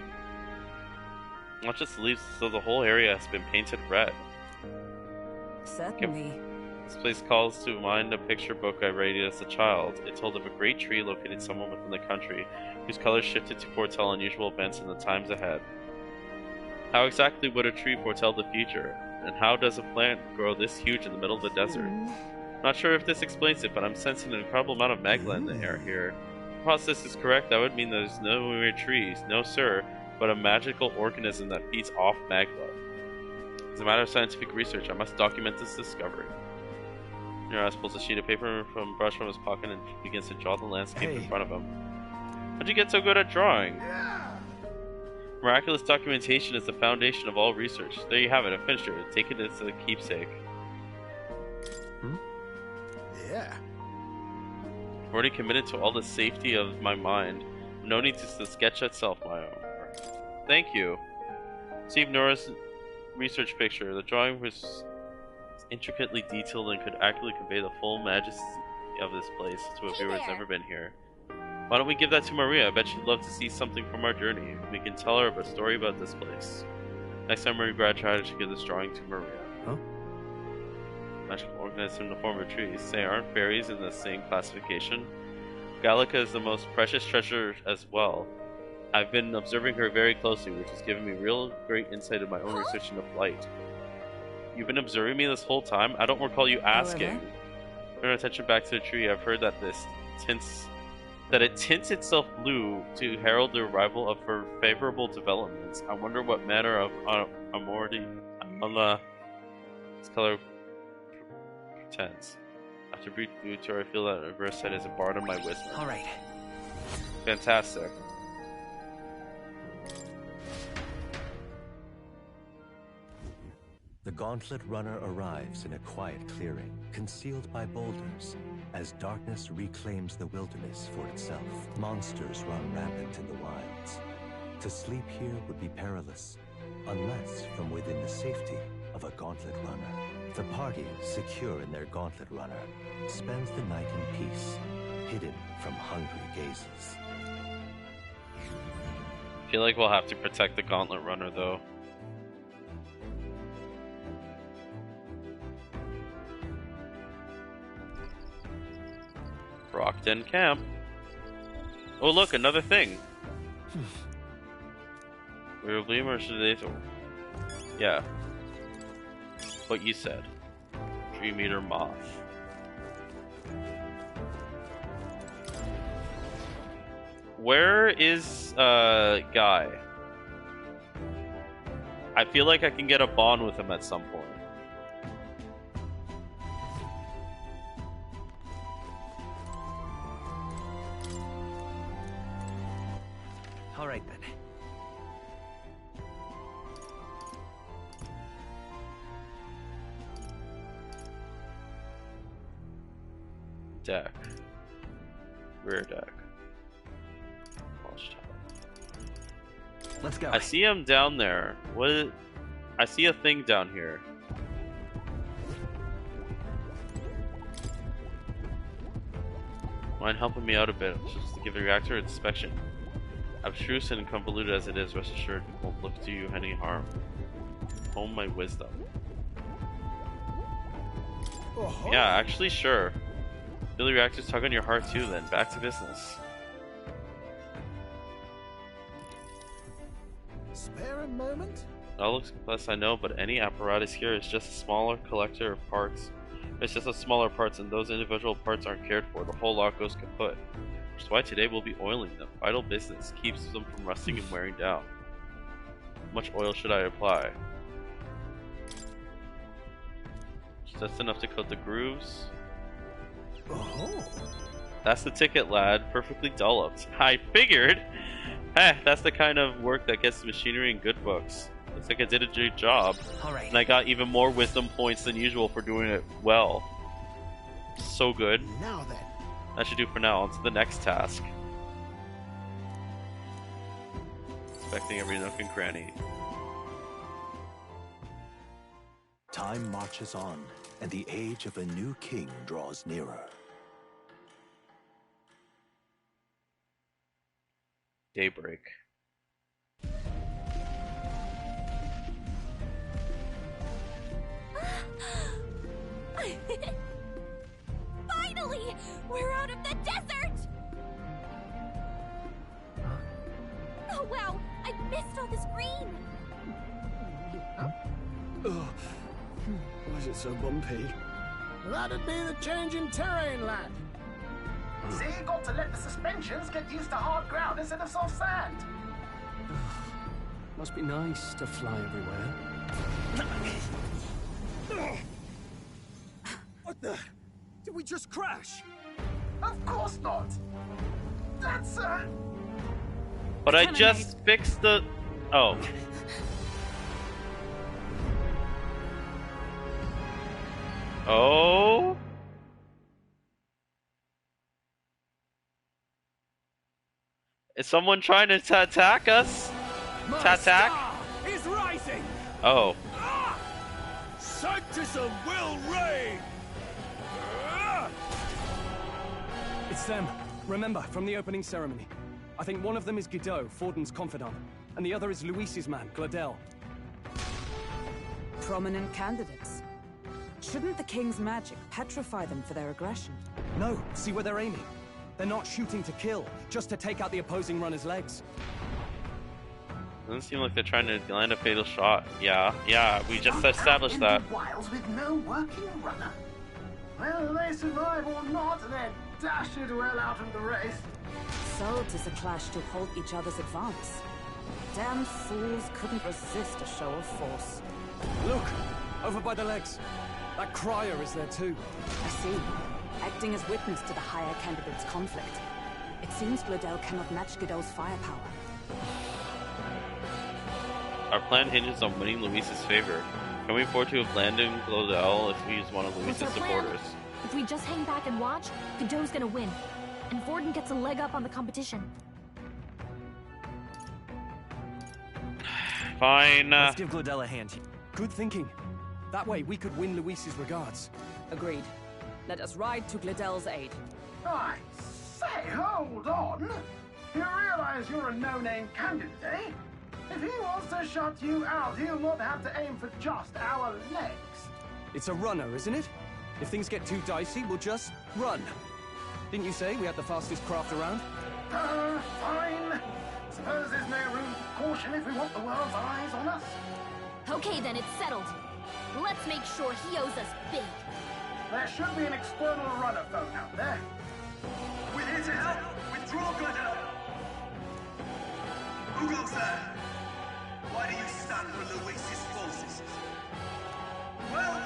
Not just leaves, so the whole area has been painted red. Certainly. This place calls to mind a picture book I read as a child. It told of a great tree located somewhere within the country, whose colors shifted to foretell unusual events in the times ahead. How exactly would a tree foretell the future? And how does a plant grow this huge in the middle of the desert? Not sure if this explains it, but I'm sensing an incredible amount of magla in the air here. If the process is correct, that would mean there's no mere trees, no sir, but a magical organism that feeds off magla. As a matter of scientific research, I must document this discovery. Neras pulls a sheet of paper from a brush from his pocket and begins to draw the landscape in front of him. How'd you get so good at drawing? Miraculous documentation is the foundation of all research. There you have it, I finished it. Take it as a keepsake. Yeah. I've already committed to all the safety of my mind. No need to the sketch itself, my own. Thank you. Received Nora's research picture. The drawing was intricately detailed and could accurately convey the full majesty of this place to a viewer who's never been here. Why don't we give that to Maria? I bet she'd love to see something from our journey. We can tell her a story about this place. Next time Maria graduated, I should give this drawing to Maria. Huh? Magical organism in the form of trees. Say, aren't fairies in the same classification? Gallica is the most precious treasure as well. I've been observing her very closely, which has given me real great insight in my own research into flight. You've been observing me this whole time? I don't recall you asking. Turn attention back to the tree. I've heard that it tints itself blue to herald the arrival of her favorable developments. I wonder what manner of its color pretends. After brief food tour, I feel that a reverse head is a bard of my wisdom. Alright. Fantastic. The Gauntlet Runner arrives in a quiet clearing, concealed by boulders, as darkness reclaims the wilderness for itself. Monsters run rampant in the wilds. To sleep here would be perilous, unless from within the safety of a Gauntlet Runner. The party, secure in their Gauntlet Runner, spends the night in peace, hidden from hungry gazes. I feel like we'll have to protect the Gauntlet Runner, though. Rockden Camp. Oh look, another thing. We will be immersed today. Yeah. What you said. 3-meter moth. Where is Guy? I feel like I can get a bond with him at some point. Alright then. Deck. Rear deck. Watchtower. Let's go. I see him down there. What is... I see a thing down here. Mind helping me out a bit, just to give the reactor inspection. Abstruse and convoluted as it is, rest assured it won't look to you any harm. Hone my wisdom. Yeah, actually, sure. Feel the reactors tug on your heart too, then. Back to business. Spare a moment? It all looks complex, I know, but any apparatus here is just a smaller collector of parts. It's just the smaller parts, and those individual parts aren't cared for. The whole lot goes kaput. Which is why today we'll be oiling them. Vital business keeps them from rusting and wearing down. How much oil should I apply? Just enough to coat the grooves. Oh. That's the ticket, lad. Perfectly dolloped. I figured! Heh, that's the kind of work that gets the machinery in good books. Looks like I did a good job. Alright. And I got even more wisdom points than usual for doing it well. So good. Now then. That should do for now. On to the next task. Inspecting every nook and cranny. Time marches on, and the age of a new king draws nearer. Daybreak. Finally! We're out of the desert! Oh wow! I missed all this green! Oh. Why is it so bumpy? That'd be the change in terrain, lad. See, you got to let the suspensions get used to hard ground instead of soft sand. Must be nice to fly everywhere. What the? Did we just crash? Of course not. That's But I just fixed the... Oh. Oh? Is someone trying to attack us? Attack? Is rising. Oh. Sanctism will reign. It's them. Remember, from the opening ceremony. I think one of them is Guido, Forden's confidant, and the other is Luis's man, Gladel. Prominent candidates. Shouldn't the king's magic petrify them for their aggression? No, see where they're aiming. They're not shooting to kill, just to take out the opposing runner's legs. Doesn't seem like they're trying to land a fatal shot. Yeah, we just established that. Wilds with no working runner. Whether they survive or not, they're dashed well out of the race. So 'tis a clash to halt each other's advance. Damn fools couldn't resist a show of force. Look! Over by the legs. That crier is there too. I see. Acting as witness to the higher candidate's conflict. It seems Gladel cannot match Guido's firepower. Our plan hinges on winning Luis's favor. Can we afford to abandon Gladel if we use one of Luis's supporters? If we just hang back and watch, Guido's gonna win. And Forden gets a leg up on the competition. Fine. Let's give Gladel a hand. Good thinking. That way we could win Luis's regards. Agreed. Let us ride to Gladel's aid. I say, hold on. You realize you're a no-name candidate, eh? If he wants to shut you out, he'll not have to aim for just our legs. It's a runner, isn't it? If things get too dicey, we'll just run. Didn't you say we had the fastest craft around? Fine. Suppose there's no room for caution if we want the world's eyes on us. Okay then, it's settled. Let's make sure he owes us big. There should be an external runner phone out there. We're here to help. Withdraw, Gladel. Who goes there? Why do you stand for Luis's forces? Well,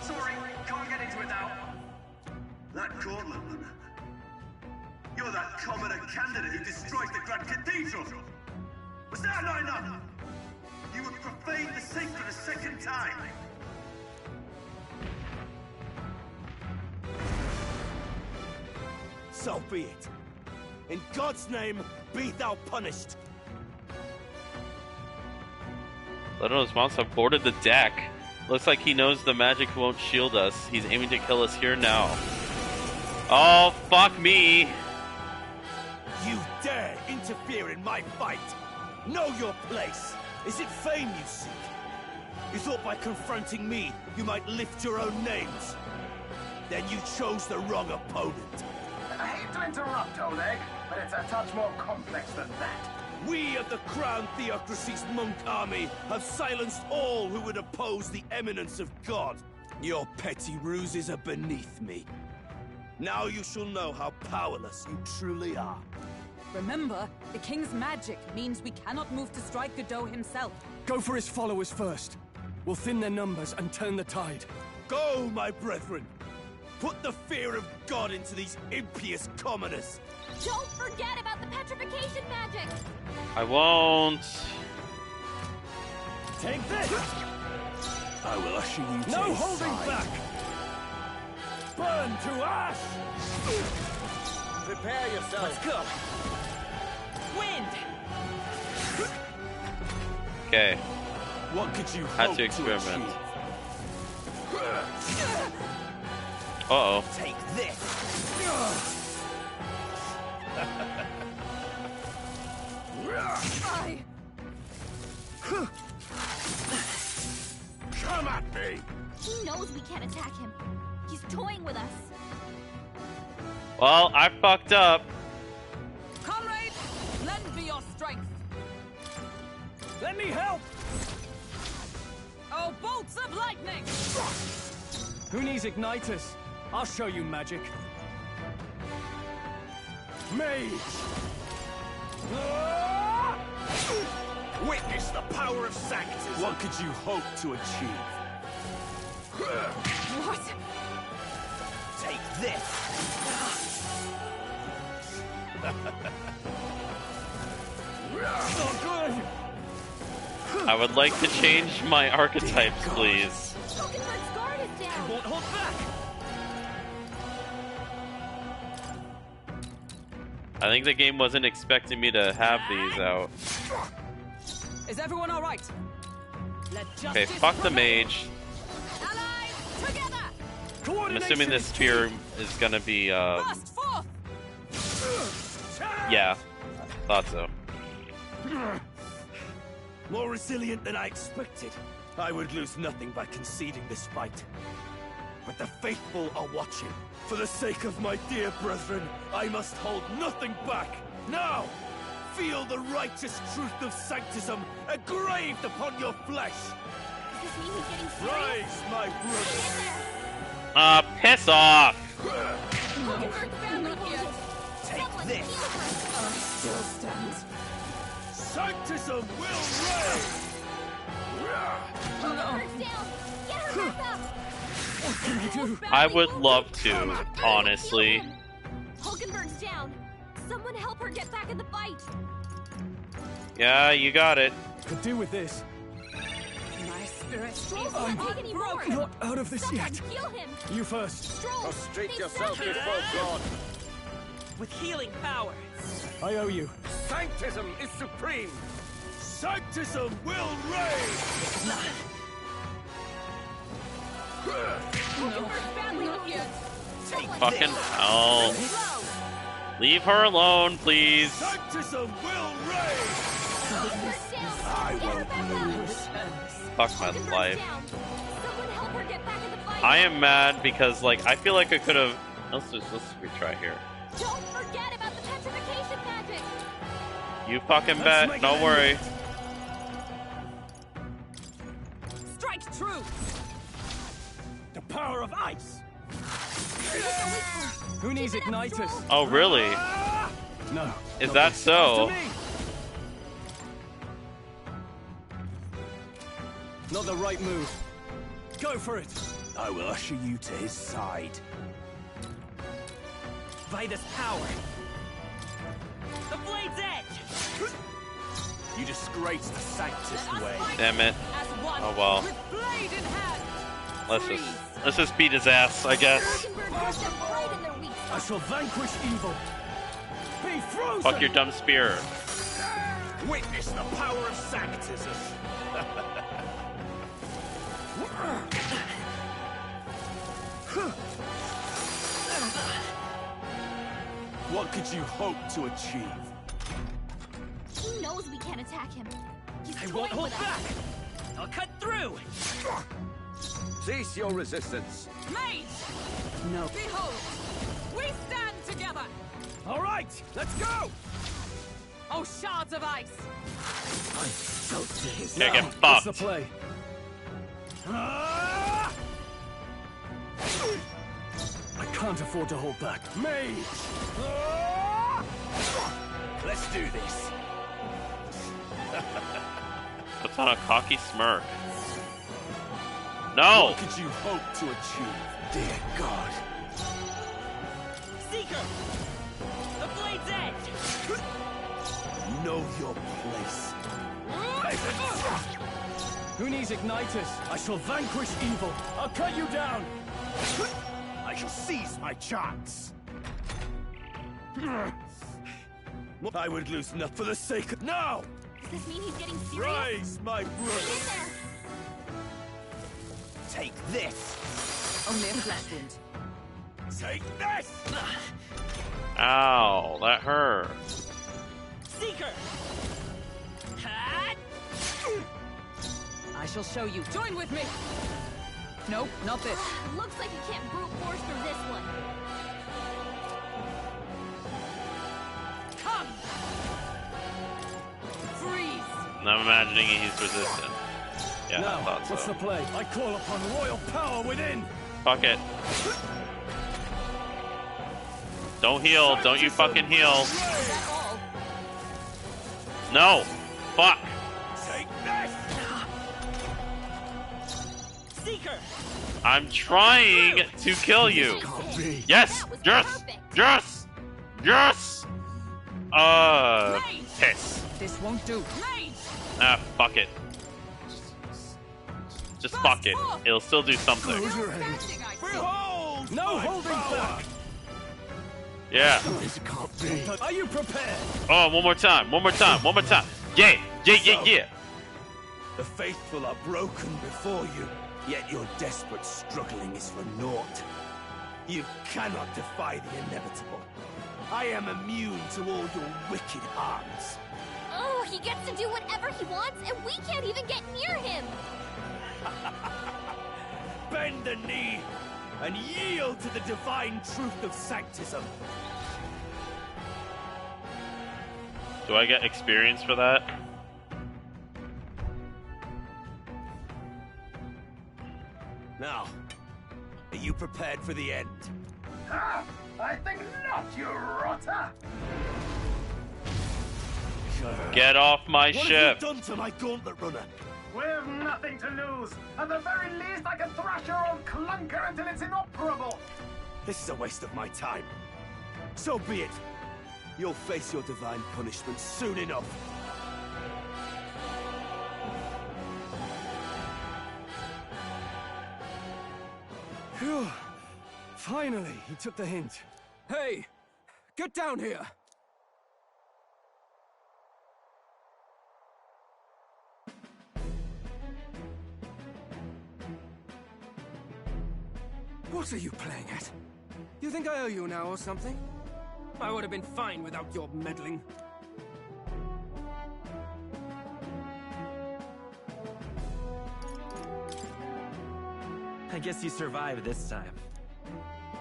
sorry, can't get into it now. That Cortland. You're that commoner candidate who destroyed the Grand Cathedral. Was that not enough? You would profane the sacred a second time. So be it. In God's name, be thou punished. Gladdel's mounts have boarded the deck. Looks like he knows the magic won't shield us. He's aiming to kill us here now. Oh, fuck me. You dare interfere in my fight. Know your place. Is it fame you seek? You thought by confronting me, you might lift your own names. Then you chose the wrong opponent. I hate to interrupt, Oleg, but it's a touch more complex than that. We of the Crown Theocracy's monk army have silenced all who would oppose the eminence of God. Your petty ruses are beneath me. Now you shall know how powerless you truly are. Remember, the king's magic means we cannot move to strike Godot himself. Go for his followers first. We'll thin their numbers and turn the tide. Go, my brethren! Put the fear of God into these impious commoners! Don't forget about the petrification magic! I won't. Take this! I will usher you to No his holding side. back! Burn to ash! Prepare yourself. Let's go. Wind. Okay. What could you Had hope to experiment. achieve? Uh-oh. Take this! Come at me! He knows we can't attack him. He's toying with us. Well, I fucked up. Comrades, lend me your strength. Let me help! Oh, bolts of lightning! Who needs igniters? I'll show you magic. Mage! Witness the power of sanctity! What could you hope to achieve? What? Take this! Not good! I would like to change my archetypes, please. Hulkenberg's guard is down. Won't hold back! I think the game wasn't expecting me to have these out. Is everyone all right? Let Okay, fuck the mage. Allies, together! I'm assuming this spear is gonna be, Burst forth! yeah. Thought so. More resilient than I expected. I would lose nothing by conceding this fight. But the faithful are watching. For the sake of my dear brethren, I must hold nothing back. Now, feel the righteous truth of sanctism engraved upon your flesh. Does this mean he's getting serious? Rise, my brother. Piss off! Hulkenberg's badly wounded. Take Someone this. heal her. Still stands. Sanctism will reign! Hulkenberg's down. Get her back up. What can I do? I would love to, honestly. Hulkenberg's down. Someone help her get back in the fight. Yeah, you got it. Could do with this. My spirit Stroll is can't take any more. Not out of this Someone yet. heal him. You first. Stroll. Prostrate they yourself said- before God. With healing power. I owe you. Sanctism is supreme. Sanctism will reign! Hulkenberg's badly wounded. Someone Fucking heal her. hell. Leave her alone, please. Sanctism will reign! Hulkenberg's down. I Get her won't back up. Fuck my Hulkenberg's life. down. Someone help her get back in the fight. I am mad because, like, I feel like I could have. Let's retry here. Don't forget about the petrification magic. You fucking Let's bet. make Don't it worry. strike true! The power of ice! Who needs igniters? Oh, really? No. Is not that this. so? After me. Not the right move. Go for it. I will usher you to his side. By this power. The blade's edge! You disgrace the Sanctus way. Damn it. As one, Oh well. with blade in hand. Let's just beat his ass, I guess. Hulkenberg has them right in their weak I spot. shall vanquish evil. Be frozen. Fuck your dumb spear. Witness the power of Sanctism. What could you hope to achieve? He knows we can't attack him. He's I toying won't hold with us. back! I'll cut through! Cease your resistance. Mage! No. Behold! We stand together! All right, let's go. Oh, shards of ice! Yeah, get What's the fucked. play? can't afford to hold back. Mage! Let's do this. Puts on a cocky smirk. No! What could you hope to achieve, dear God? Seeker! The blade's edge! Know your place. Who needs igniters? I shall vanquish evil. I'll cut you down. I shall seize my chance. I would lose enough for the sake of... No! Does this mean he's getting serious? Raise my brother. Take this. Only a flesh wound. Take this! Ow, that hurts. Seeker! I shall show you. Join with me! Nope, not this. Looks like you can't brute force through this one. Come! Freeze! I'm imagining he's resistant. Yeah, Now, I thought so. what's the play? I call upon royal power within! Fuck it. Don't heal. Don't you fucking heal. No. Fuck. Take this! Seeker! I'm trying to kill you. Yes. Yes. Yes. Yes. Piss. This won't do. Ah, fuck it. Just fuck it. It'll still do something. No holding back! Yeah. This can't be. Are you prepared? Oh, one more time. One more time. One more time. Yeah. Yeah, yeah, yeah. The faithful are broken before you, yet your desperate struggling is for naught. You cannot defy the inevitable. I am immune to all your wicked harms. Oh, he gets to do whatever he wants, and we can't even get near him. Bend the knee and yield to the divine truth of sanctism. Do I get experience for that? Now, are you prepared for the end? Ah, I think not, you rotter! Get off my ship. What have you done to my gauntlet runner? We've nothing to lose. At the very least, I can thrash your old clunker until it's inoperable. This is a waste of my time. So be it. You'll face your divine punishment soon enough. Phew. Finally, he took the hint. Hey, get down here. What are you playing at? You think I owe you now or something? I would have been fine without your meddling. I guess you survived this time.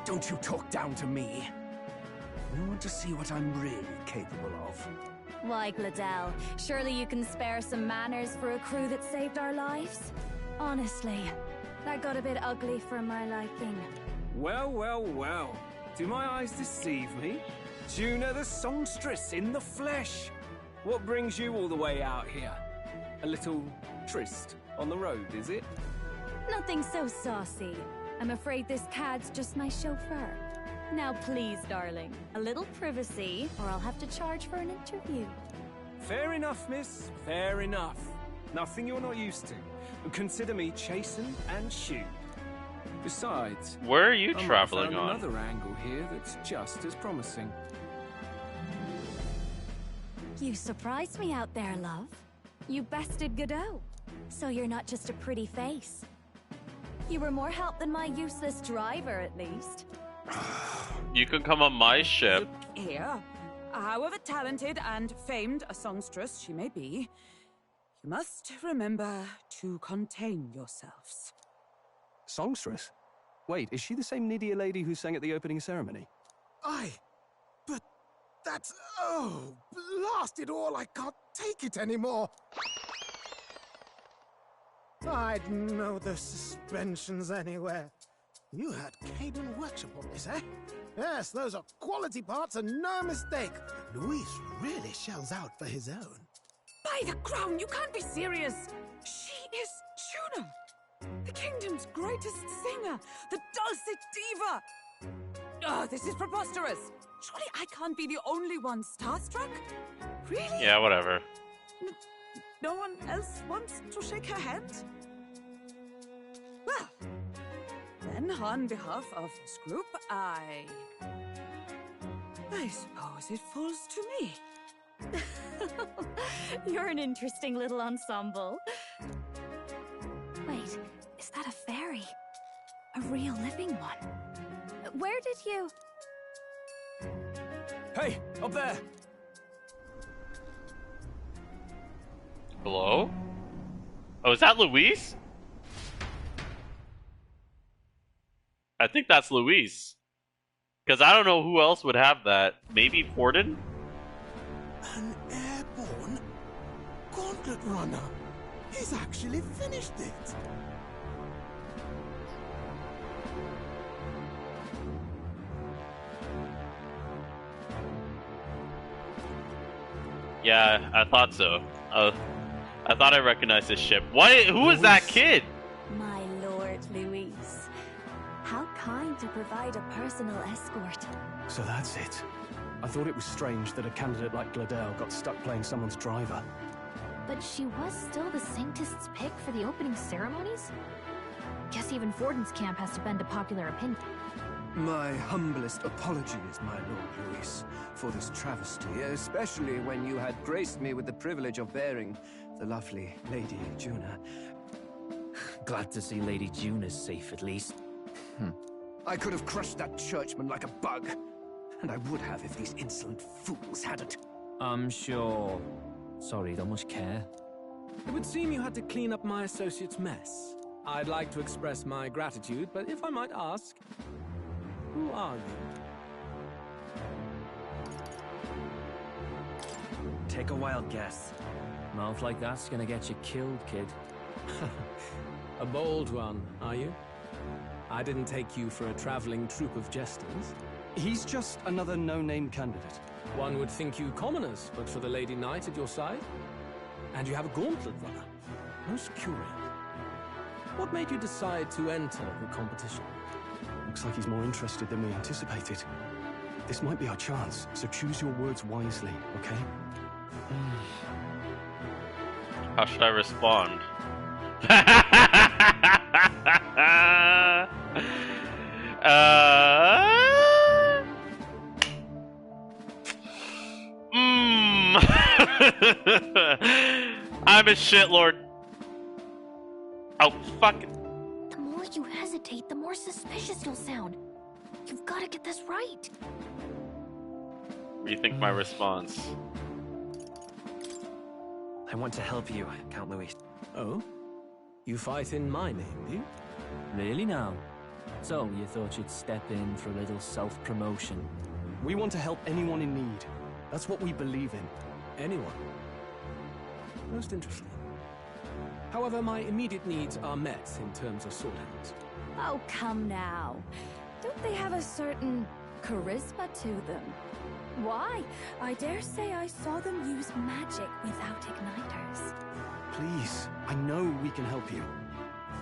Don't you talk down to me. I want to see what I'm really capable of. Why, Gladell, surely you can spare some manners for a crew that saved our lives? Honestly, that got a bit ugly for my liking. Well, well, well. Do my eyes deceive me? Juna the songstress in the flesh. What brings you all the way out here? A little tryst on the road, is it? Nothing so saucy. I'm afraid this cad's just my chauffeur. Now please, darling, a little privacy, or I'll have to charge for an interview. Fair enough, miss. Fair enough. Nothing you're not used to. Consider me chastened and shoed. Besides, where are you I might have traveling found on? Another angle here that's just as promising. You surprised me out there, love. You bested Godot. So you're not just a pretty face. You were more help than my useless driver, at least. You can come on my ship. Here, however talented and famed a songstress she may be, you must remember to contain yourselves. Songstress? Wait, is she the same Nydia lady who sang at the opening ceremony? Aye, but that's... oh, blast it all, I can't take it anymore. I'd know the suspensions anywhere. You had Caden workshop on this, eh? Yes, those are quality parts and no mistake. Luis really shells out for his own. By the crown, you can't be serious! She is Juno! The kingdom's greatest singer! The dulcet diva! Oh, this is preposterous! Surely I can't be the only one starstruck? Really? Yeah, whatever. No one else wants to shake her hand? Well, then on behalf of this group, I suppose it falls to me. You're an interesting little ensemble. Wait, is that a fairy? A real living one? Where did you... Hey, up there! Hello? Oh, is that Luis? I think that's Luis. Because I don't know who else would have that. Maybe Forden? An airborne gauntlet runner. He's actually finished it. Yeah, I thought so. I thought I recognized this ship. What? Who is that kid? My lord, Luis. How kind to provide a personal escort. So that's it. I thought it was strange that a candidate like Gladel got stuck playing someone's driver. But she was still the Sanctist's pick for the opening ceremonies? Guess even Forden's camp has to bend to popular opinion. My humblest apologies, my Lord Luis, for this travesty, especially when you had graced me with the privilege of bearing the lovely Lady Juna. Glad to see Lady Juna's safe, at least. I could have crushed that churchman like a bug, and I would have if these insolent fools hadn't. I'm sure. Sorry, don't much care. It would seem you had to clean up my associate's mess. I'd like to express my gratitude, but if I might ask, who are you? Take a wild guess. Mouth like that's gonna get you killed, kid. A bold one, are you? I didn't take you for a traveling troupe of jesters. He's just another no-name candidate. One would think you commoners, but for the Lady Knight at your side. And you have a gauntlet runner. Most curious. What made you decide to enter the competition? Looks like he's more interested than we anticipated. This might be our chance, so choose your words wisely, okay? How should I respond? I'm a shitlord. Oh, fuck it. The more you hesitate, the more suspicious you'll sound. You've got to get this right. Rethink my response. I want to help you, Count Luis. Oh? You fight in my name, do you? Really now? So, you thought you'd step in for a little self-promotion? We want to help anyone in need. That's what we believe in. Anyone? Most interesting. However, my immediate needs are met in terms of sword hands. Oh, come now. Don't they have a certain charisma to them? Why? I dare say I saw them use magic without igniters. Please, I know we can help you.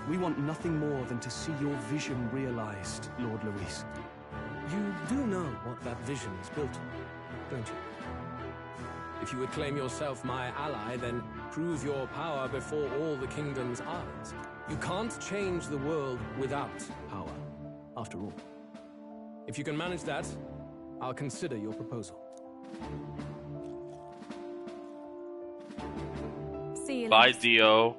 We want nothing more than to see your vision realized, Lord Luis. You do know what that vision is built on, don't you? If you would claim yourself my ally, then prove your power before all the kingdom's eyes. You can't change the world without power, after all. If you can manage that, I'll consider your proposal. See you Bye, later. Dio.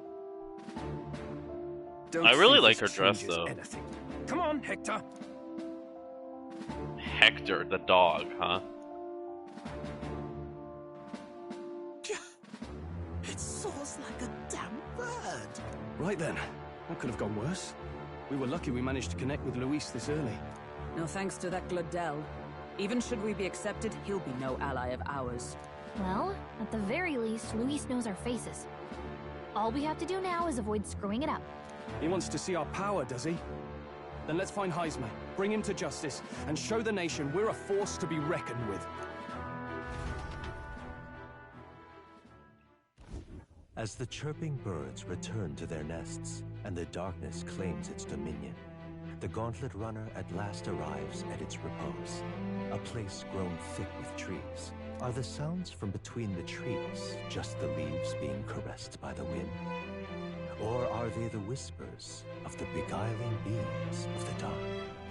Don't I really think like this her dress, changes though. anything. Come on, Hector. Hector, the dog, huh? It soars like a damn bird. Right then, that could have gone worse. We were lucky we managed to connect with Luis this early. No thanks to that Gladel. Even should we be accepted, he'll be no ally of ours. Well, at the very least, Luis knows our faces. All we have to do now is avoid screwing it up. He wants to see our power, does he? Then let's find Heisman, bring him to justice, and show the nation we're a force to be reckoned with. As the chirping birds return to their nests and the darkness claims its dominion, the Gauntlet Runner at last arrives at its repose, a place grown thick with trees. Are the sounds from between the trees just the leaves being caressed by the wind? Or are they the whispers of the beguiling beings of the dark?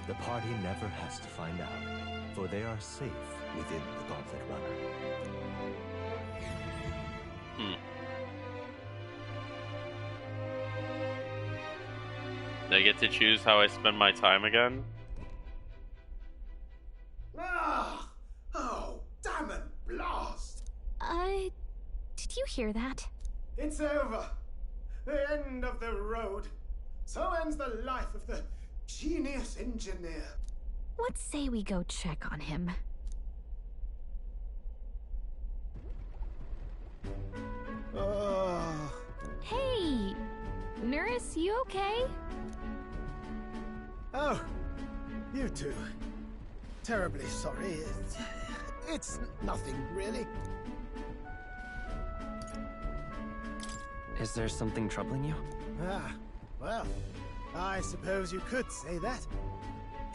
The party never has to find out, for they are safe within the Gauntlet Runner. Do I get to choose how I spend my time again? Ah! Oh, damn it, blast! Did you hear that? It's over. The end of the road. So ends the life of the genius engineer. Let's say we go check on him. Oh. Hey! Nurse, you okay? Oh, you two. Terribly sorry. It's nothing, really. Is there something troubling you? Ah, well, I suppose you could say that.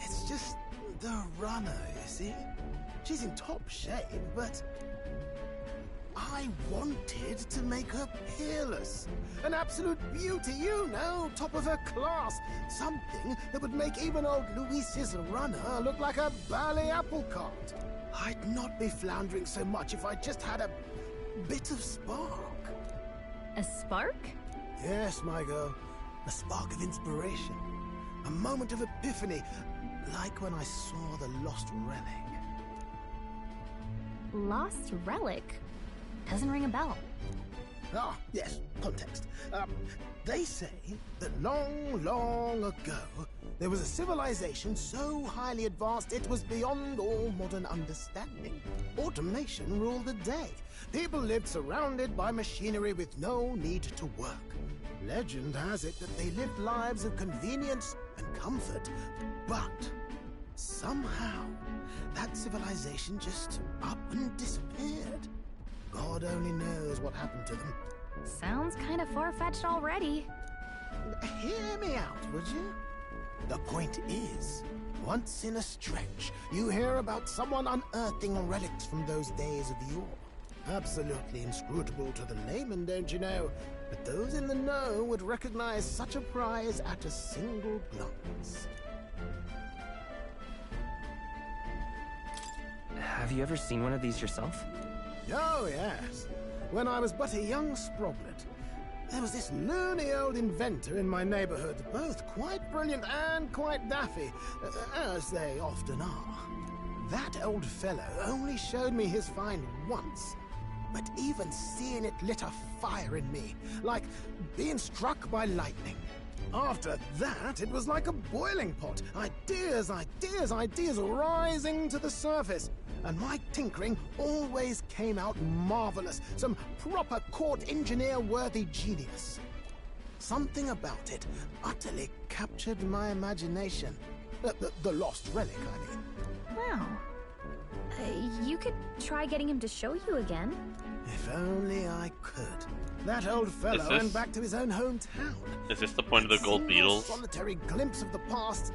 It's just the runner, you see? She's in top shape, but I wanted to make her peerless. An absolute beauty, you know, top of her class. Something that would make even old Luis's runner look like a ballet apple cart. I'd not be floundering so much if I just had a bit of spark. A spark? Yes, my girl. A spark of inspiration. A moment of epiphany, like when I saw the lost relic. Lost relic? Doesn't ring a bell. Ah, yes, context. They say that long, long ago, there was a civilization so highly advanced it was beyond all modern understanding. Automation ruled the day. People lived surrounded by machinery with no need to work. Legend has it that they lived lives of convenience and comfort, but somehow that civilization just up and disappeared. God only knows what happened to them. Sounds kind of far-fetched already. Hear me out, would you? The point is, once in a stretch, you hear about someone unearthing relics from those days of yore. Absolutely inscrutable to the layman, don't you know? But those in the know would recognize such a prize at a single glance. Have you ever seen one of these yourself? Oh, yes. When I was but a young sproglet, there was this loony old inventor in my neighborhood, both quite brilliant and quite daffy, as they often are. That old fellow only showed me his find once, but even seeing it lit a fire in me, like being struck by lightning. After that, it was like a boiling pot. Ideas, ideas, ideas rising to the surface. And my tinkering always came out marvelous. Some proper court engineer-worthy genius. Something about it utterly captured my imagination. The lost relic, I mean. Wow. You could try getting him to show you again. If only I could. That old fellow went back to his own hometown. Is this the point of the gold beetles? A solitary glimpse of the past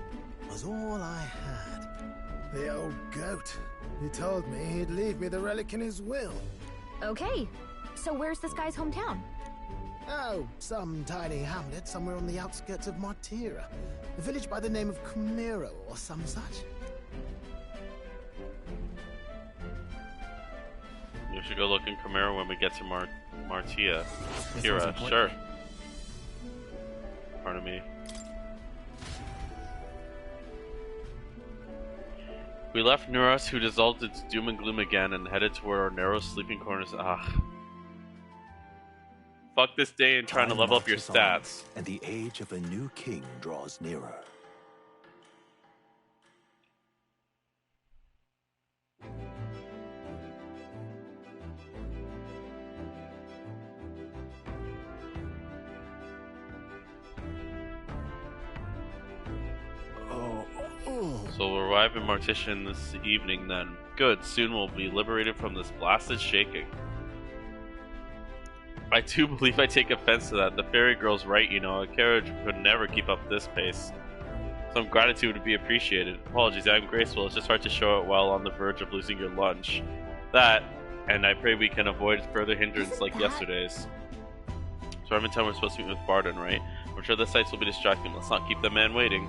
was all I had. The old goat. He told me he'd leave me the relic in his will. Okay, so where's this guy's hometown? Oh, some tiny hamlet somewhere on the outskirts of Martira. A village by the name of Camero or some such. We should go look in Camaro when we get to Martia. Kira, sure. Pardon me. We left Neuros, who dissolved its doom and gloom again, and headed toward our narrow sleeping corners. Fuck this day and trying to level up your stats. And the age of a new king draws nearer. So we'll arrive in Mortician this evening then. Good, soon we'll be liberated from this blasted shaking. I do believe I take offense to that. The fairy girl's right, you know. A carriage could never keep up this pace. Some gratitude would be appreciated. Apologies, I'm graceful. It's just hard to show it while on the verge of losing your lunch. That, and I pray we can avoid further hindrance like yesterday's. So I'm in town, we're supposed to meet with Barden, right? I'm sure the sights will be distracting. Let's not keep the man waiting.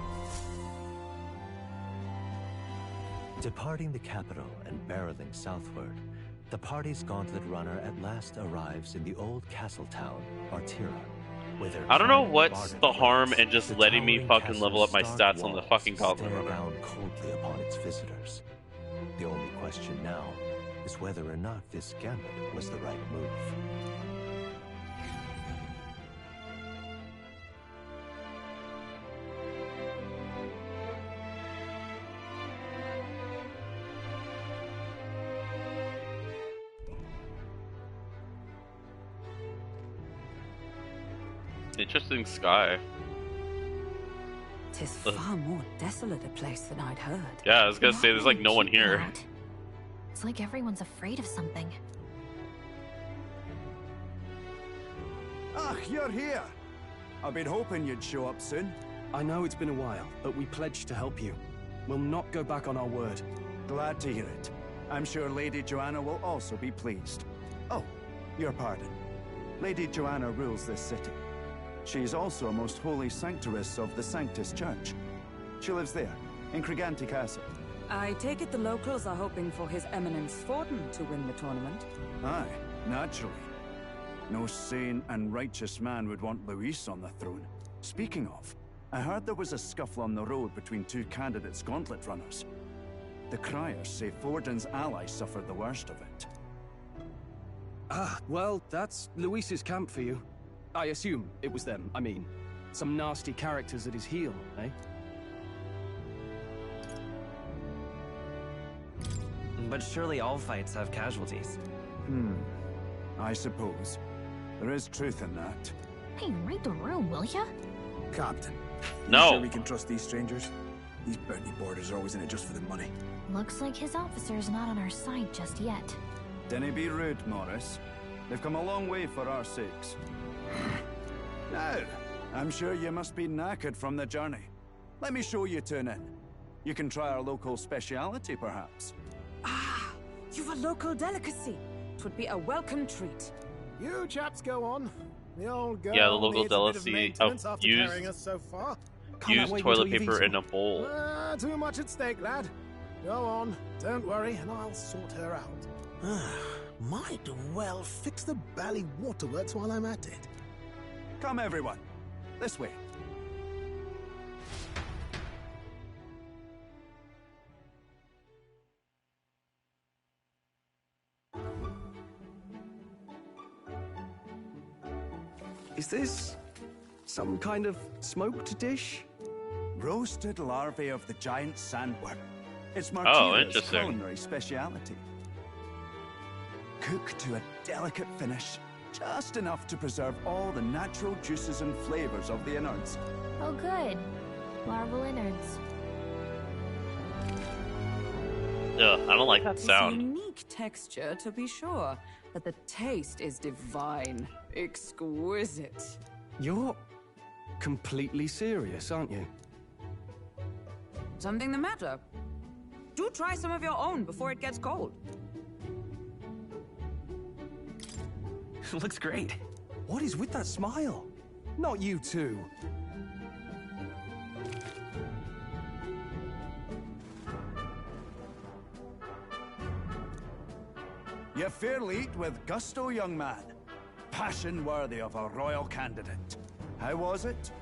Departing the capital and barreling southward, the party's gauntlet runner at last arrives in the old castle town, Artira. I don't know what's the harm in just letting me fucking level up my stats on the fucking gauntlet runner. Down coldly upon its visitors. The only question now is whether or not this gambit was the right move. Interesting sky. Tis far more desolate a place than I'd heard. Yeah, I was gonna say, there's like no one here. It's like everyone's afraid of something. Ah, you're here. I've been hoping you'd show up soon. I know it's been a while, but we pledged to help you. We'll not go back on our word. Glad to hear it. I'm sure Lady Joanna will also be pleased. Oh, your pardon. Lady Joanna rules this city. She is also a most holy sanctuaress of the Sanctus Church. She lives there, in Criganti Castle. I take it the locals are hoping for His Eminence Forden to win the tournament. Aye, naturally. No sane and righteous man would want Luis on the throne. Speaking of, I heard there was a scuffle on the road between two candidates gauntlet runners. The criers say Forden's allies suffered the worst of it. Ah, well, that's Luis's camp for you. I assume it was them, I mean. Some nasty characters at his heel, eh? But surely all fights have casualties. I suppose. There is truth in that. Hey, read the room, will ya? Captain. No. Sure we can trust these strangers? These bounty boarders are always in it just for the money. Looks like his officer's not on our side just yet. Dinna be rude, Morris. They've come a long way for our sakes. Now, I'm sure you must be knackered from the journey. Let me show you to an inn. You can try our local speciality, perhaps. Ah, you've a local delicacy. 'Twould be a welcome treat. You chaps go on. The old girl Yeah, the local needs a bit of delicacy maintenance of after carrying us so far. Use toilet paper in a bowl. Too much at stake, lad. Go on, don't worry, and I'll sort her out. Might well fix the bally waterworks while I'm at it. Come, everyone. This way. Is this some kind of smoked dish? Roasted larvae of the giant sandworm. It's Oh, Martira's interesting. culinary speciality. Cooked to a delicate finish, just enough to preserve all the natural juices and flavors of the innards. Oh, good. Larval innards. Ugh, I don't like that It's sound. unique texture, to be sure, but the taste is divine. Exquisite. You're completely serious, aren't you? Something the matter? Do try some of your own before it gets cold. Looks great. What is with that smile? Not you two. You fairly eat with gusto, young man. Passion worthy of a royal candidate. How was it?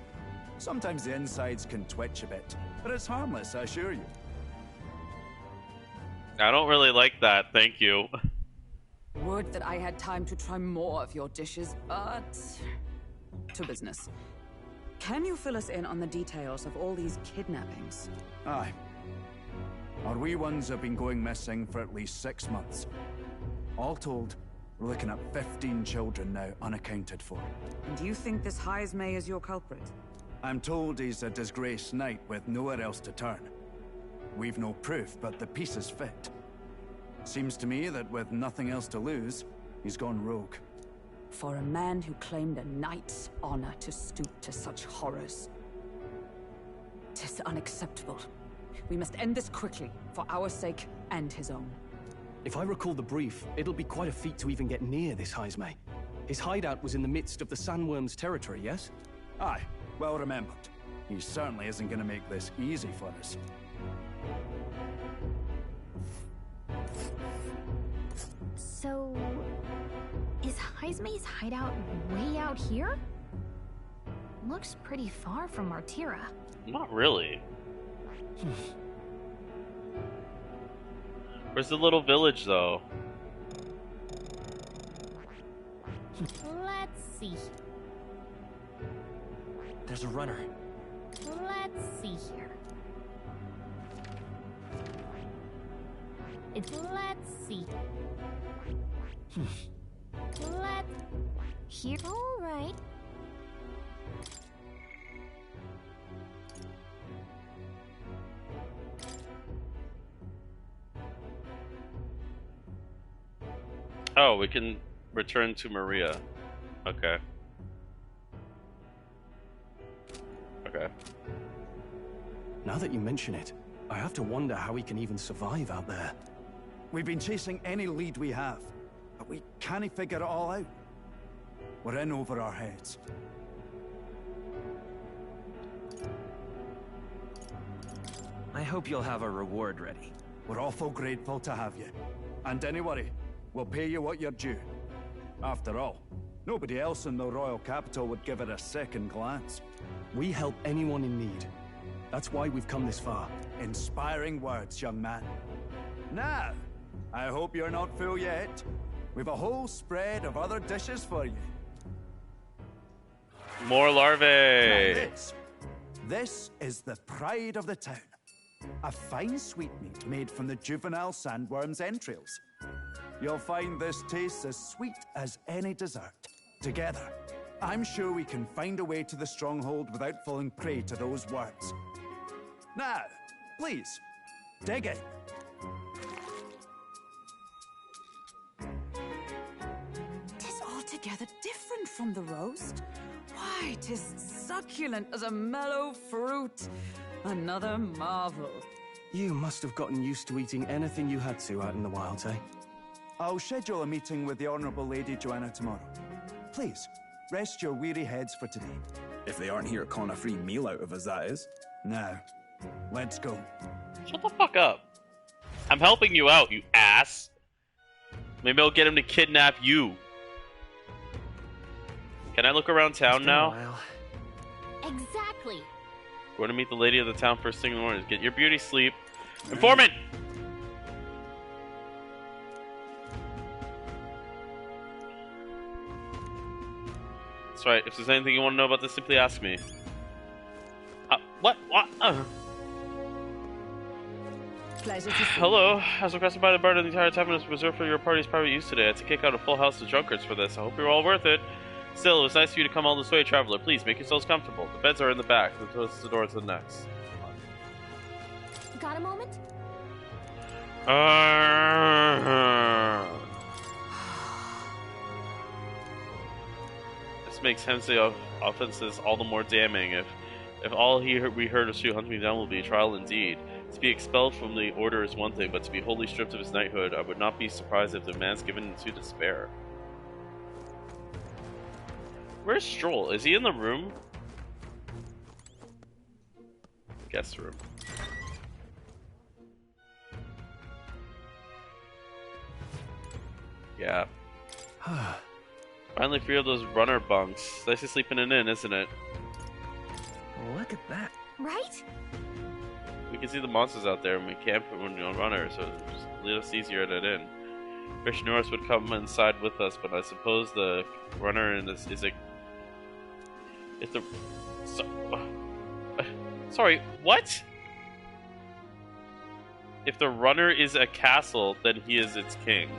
Sometimes the insides can twitch a bit, but it's harmless, I assure you. I don't really like that, thank you. Would that I had time to try more of your dishes, but... to business. Can you fill us in on the details of all these kidnappings? Aye. Our wee ones have been going missing for at least 6 months. All told, we're looking at 15 children now unaccounted for. And do you think this Heismay is your culprit? I'm told he's a disgraced knight with nowhere else to turn. We've no proof, but the pieces fit. Seems to me that with nothing else to lose, he's gone rogue. For a man who claimed a knight's honor to stoop to such horrors. 'Tis unacceptable. We must end this quickly, for our sake and his own. If I recall the brief, it'll be quite a feat to even get near this Heisme. His hideout was in the midst of the Sandworm's territory, yes? Aye, well remembered. He certainly isn't going to make this easy for us. So, is Heisme's hideout way out here? Looks pretty far from Martira. Not really. Where's the little village, though? Let's see. There's a runner. Let's see here. Let's see. Here. All right. Oh, we can return to Maria. Okay. Okay. Now that you mention it, I have to wonder how he can even survive out there. We've been chasing any lead we have, but we can't figure it all out. We're in over our heads. I hope you'll have a reward ready. We're awful grateful to have you. And don't worry, we'll pay you what you're due. After all, nobody else in the royal capital would give it a second glance. We help anyone in need. That's why we've come this far. Inspiring words, young man. Now, I hope you're not full yet. We've a whole spread of other dishes for you. More larvae. Now this is the pride of the town. A fine sweetmeat made from the juvenile sandworm's entrails. You'll find this tastes as sweet as any dessert. Together, I'm sure we can find a way to the stronghold without falling prey to those worms. Now, please, dig in. Tis altogether different from the roast. Why, 'tis succulent as a mellow fruit. Another marvel. You must have gotten used to eating anything you had to out in the wilds, eh? I'll schedule a meeting with the Honourable Lady Joanna tomorrow. Please, rest your weary heads for today. If they aren't here to con a free meal out of us, that is. Now, let's go. Shut the fuck up. I'm helping you out, you ass. Maybe I'll get him to kidnap you. Can I look around town now? Exactly. Going to meet the lady of the town first thing in the morning. Get your beauty sleep. Informant! That's right. If there's anything you want to know about this, simply ask me. What? Pleasure to see Hello. As requested by the bard, the entire tavern is reserved for your party's private use today. I had to kick out a full house of drunkards for this. I hope you're all worth it. Still, it was nice of you to come all this way, traveler. Please, make yourselves comfortable. The beds are in the back. Close the door to the next. Got a moment? This makes Hensei offenses all the more damning. If all we heard of Shu hunting me down will be a trial indeed. To be expelled from the order is one thing, but to be wholly stripped of his knighthood, I would not be surprised if the man's given into despair. Where's Stroll? Is he in the room? Guest room. Yeah. Finally free of those runner bunks. Nice to sleep in an inn, isn't it? Look at that. Right? We can see the monsters out there when we camp when we're on runner, so it's just a little easier at it in. Fish Norris would come inside with us, but I suppose the runner in this is a... It's the... Sorry, what? If the runner is a castle, then he is its king.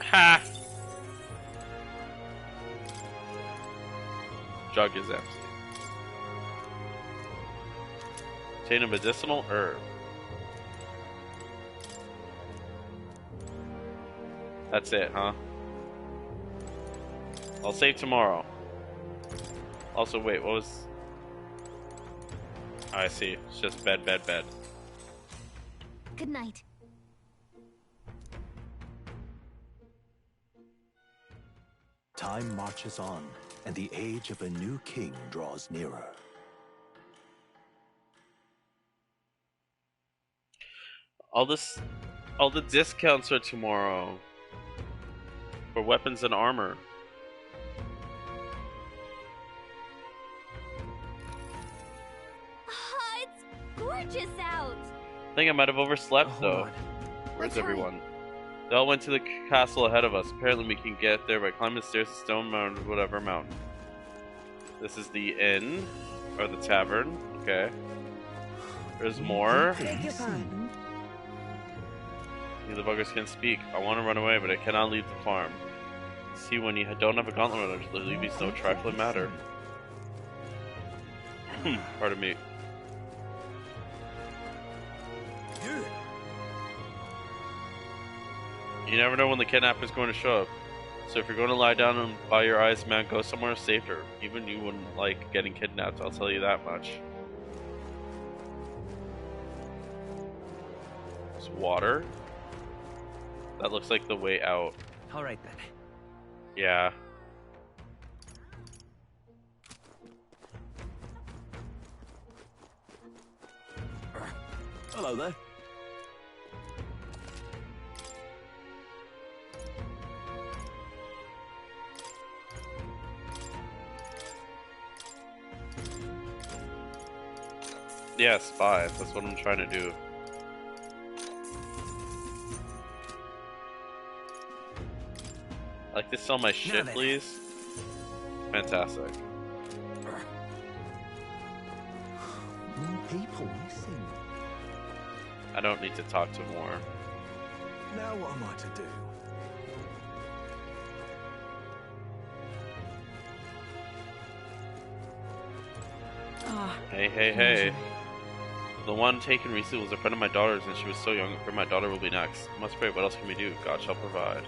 Ha! Jug is empty. Obtain a medicinal herb. That's it, huh? I'll save tomorrow. Also, wait, what was... I see. It's just bed. Good night. Time marches on, and the age of a new king draws nearer. All the discounts are tomorrow for weapons and armor. It's gorgeous out. I think I might have overslept though. Where's everyone? They all went to the castle ahead of us. Apparently we can get there by climbing the stairs to Stone Mountain, whatever mountain. This is the inn, or the tavern. Okay. There's more. The buggers can speak. I want to run away, but I cannot leave the farm. See, when you don't have a gauntlet runner, leave is no trifling matter. Pardon me. You never know when the kidnapper is going to show up. So if you're going to lie down and by your eyes, man, go somewhere safer. Even you wouldn't like getting kidnapped, I'll tell you that much. There's water. That looks like the way out. Alright then. Yeah. Hello there. Yes, 5. That's what I'm trying to do. I'd like to sell my shit, please. Fantastic. More people missing. I don't need to talk to more. Now what am I to do? Hey. The one taken recently was a friend of my daughter's and she was so young. My daughter will be next. I must pray, what else can we do? God shall provide.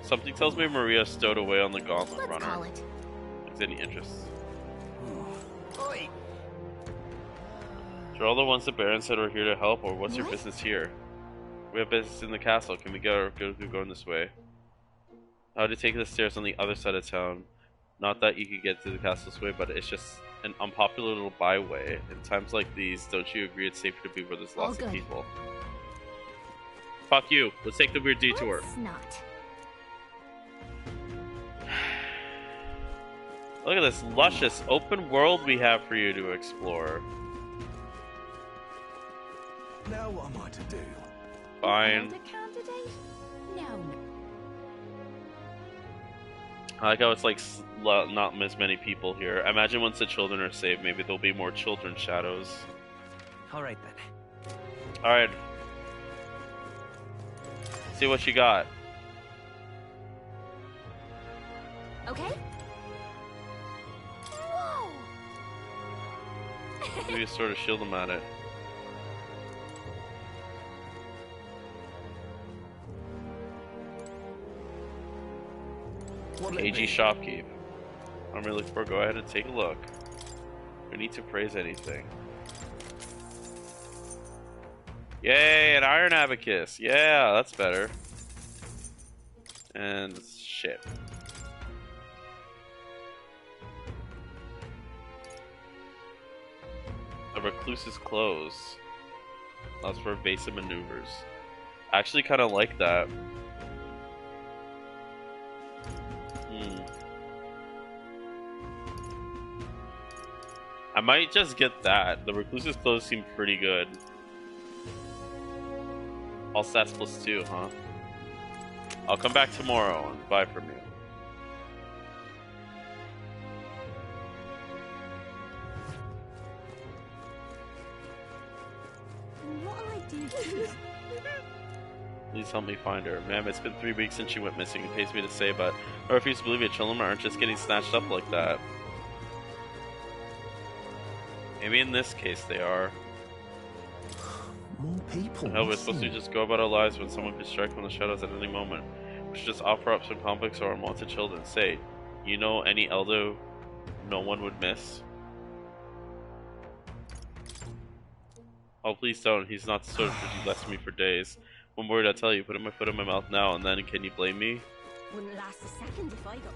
Something tells me Maria stowed away on the gauntlet runner. Call it. Is any interest? Are all the ones the Baron said were here to help, or what's your business here? We have business in the castle. Can we go going this way? How to take the stairs on the other side of town? Not that you could get to the castle this way, but it's just an unpopular little byway. In times like these, don't you agree it's safer to be where there's lots of people? Fuck you. Let's take the weird detour. Let's not. Look at this luscious open world we have for you to explore. Now what am I to do? Fine. I like how it's like not as many people here. Imagine once the children are saved, maybe there'll be more children shadows. Alright then. Alright. See what you got. Okay. Whoa! We just sort of shield them at it. AG Shopkeep. I'm really looking for. Go ahead and take a look. We need to praise anything. Yay, an Iron Abacus. Yeah, that's better. And shit. A Recluse's Clothes. That's for evasive maneuvers. I actually kind of like that. I might just get that. The Recluse's Clothes seem pretty good. All stats +2, huh? I'll come back tomorrow and buy from you. What'll I do? Please help me find her. Ma'am, it's been 3 weeks since she went missing. It pays me to say, but I refuse to believe it. Children aren't just getting snatched up like that. Maybe in this case they are. More people. Hell, we're supposed to just go about our lives when someone could strike from the shadows at any moment. We should just offer up some conflicts or unwanted children. Say, you know any elder no one would miss? Oh, please don't. He's not the sort of person who left me for days. One word I tell you, putting my foot in my mouth now and then, can you blame me? Wouldn't last a second if I got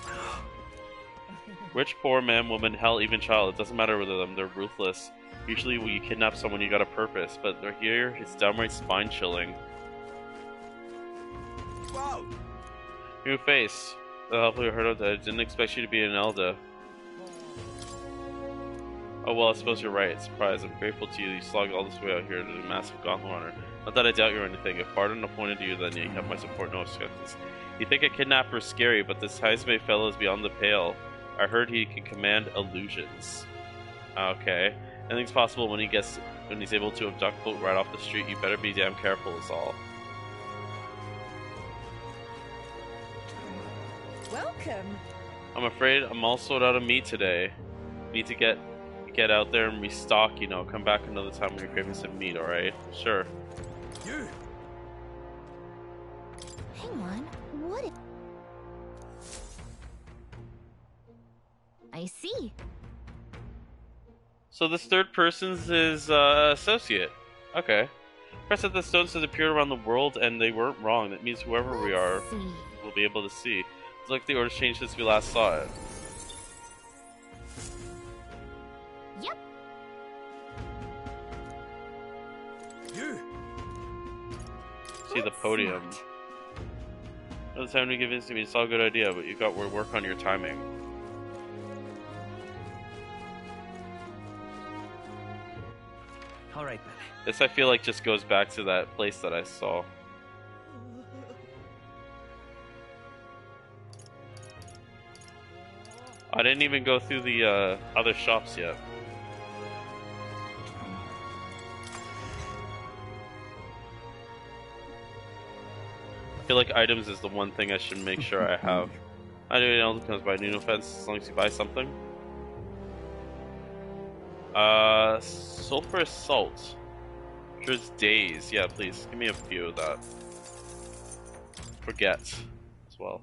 kidnapped. Rich, poor, man, woman, hell, even child, it doesn't matter with them, they're ruthless. Usually when you kidnap someone you got a purpose, but they're here, it's downright spine-chilling. Whoa! New face. Hopefully you heard of that. I didn't expect you to be an elder. Oh well, I suppose you're right. Surprise, I'm grateful to you. You slogged all this way out here to the massive gauntlet runner. Not that I doubt you or anything. If pardon appointed to you, then you have my support, no obstructions. You think a kidnapper is scary, but this Heisme fellow is beyond the pale. I heard he can command illusions. Okay. Anything's possible when he's able to abduct folk right off the street. You better be damn careful is all. Welcome. I'm afraid I'm all sold out of meat today. Need to get out there and restock, you know. Come back another time when you're craving some meat, alright? Sure. You. Hang on. What? I see. So this third person's is associate. Okay. Press that the stones has appeared around the world and they weren't wrong. That means whoever we are will be able to see. It's like the order's changed since we last saw it. Yep. You. See the podium. By the time you convinced me, it's all a good idea, but you got to work on your timing. All right then. This I feel like just goes back to that place that I saw. I didn't even go through the other shops yet. I feel like items is the one thing I should make sure I have. I do it all comes by no offense as long as you buy something. Sulfurous salt. There's days. Yeah, please give me a few of that. Forget as well.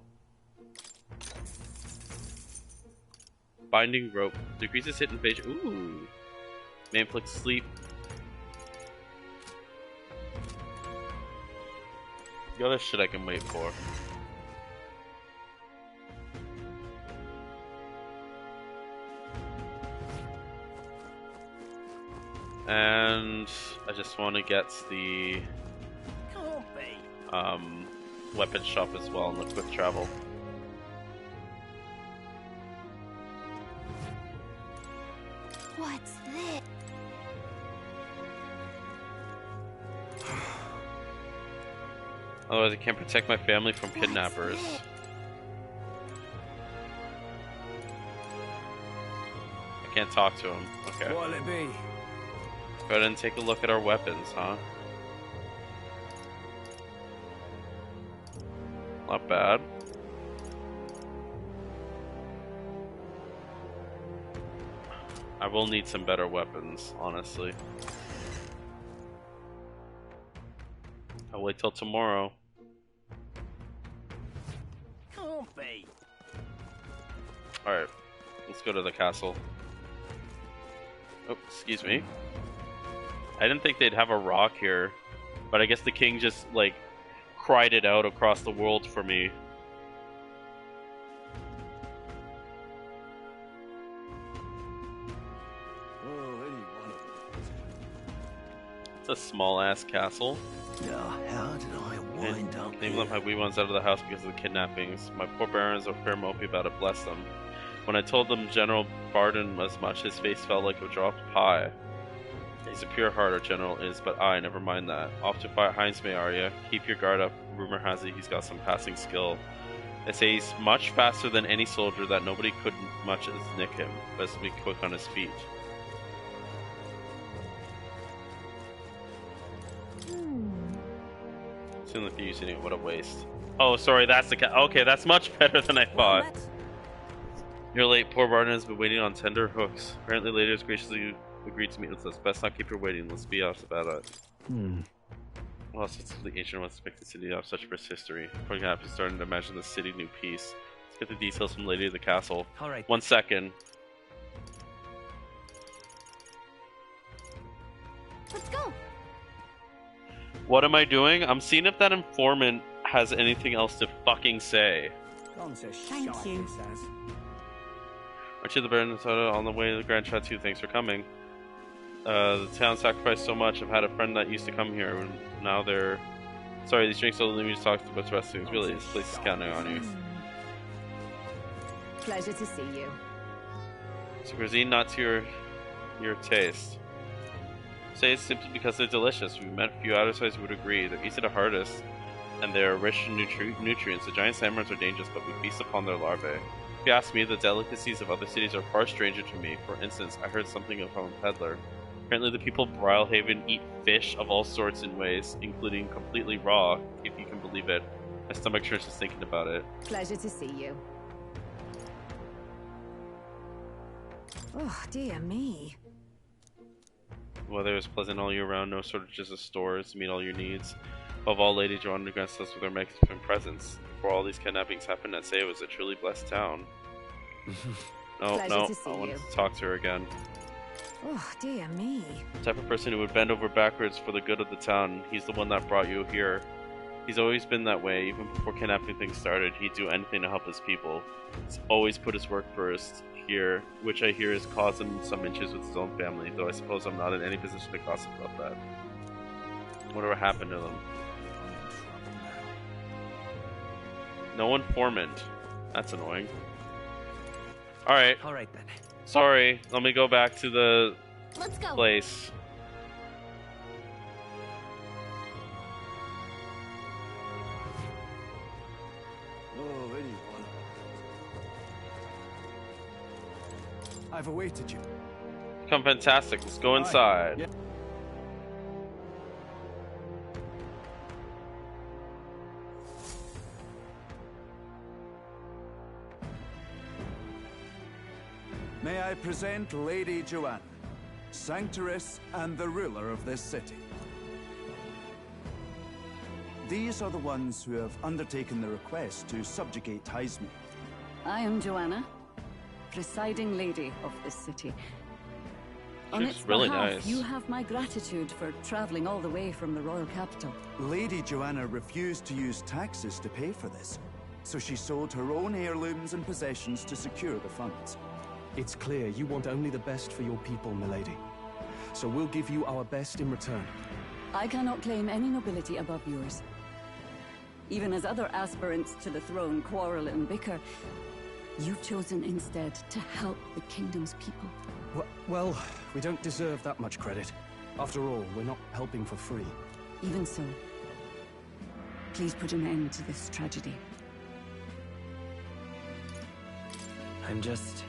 Binding rope. Decreases hit and page. Ooh. May inflict sleep. The other shit I can wait for. And I just want to get the weapon shop as well and the quick travel. What's this? Otherwise I can't protect my family from kidnappers. I can't talk to him. Okay. What'll it be? Go ahead and take a look at our weapons, huh? Not bad. I will need some better weapons, honestly. I'll wait till tomorrow. Can't be. Alright, let's go to the castle. Oh, excuse me. I didn't think they'd have a rock here, but I guess the king just, like, cried it out across the world for me. It's a small-ass castle. Yeah, how did I wind up They here? let my wee ones out of the house because of the kidnappings. My poor barons are fair mopey about it, bless them. When I told them General Barden as much, his face felt like a dropped pie. He's a pure heart, our general is, but never mind that. Off to fight Heisme, are ya? Keep your guard up. Rumor has it he's got some passing skill. They say he's much faster than any soldier, that nobody could much as nick him. Best be quick on his feet. Soon like they're using it. What a waste. Oh, sorry, that's the cat. Okay, that's much better than I thought. You're late. Poor Barton has been waiting on tender hooks. Apparently, later has graciously agreed to meet with us. Best not keep her waiting. Let's be off about it. Well, since the ancient ones expect the city to have such a rich history. According to is starting to imagine the city new peace. Let's get the details from Lady of the Castle. All right. 1 second. Let's go. What am I doing? I'm seeing if that informant has anything else to fucking say. Thank you. Aren't you the Baron on the way to the Grand Chateau? Thanks for coming. The town sacrificed so much. I've had a friend that used to come here. And now they're... Sorry, these drinks don't leave me to talk about the rest of things. Really, this place is counting on you. Pleasure to see you. So cuisine not to your taste. Say it's simply because they're delicious. We met a few outsiders who would agree. They're easy to harvest, and they are rich in nutrients. The giant salmons are dangerous, but we feast upon their larvae. If you ask me, the delicacies of other cities are far stranger to me. For instance, I heard something from a peddler. Apparently the people of Brylehaven eat fish of all sorts in ways, including completely raw, if you can believe it. My stomach turns just thinking about it. Pleasure to see you. Oh, dear me. Weather is pleasant all year round, no shortages of stores to meet all your needs. Above all, Lady Joanna grants us with her magnificent presence. Before all these kidnappings happened, I'd say it was a truly blessed town. No, I want to talk to her again. Oh, dear me. The type of person who would bend over backwards for the good of the town. He's the one that brought you here. He's always been that way, even before kidnapping things started. He'd do anything to help his people. He's always put his work first. Here, which I hear has caused him some issues with his own family, though I suppose I'm not in any position to gossip about that. Whatever happened to them? No informant. That's annoying. Alright. Alright then. Sorry, let me go back to the place. I've awaited you. Come fantastic. Let's go inside. Yeah. May I present Lady Joanna, Sanctoress and the ruler of this city. These are the ones who have undertaken the request to subjugate Heisme. I am Joanna, presiding lady of this city. On its really behalf, nice. you have my gratitude for traveling all the way from the royal capital. Lady Joanna refused to use taxes to pay for this, so she sold her own heirlooms and possessions to secure the funds. It's clear you want only the best for your people, milady. So we'll give you our best in return. I cannot claim any nobility above yours. Even as other aspirants to the throne quarrel and bicker, you've chosen instead to help the kingdom's people. Well, we don't deserve that much credit. After all, we're not helping for free. Even so, please put an end to this tragedy. I'm just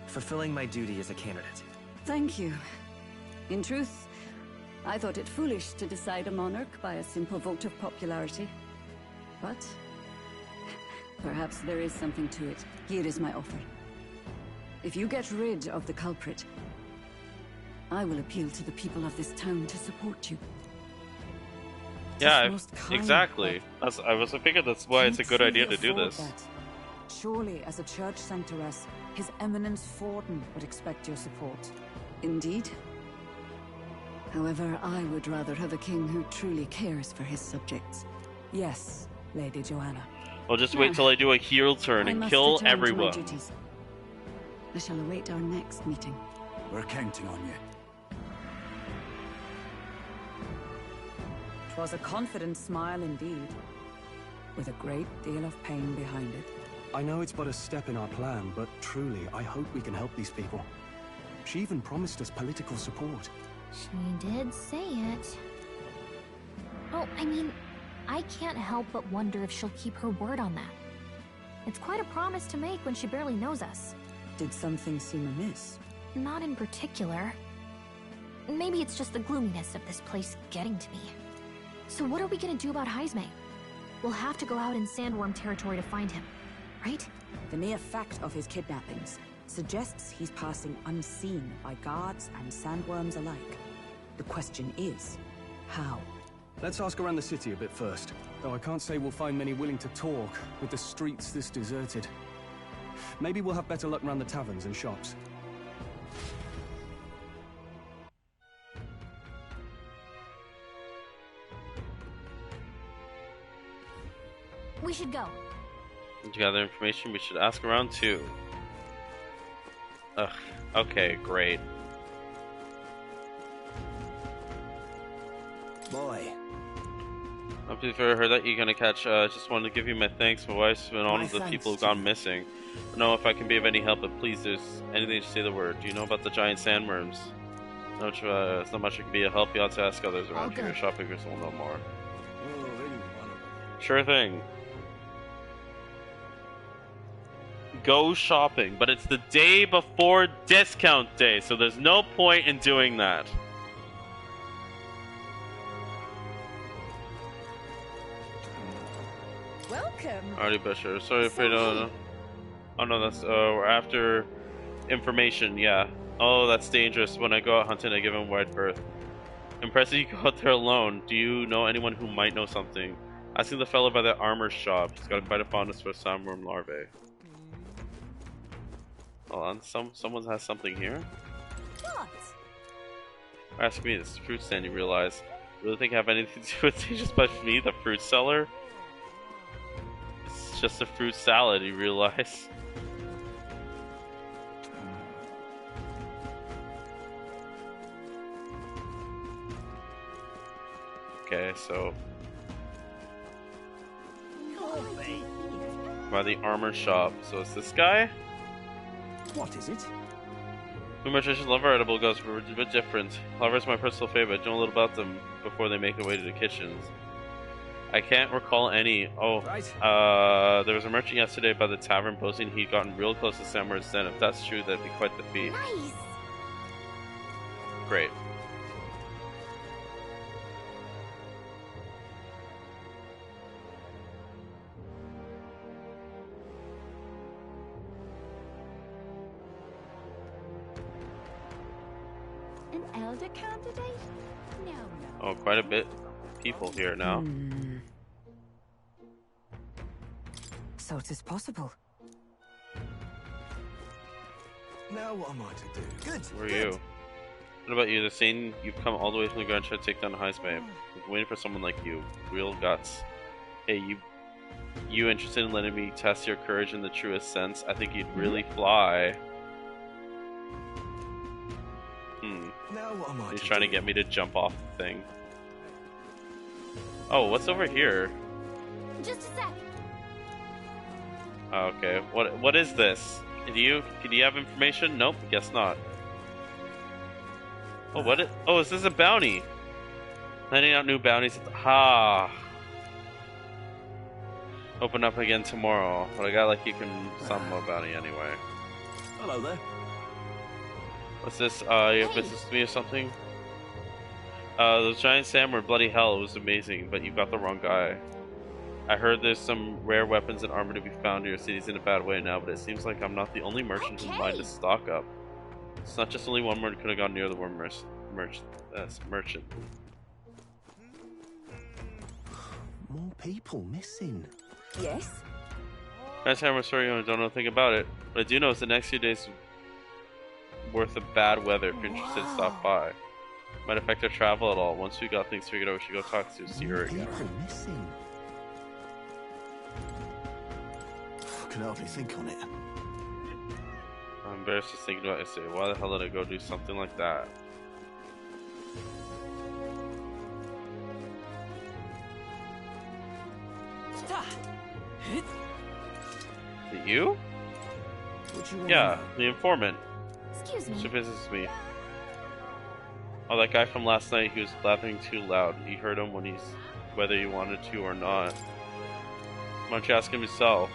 fulfilling my duty as a candidate. Thank you. In truth, I thought it foolish to decide a monarch by a simple vote of popularity. But perhaps there is something to it. Here is my offer. If you get rid of the culprit, I will appeal to the people of this town to support you. Yeah, exactly. I figured that's why it's a good idea to do this. That. Surely, as a church sanctoress, His Eminence Forden would expect your support. Indeed. However, I would rather have a king who truly cares for his subjects. Yes, Lady Joanna. I'll just wait till I do a heel turn and kill everyone. I shall await our next meeting. We're counting on you. 'Twas a confident smile indeed, with a great deal of pain behind it. I know it's but a step in our plan, but truly, I hope we can help these people. She even promised us political support. She did say it. Oh, I mean, I can't help but wonder if she'll keep her word on that. It's quite a promise to make when she barely knows us. Did something seem amiss? Not in particular. Maybe it's just the gloominess of this place getting to me. So what are we gonna do about Heisme? We'll have to go out in Sandworm territory to find him, right? The mere fact of his kidnappings suggests he's passing unseen by guards and sandworms alike. The question is, how? Let's ask around the city a bit first. Though I can't say we'll find many willing to talk with the streets this deserted. Maybe we'll have better luck around the taverns and shops. We should go. To gather information, we should ask around too. Ugh. Okay, great. Boy. I've heard that you're gonna catch. Just wanted to give you my thanks. My wife's been all of the people who've gone missing. I don't know if I can be of any help, but please, there's anything to say the word. Do you know about the giant sandworms? No, it's not much I can be a help. You ought to ask others around here. Shopkeepers will know more. Sure thing. Go shopping, but it's the day before discount day, so there's no point in doing that. Welcome. Alrighty, Busher. Sorry if I don't. Oh no, that's we're after information. Yeah. Oh, that's dangerous. When I go out hunting, I give him wide berth. Impressive you go out there alone. Do you know anyone who might know something? Asking the fellow by the armor shop. He's got quite a fondness for sandworm larvae. Hold on, someone has something here. What? Ask me, this fruit stand. You realize? Really think I have anything to do with it? Just by me, the fruit seller? It's just a fruit salad. You realize? Okay, so by the armor shop. So it's this guy. What is it? Nutritious liver edible goes for a bit different. Liver is my personal favorite. I know a little about them before they make their way to the kitchens. I can't recall any. Oh, right. There was a merchant yesterday by the tavern boasting he'd gotten real close to Samuel's den. If that's true, that'd be quite the feat. Nice. Great. An elder candidate? No. Oh, quite a bit of people here now. So it is possible. Now what am I to do? Good. Who are you? What about you? The scene you've come all the way from the ground to try to take down Heisme. We've been waiting for someone like you. Real guts. Hey, you interested in letting me test your courage in the truest sense? I think you'd really fly. Now what am I He's trying to get me to jump off the thing. Oh, what's over here? Just a sec. Oh, okay. What is this? Can you have information? Nope, guess not. Oh, what? Oh, is this a bounty? Handing out new bounties. Open up again tomorrow. But I got like you can summon more bounty anyway. Hello there. What's this? You have business with me or something? Those giant salmon were bloody hell. It was amazing, but you got the wrong guy. I heard there's some rare weapons and armor to be found. Your city's in a bad way now, but it seems like I'm not the only merchant who's mind to stock up. It's not just only one more could have gone near the word merchant. More people missing. Yes? I'm sorry I don't know a thing about it. What I do know is the next few days worth of bad weather. If you're interested, stop by. Might affect our travel at all. Once we got things figured out, we should go talk to see her again. People missing. I can hardly think on it. I'm embarrassed just thinking about it. I say, why the hell did I go do something like that? Is it you? Yeah, the informant. Excuse me. What's your business with me? Oh, that guy from last night, he was laughing too loud. He heard him whether he wanted to or not. Why don't you ask him yourself?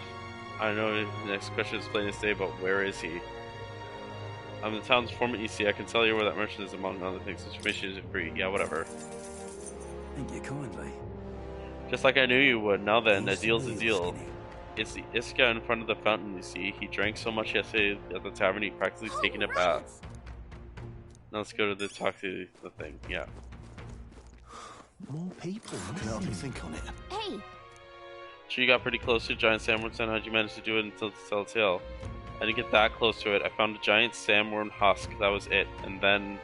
I know the next question is plain to say, but where is he? I'm the town's informant, you see. I can tell you where that merchant is, among other things. Information is free. Yeah, whatever. Thank you kindly. Just like I knew you would. Now then, a deal's a deal. It's the Iska in front of the fountain, you see. He drank so much yesterday at the tavern he practically taken a bath. Now let's go to the talk to the thing. Yeah. More people. I can hardly think on it. Hey! Sure, you got pretty close to a giant sandworm. How'd you manage to do it until to tell a tale? I didn't get that close to it. I found a giant sandworm husk. That was it. And then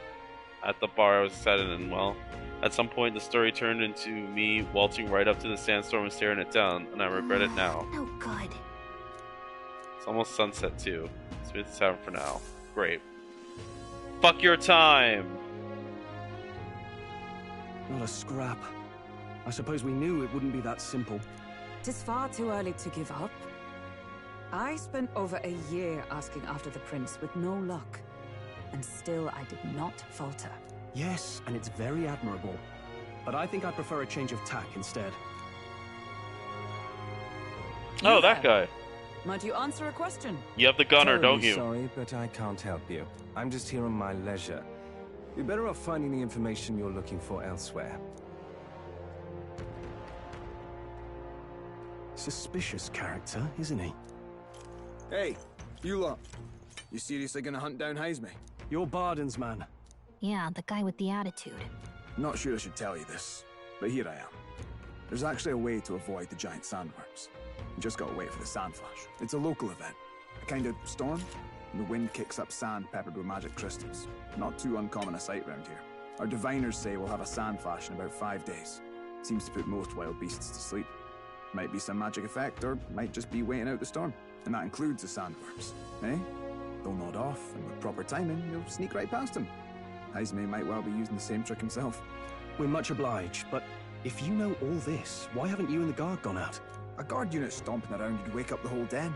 at the bar I was excited, and well, at some point the story turned into me waltzing right up to the sandstorm and staring it down, and I regret it now. Oh, God. It's almost sunset too. Let's be at the tavern for now. Great. Fuck your time! Not a scrap. I suppose we knew it wouldn't be that simple. Tis far too early to give up. I spent over a year asking after the prince with no luck. And still I did not falter. Yes, and it's very admirable. But I think I prefer a change of tack instead. Oh, that guy. Might you answer a question? You have the gunner, don't you? Sorry, but I can't help you. I'm just here on my leisure. You're better off finding the information you're looking for elsewhere. Suspicious character, isn't he? Hey, you lot. You seriously gonna hunt down Heisme? You're Barden's man. Yeah, the guy with the attitude. Not sure I should tell you this, but here I am. There's actually a way to avoid the giant sandworms. You just gotta wait for the sand flash. It's a local event. A kind of storm. And the wind kicks up sand peppered with magic crystals. Not too uncommon a sight round here. Our diviners say we'll have a sand flash in about 5 days. Seems to put most wild beasts to sleep. Might be some magic effect, or might just be waiting out the storm. And that includes the sandworms, eh? They'll nod off, and with proper timing, you'll sneak right past him. Heisme might well be using the same trick himself. We're much obliged, but if you know all this, why haven't you and the guard gone out? A guard unit stomping around would wake up the whole den.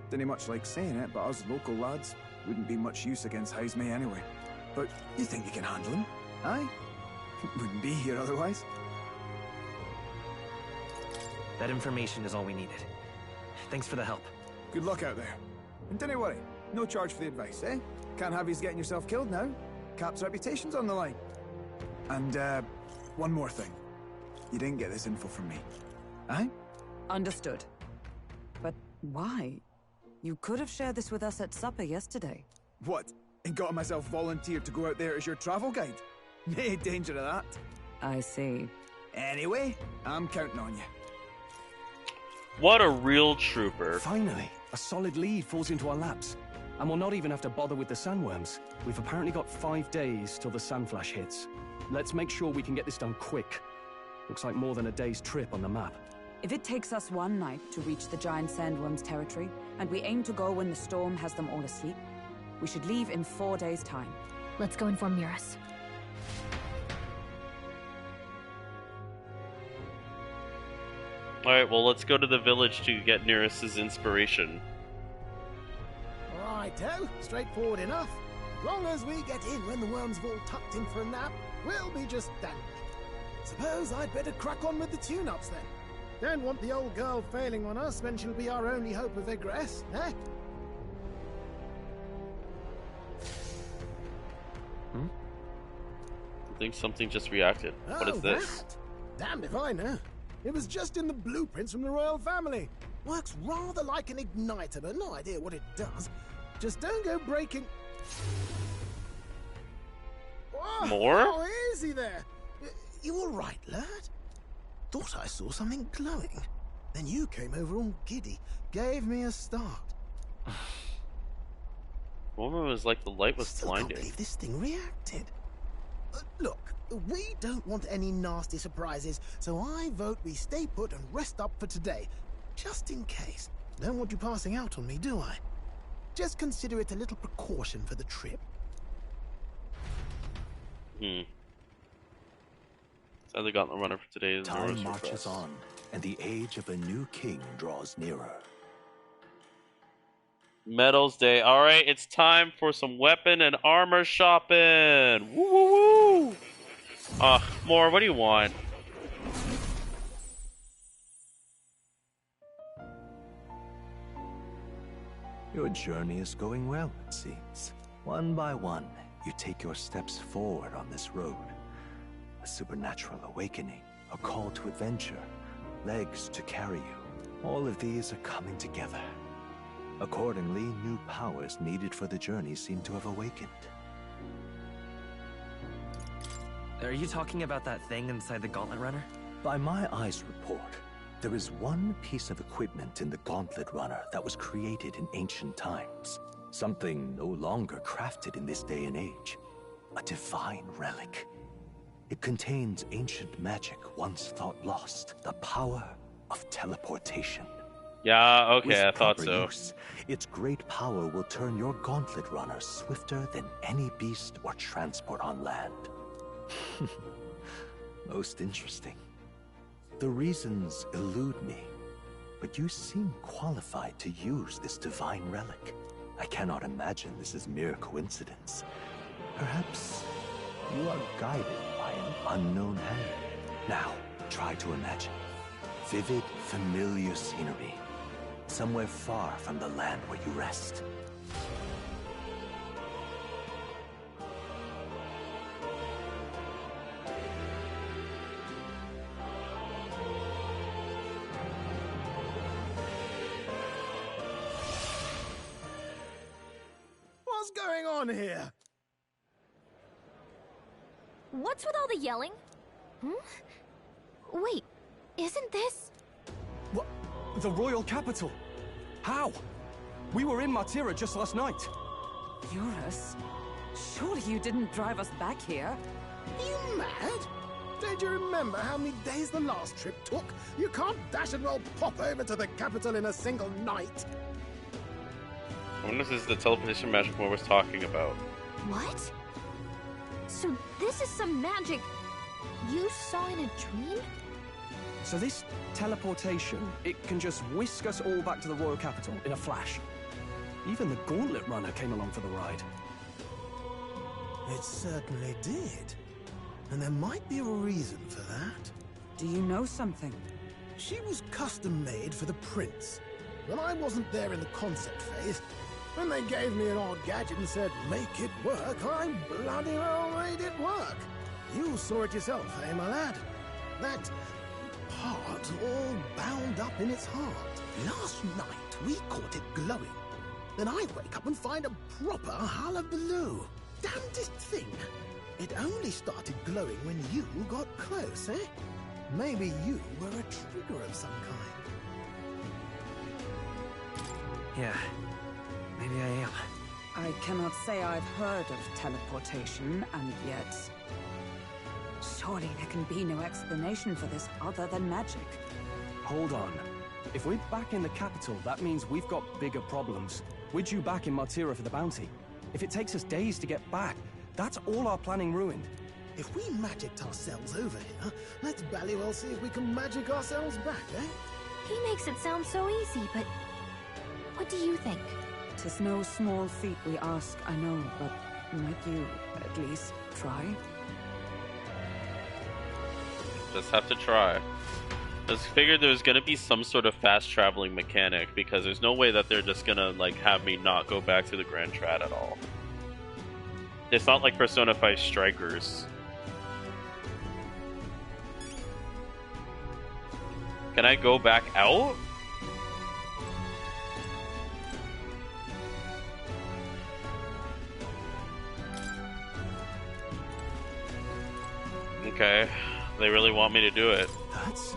Didn't much like saying it, but us local lads wouldn't be much use against Heisme anyway. But you think you can handle him? Aye? Wouldn't be here otherwise. That information is all we needed. Thanks for the help. Good luck out there. And don't worry, no charge for the advice, eh? Can't have you getting yourself killed now. Cap's reputation's on the line. And, one more thing. You didn't get this info from me. Aye? Understood. But why? You could have shared this with us at supper yesterday. What? And got myself volunteered to go out there as your travel guide? No danger of that. I see. Anyway, I'm counting on you. What a real trooper. Finally, a solid lead falls into our laps. And we'll not even have to bother with the sandworms. We've apparently got 5 days till the sand flash hits. Let's make sure we can get this done quick. Looks like more than a day's trip on the map. If it takes us one night to reach the giant sandworm's territory, and we aim to go when the storm has them all asleep, we should leave in 4 days' time. Let's go inform Miras. Alright, well, let's go to the village to get Nearest's inspiration. Righto, straightforward enough. Long as we get in when the worms have all tucked in for a nap, we'll be just dandy. Suppose I'd better crack on with the tune-ups then. Don't want the old girl failing on us when she'll be our only hope of egress, eh? I think something just reacted. What is this? That? Damned if I know. It was just in the blueprints from the royal family. Works rather like an igniter, but no idea what it does. Just don't go breaking... Whoa, More? Oh, easy there. You all right, lad? Thought I saw something glowing. Then you came over all giddy, gave me a start. Woman was like the light was blinding. Can't believe this thing reacted. Look, we don't want any nasty surprises, so I vote we stay put and rest up for today. Just in case. Don't want you passing out on me, do I? Just consider it a little precaution for the trip. So they got the runner for today. Time marches on, and the age of a new king draws nearer. Medals Day. Alright, it's time for some weapon and armor shopping. Woo woo woo! More, what do you want? Your journey is going well, it seems. One by one, you take your steps forward on this road. A supernatural awakening, a call to adventure, legs to carry you. All of these are coming together. Accordingly, new powers needed for the journey seem to have awakened. Are you talking about that thing inside the Gauntlet Runner? By my eyes report, there is one piece of equipment in the Gauntlet Runner that was created in ancient times. Something no longer crafted in this day and age. A divine relic. It contains ancient magic once thought lost. The power of teleportation. Yeah, okay, With I thought proper so. use, its great power will turn your Gauntlet Runner swifter than any beast or transport on land. Most interesting. The reasons elude me, but you seem qualified to use this divine relic. I cannot imagine this is mere coincidence. Perhaps you are guided by an unknown hand. Now, try to imagine. Vivid, familiar scenery. Somewhere far from the land where you rest. What's going on here? What's with all the yelling? Wait, isn't this... What? The royal capital? How? We were in Martira just last night. Eurus? Surely you didn't drive us back here? Are you mad? Don't you remember how many days the last trip took? You can't dash and well pop over to the capital in a single night. I wonder if this is the teleportation magic Moore was talking about. What? So this is some magic you saw in a dream? So this teleportation, it can just whisk us all back to the royal capital in a flash. Even the Gauntlet Runner came along for the ride. It certainly did. And there might be a reason for that. Do you know something? She was custom-made for the prince. When I wasn't there in the concept phase, when they gave me an odd gadget and said, make it work, I bloody well made it work. You saw it yourself, eh, my lad? That part all bound up in its heart. Last night, we caught it glowing. Then I wake up and find a proper hullabaloo. Damnedest thing. It only started glowing when you got close, eh? Maybe you were a trigger of some kind. Yeah, maybe I am. I cannot say I've heard of teleportation, and yet... Surely there can be no explanation for this other than magic. Hold on. If we're back in the capital, that means we've got bigger problems. We're due back in Martira for the bounty. If it takes us days to get back, that's all our planning ruined. If we magicked ourselves over here, let's bally well see if we can magic ourselves back, eh? He makes it sound so easy, but what do you think? 'Tis no small feat we ask, I know, but might you at least try? Just have to try. Just figured there was gonna be some sort of fast traveling mechanic, because there's no way that they're just gonna like have me not go back to the Grand Trad at all. It's not like Persona 5 Strikers. Can I go back out? Okay, they really want me to do it. That's...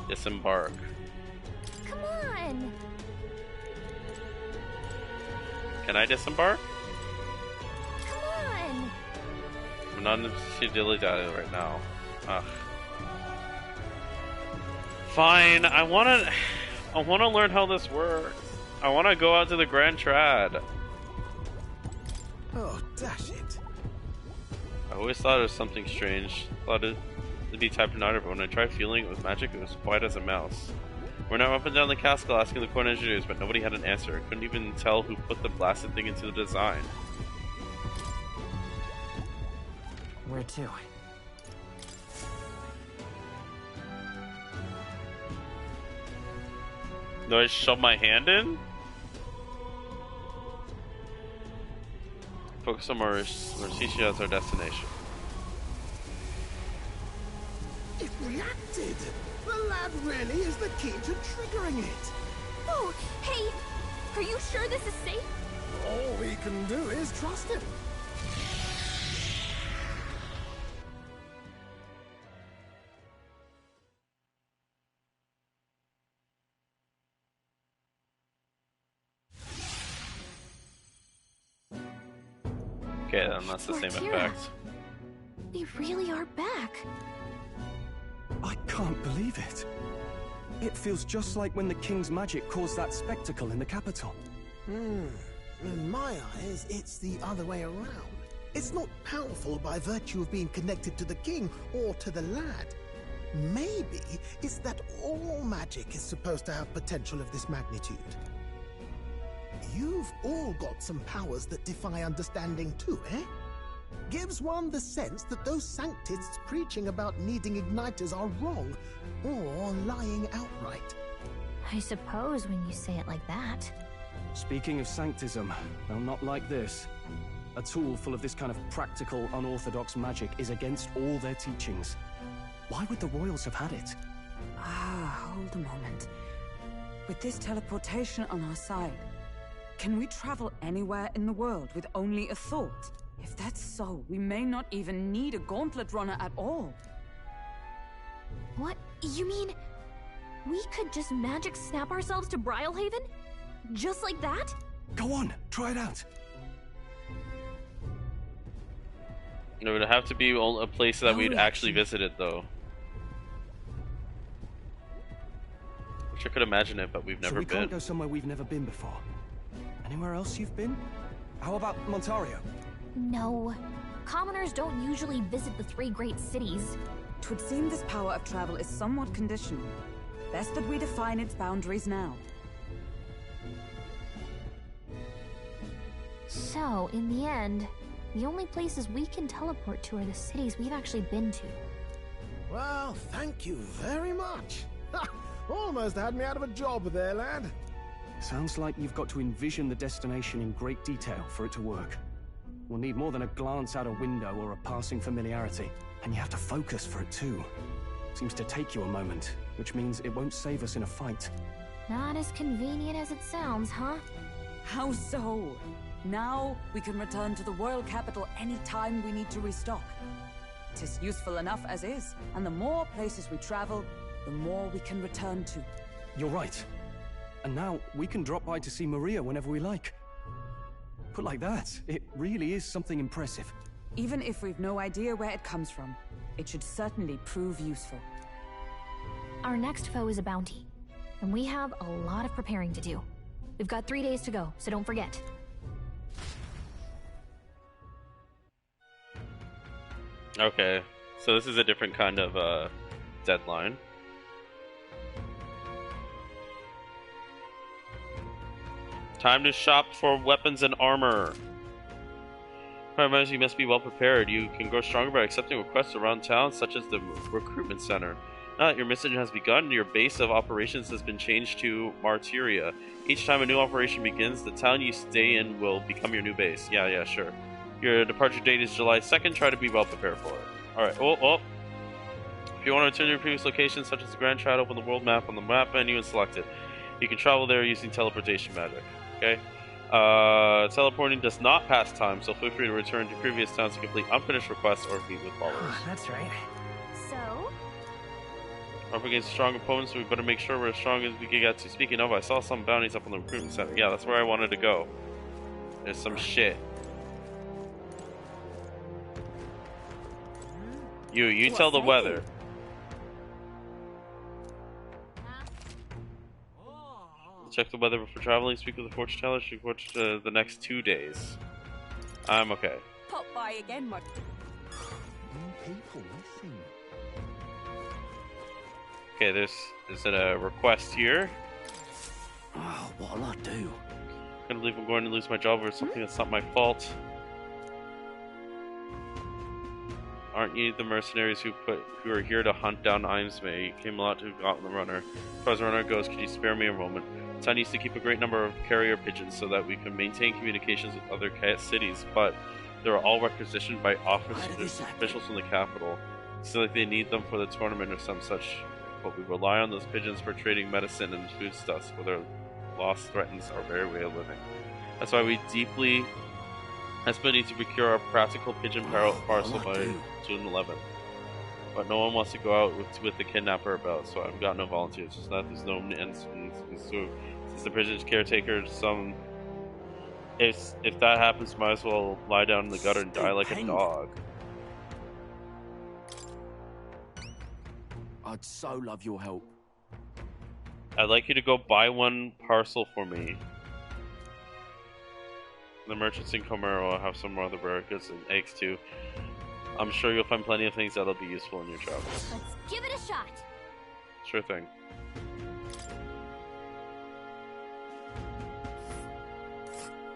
Disembark. Come on! Can I disembark? Come on! I'm not too dilly-dally right now. Ugh. Fine, I wanna learn how this works. I wanna go out to the Grand Trad. Oh, dash it. I always thought it was something strange. Thought it'd be type of night, but when I tried feeling it with magic, it was quiet as a mouse. We're now up and down the castle asking the court engineers, but nobody had an answer. Couldn't even tell who put the blasted thing into the design. Where to? Do I shove my hand in? Focus on Mauritia as our destination. reacted. The lad really is the key to triggering it. Oh, hey! Are you sure this is safe? All we can do is trust him. Okay, then that's the same Kira. effect. We really are back. I can't believe it. It feels just like when the king's magic caused that spectacle in the capital. In my eyes, it's the other way around. It's not powerful by virtue of being connected to the king or to the lad. Maybe it's that all magic is supposed to have potential of this magnitude. You've all got some powers that defy understanding too, eh? Gives one the sense that those sanctists preaching about needing igniters are wrong, or lying outright. I suppose when you say it like that. Speaking of sanctism, they'll not like this. A tool full of this kind of practical, unorthodox magic is against all their teachings. Why would the royals have had it? Hold a moment. With this teleportation on our side, can we travel anywhere in the world with only a thought? If that's so, we may not even need a gauntlet runner at all. What? You mean we could just magic snap ourselves to Brylehaven? Just like that? Go on, try it out. It would have to be a place that we'd actually visited, though. Wish I could imagine it, but we've never so we been. Can't go somewhere we've never been before. Anywhere else you've been? How about Montario? No. Commoners don't usually visit the 3 great cities. 'Twould seem this power of travel is somewhat conditional. Best that we define its boundaries now. So, in the end, the only places we can teleport to are the cities we've actually been to. Well, thank you very much. Ha! Almost had me out of a job there, lad. Sounds like you've got to envision the destination in great detail for it to work. We'll need more than a glance out a window or a passing familiarity. And you have to focus for it too. Seems to take you a moment, which means it won't save us in a fight. Not as convenient as it sounds, huh? How so? Now we can return to the royal capital any time we need to restock. 'Tis useful enough as is, and the more places we travel, the more we can return to. You're right. And now we can drop by to see Maria whenever we like. Put like that, it really is something impressive. Even if we've no idea where it comes from, it should certainly prove useful. Our next foe is a bounty, and we have a lot of preparing to do. We've got 3 days to go, so don't forget. Okay, so this is a different kind of deadline. Time to shop for weapons and armor. Primarily, you must be well prepared. You can grow stronger by accepting requests around town, such as the recruitment center. Now that your mission has begun, your base of operations has been changed to Martyria. Each time a new operation begins, the town you stay in will become your new base. Yeah, sure. Your departure date is July 2nd. Try to be well prepared for it. Alright, If you want to return to your previous location, such as the Grand Triad, open the world map on the map menu and select it. You can travel there using teleportation magic. Okay? Teleporting does not pass time, so feel free to return to previous towns to complete unfinished requests or meet with followers. That's right. So? We're up against strong opponents, so we better make sure we're as strong as we can get to. Speaking of, I saw some bounties up on the recruitment center. Yeah, that's where I wanted to go. There's some shit. You tell the weather. Check the weather before traveling. Speak with the fortune teller. She reports the next 2 days. I'm okay. Pop by again, my... People, listen. Okay, there's a request here. Oh, what'll I do? I can't believe I'm going to lose my job over something that's not my fault. Aren't you the mercenaries who are here to hunt down Imsmay? You came a lot to have gotten the runner. As far as the runner goes, could you spare me a moment? The town needs to keep a great number of carrier pigeons so that we can maintain communications with other cities, but they're all requisitioned by officers, officials from the capital. Seems like they need them for the tournament or some such. But we rely on those pigeons for trading medicine and foodstuffs, for their loss threatens our very way of living. That's why we deeply need to procure our practical pigeon parcel by June 11th. But no one wants to go out with the kidnapper about, so I've got no volunteers. Just that there's no so since the pigeon's caretaker, if that happens, might as well lie down in the gutter and die like a dog. I'd so love your help. I'd like you to go buy one parcel for me. The merchants in Comero will have some other rare goods and eggs too. I'm sure you'll find plenty of things that'll be useful in your travels. Let's give it a shot. Sure thing.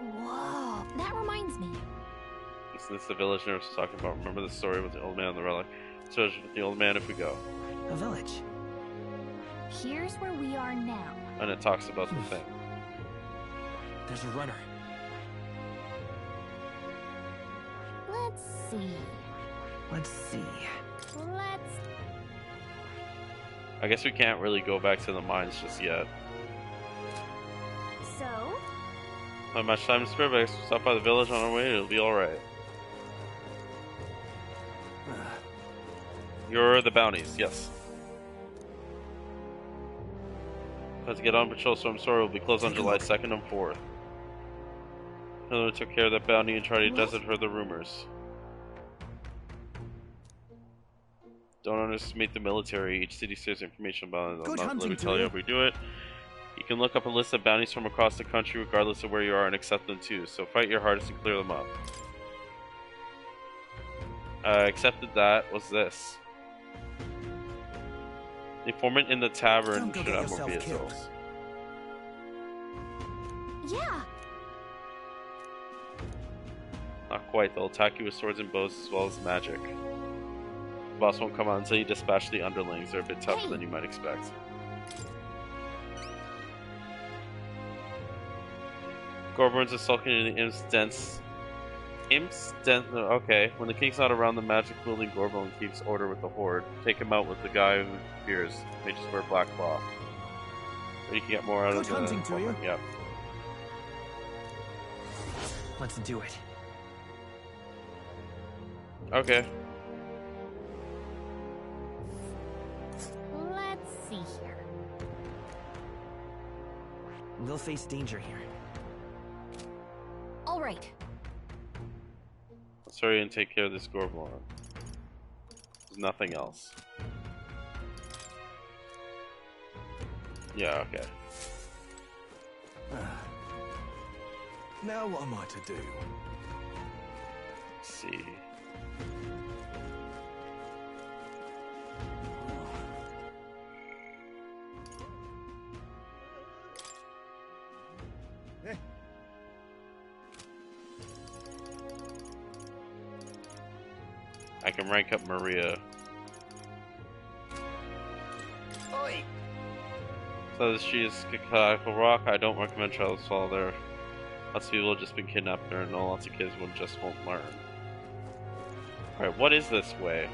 Whoa, that reminds me. Isn't this the village nurse was talking about? Remember the story with the old man and the relic? So with the old man if we go. A village. Here's where we are now. And it talks about the thing. There's a runner. Let's see. Let's see. I guess we can't really go back to the mines just yet. So? Not much time to spare, but stop by the village on our way, it'll be alright. You're the bounties, yes. Have to get on patrol, so I'm sorry, we'll be closed on July 2nd and 4th. Hillary took care of that bounty and Charlie Desert heard the rumors. Don't underestimate the military. Each city shares information about it. I'm not going to tell you how we do it. You can look up a list of bounties from across the country regardless of where you are and accept them too. So fight your hardest and clear them up. Accepted that. What's this? The informant in the tavern should have more vehicles. Yeah. Not quite. They'll attack you with swords and bows as well as magic. The boss won't come out until you dispatch the underlings. They're a bit tougher than you might expect. Gorburn's are sulking in the Imp's den. Okay, when the king's not around, the magic-wielding Gorburn keeps order with the horde. Take him out with the guy who fears. They just wear black cloth. Or you can get more out of the Gorbun. Yep. Let's do it. Okay. Let's see here. We'll face danger here. All right. Let's hurry and take care of this Gorbun. There's nothing else. Yeah, okay. Now what am I to do? Let's see. I can rank up Maria. Oi. So she is Kakako Rock. I don't recommend travels follow there. Lots of people have just been kidnapped there, and lots of kids just won't learn. Alright, what is this way?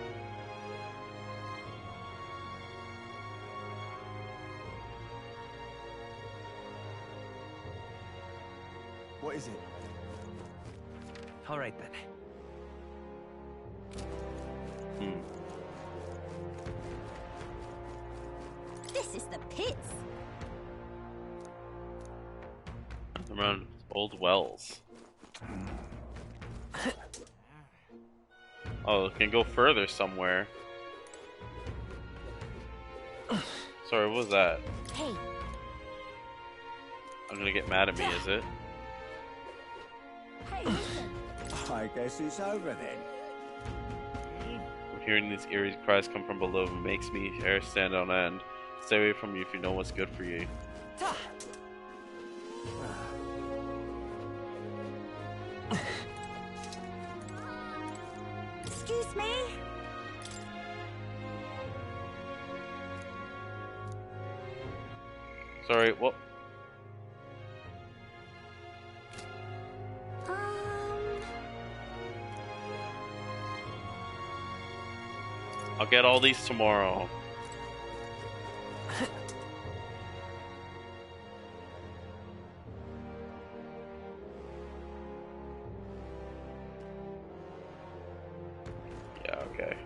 What is it? All right then. This is the pits. Around old wells. Oh, it can go further somewhere. Sorry, what was that? Hey. I'm gonna get mad at me, is it? Hey, listen. I guess it's over then. Hearing these eerie cries come from below makes me hair stand on end. Stay away from you if you know what's good for you. Excuse me? Sorry, what? I'll get all these tomorrow. Yeah, okay.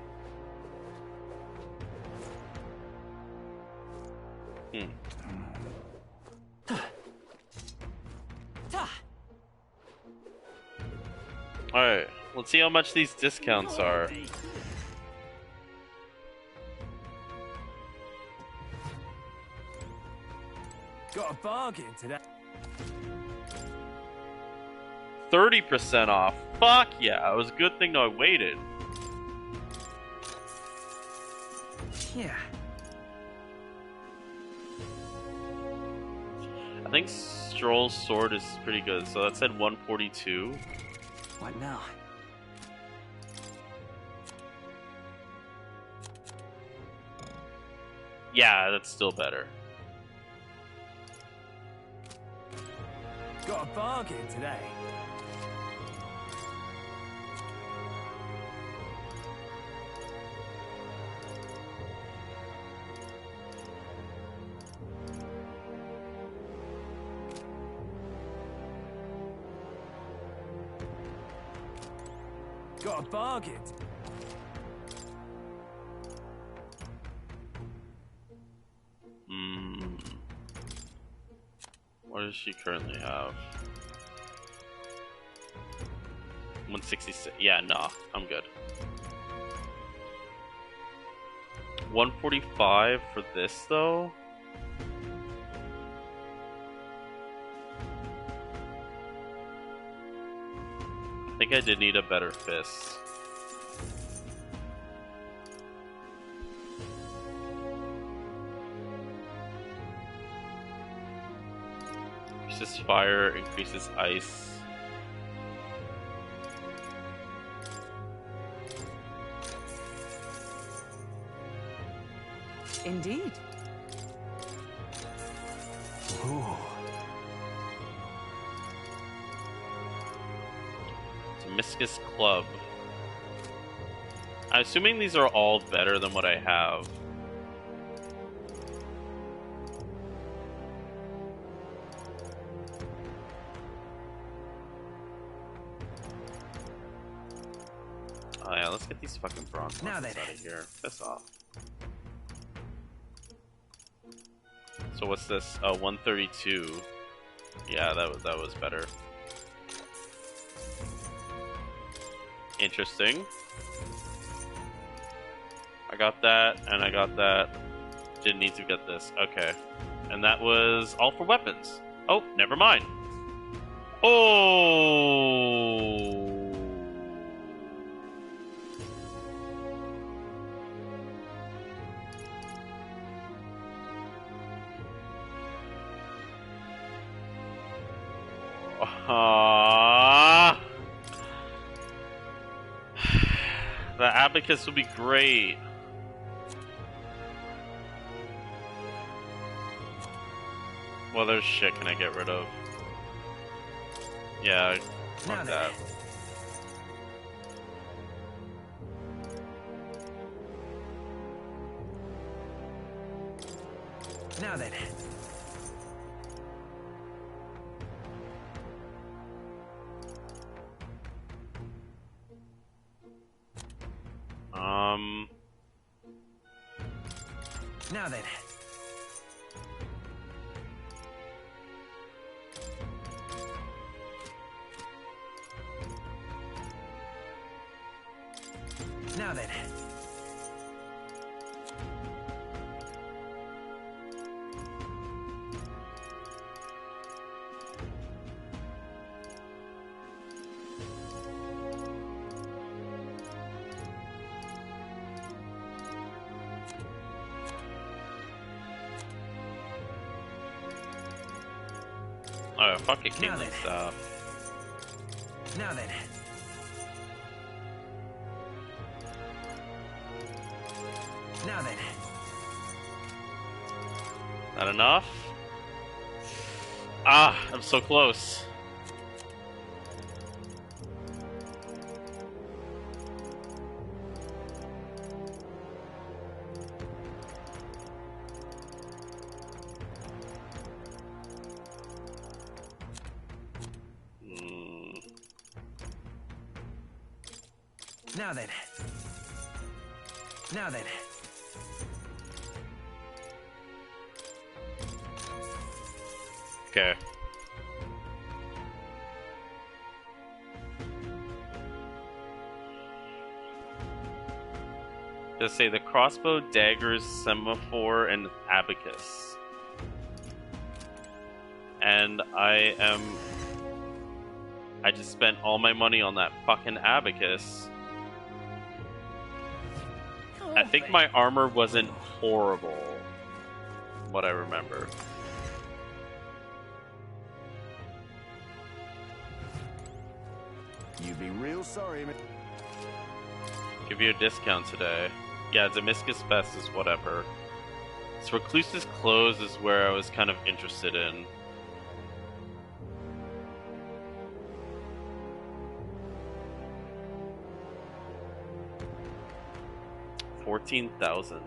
Alright, let's see how much these discounts are. Got a bargain today. 30% off. Fuck yeah, it was a good thing I waited. Yeah. I think Stroll's sword is pretty good, so that said 142. What now? Yeah, that's still better. Got a bargain today. Got a bargain. What does she currently have? 166. Yeah, nah, I'm good. 145 for this though. I think I did need a better fist. Increases fire, increases ice. Indeed. Ooh. Damascus Club. I'm assuming these are all better than what I have. Oh yeah, let's get these fucking bronze ones out of here. Piss off. So what's this? 132. Yeah, that was better. Interesting. I got that, and I got that. Didn't need to get this. Okay. And that was all for weapons. Oh, never mind. Oh. The abacus would be great. What other shit can I get rid of? Yeah, fuck that. Now then. Now then. Now then. Oh, fuck it, Kingly stuff. Now then. Now then. Not enough? Ah, I'm so close. Now then. Now then. Okay. Just say the crossbow, daggers, semaphore, and abacus. And I just spent all my money on that fucking abacus. I think my armor wasn't horrible, from what I remember. You'd be real sorry, man. Give you a discount today. Yeah, Zemiscus Best is whatever. So Recluse's Clothes is where I was kind of interested in. $14,000.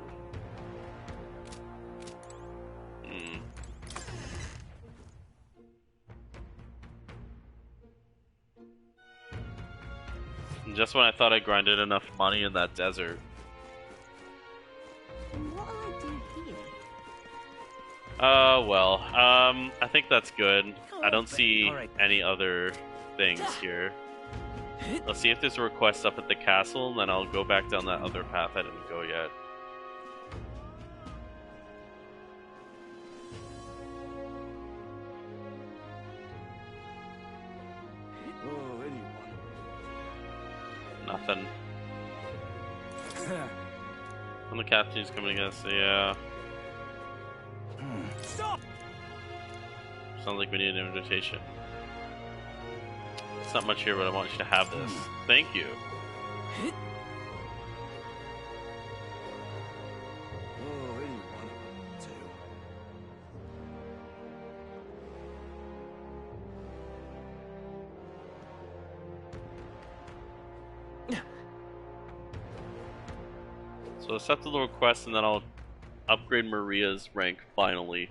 Just when I thought I grinded enough money in that desert. What will I do here? Well, I think that's good. I don't see any other things here. Let's see if there's a request up at the castle, and then I'll go back down that other path I didn't go yet. Nothing. When the captain's coming against, yeah. Stop! Sounds like we need an invitation. It's not much here, but I want you to have this. Thank you. So accept the request, and then I'll upgrade Maria's rank finally.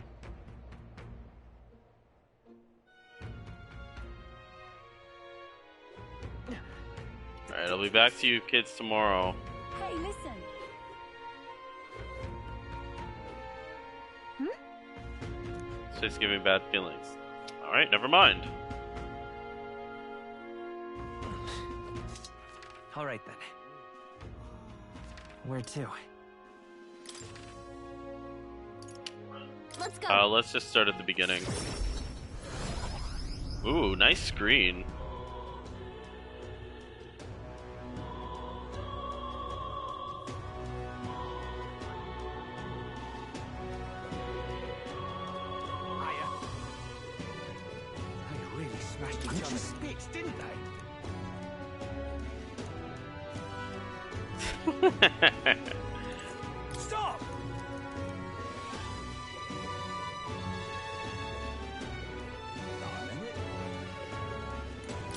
Alright, I'll be back to you kids tomorrow. Hey, listen. It's just giving me bad feelings. Alright, never mind. Alright then. Where to? Let's go. Let's just start at the beginning. Ooh, nice screen. They really smashed each other's bits, didn't they? Stop!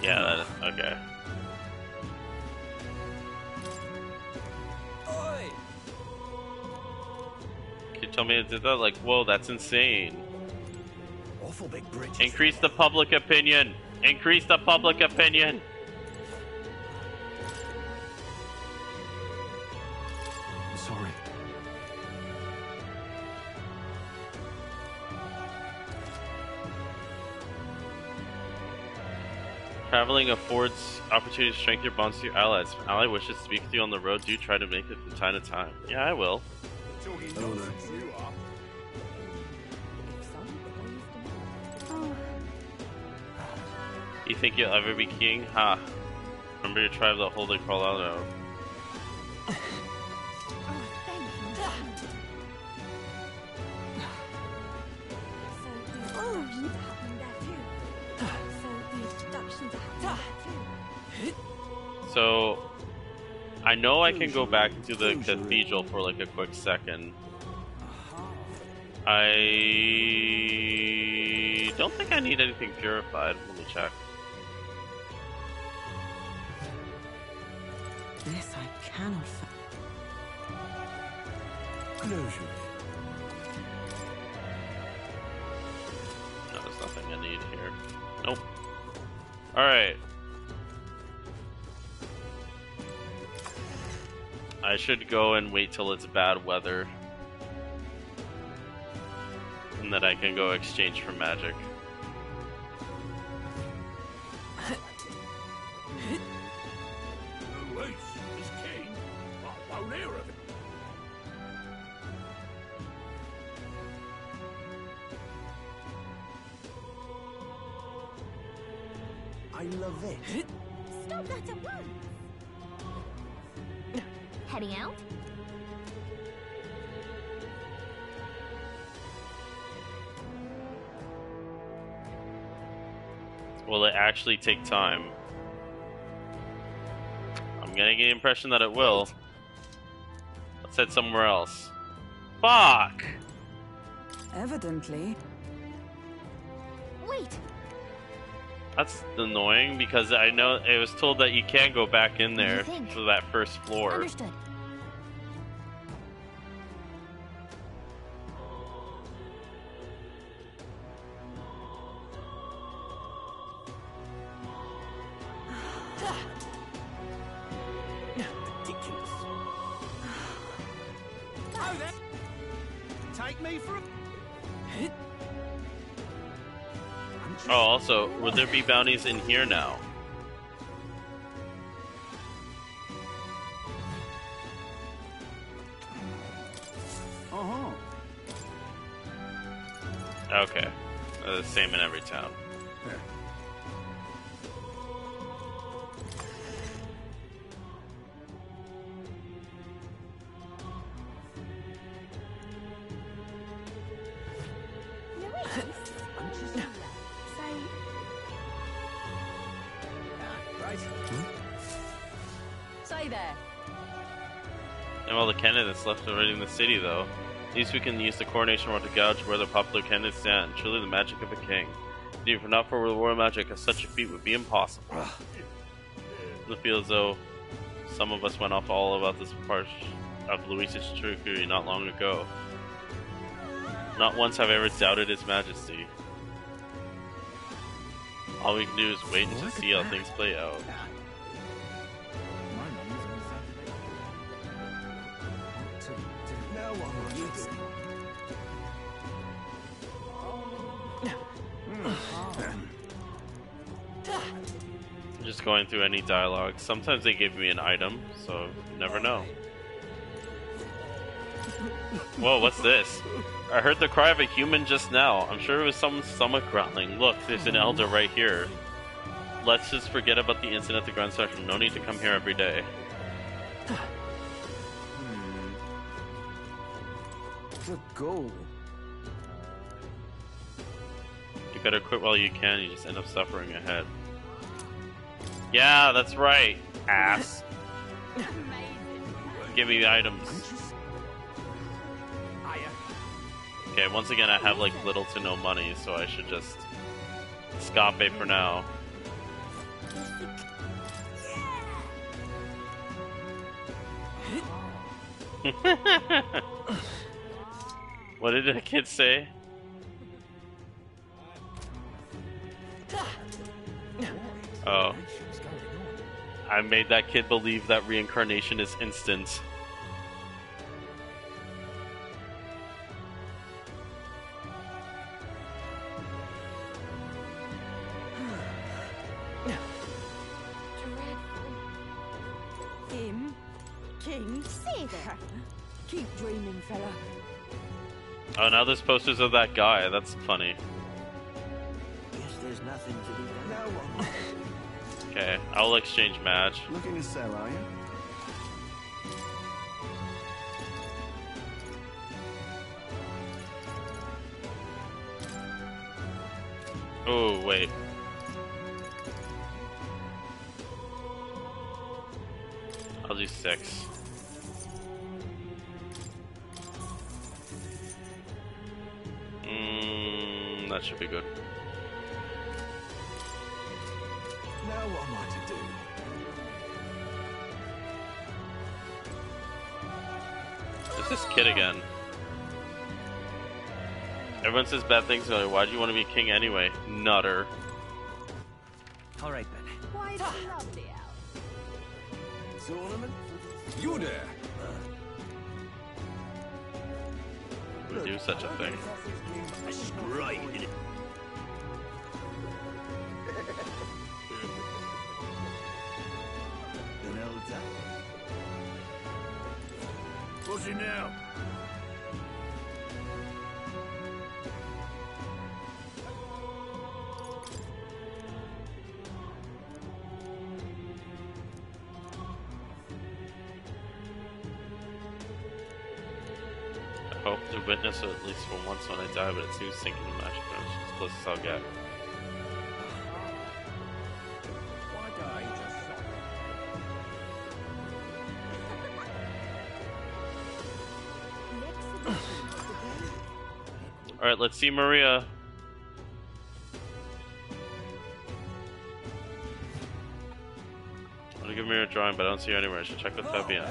Yeah, that is, okay. Oi! Can you tell me it did that? Like, whoa, that's insane. Awful big bridge. Increase the public opinion. Increase the public opinion. I'm sorry. Traveling affords opportunity to strengthen your bonds to your allies. If an ally wishes to speak with you on the road, do try to make it from time to time. Yeah, I will. You think you'll ever be king? Ha! Remember your tribe that hold the Colorado. So, I know I can go back to the cathedral for like a quick second. I don't think I need anything purified. Let me check. This I cannot No, there's nothing I need here. Nope. Alright. I should go and wait till it's bad weather. And then I can go exchange for magic. I love it. Stop that at once! Heading out? Will it actually take time? I'm getting the impression that it will. Let's head somewhere else. Fuck! Evidently. Wait! That's annoying because I know it was told that you can't go back in there for that first floor. Understood. Ridiculous. Oh, then. Take me for a... Oh, also, would there be bounties in here now? Okay. The same in every town. Say there. And all the candidates left already in the city, though. At least we can use the coronation rod to gouge where the popular candidates stand. Truly the magic of a king. Indeed, if not for the royal magic, such a feat would be impossible. It feels as though some of us went off all about this part of Luis's trickery not long ago. Not once have I ever doubted his majesty. All we can do is wait and to see how things play out. Just going through any dialogue. Sometimes they give me an item, so you never know. Whoa, what's this? I heard the cry of a human just now. I'm sure it was someone's stomach growling. Look, there's an elder right here. Let's just forget about the incident at the Grand Session. No need to come here every day. The goal. You better quit while you can. You just end up suffering ahead. Yeah, that's right, ass. Give me the items. Okay, once again, I have like little to no money, so I should just scape for now. What did the kid say? Oh. I made that kid believe that reincarnation is instant. Him? King? Say that. Keep dreaming, fella. Oh, now there's posters of that guy. That's funny. Guess there's nothing to be done. Now what? Okay, I'll exchange match. Looking to sell, are you? Oh, wait. I'll do 6. That should be good. Now what am I to do? It's this kid again. Everyone says bad things about it. Why do you want to be king anyway? Nutter. Alright then. Why it's lovely out. Tournament? You there! even do such a thing. That's great, isn't it? What's it now? I hope to witness it at least for once when I die, but it seems sinking in magic damage is as close as I'll get. Alright, let's see Maria. I'm gonna give Maria a drawing, but I don't see her anywhere. I should check with Fabian.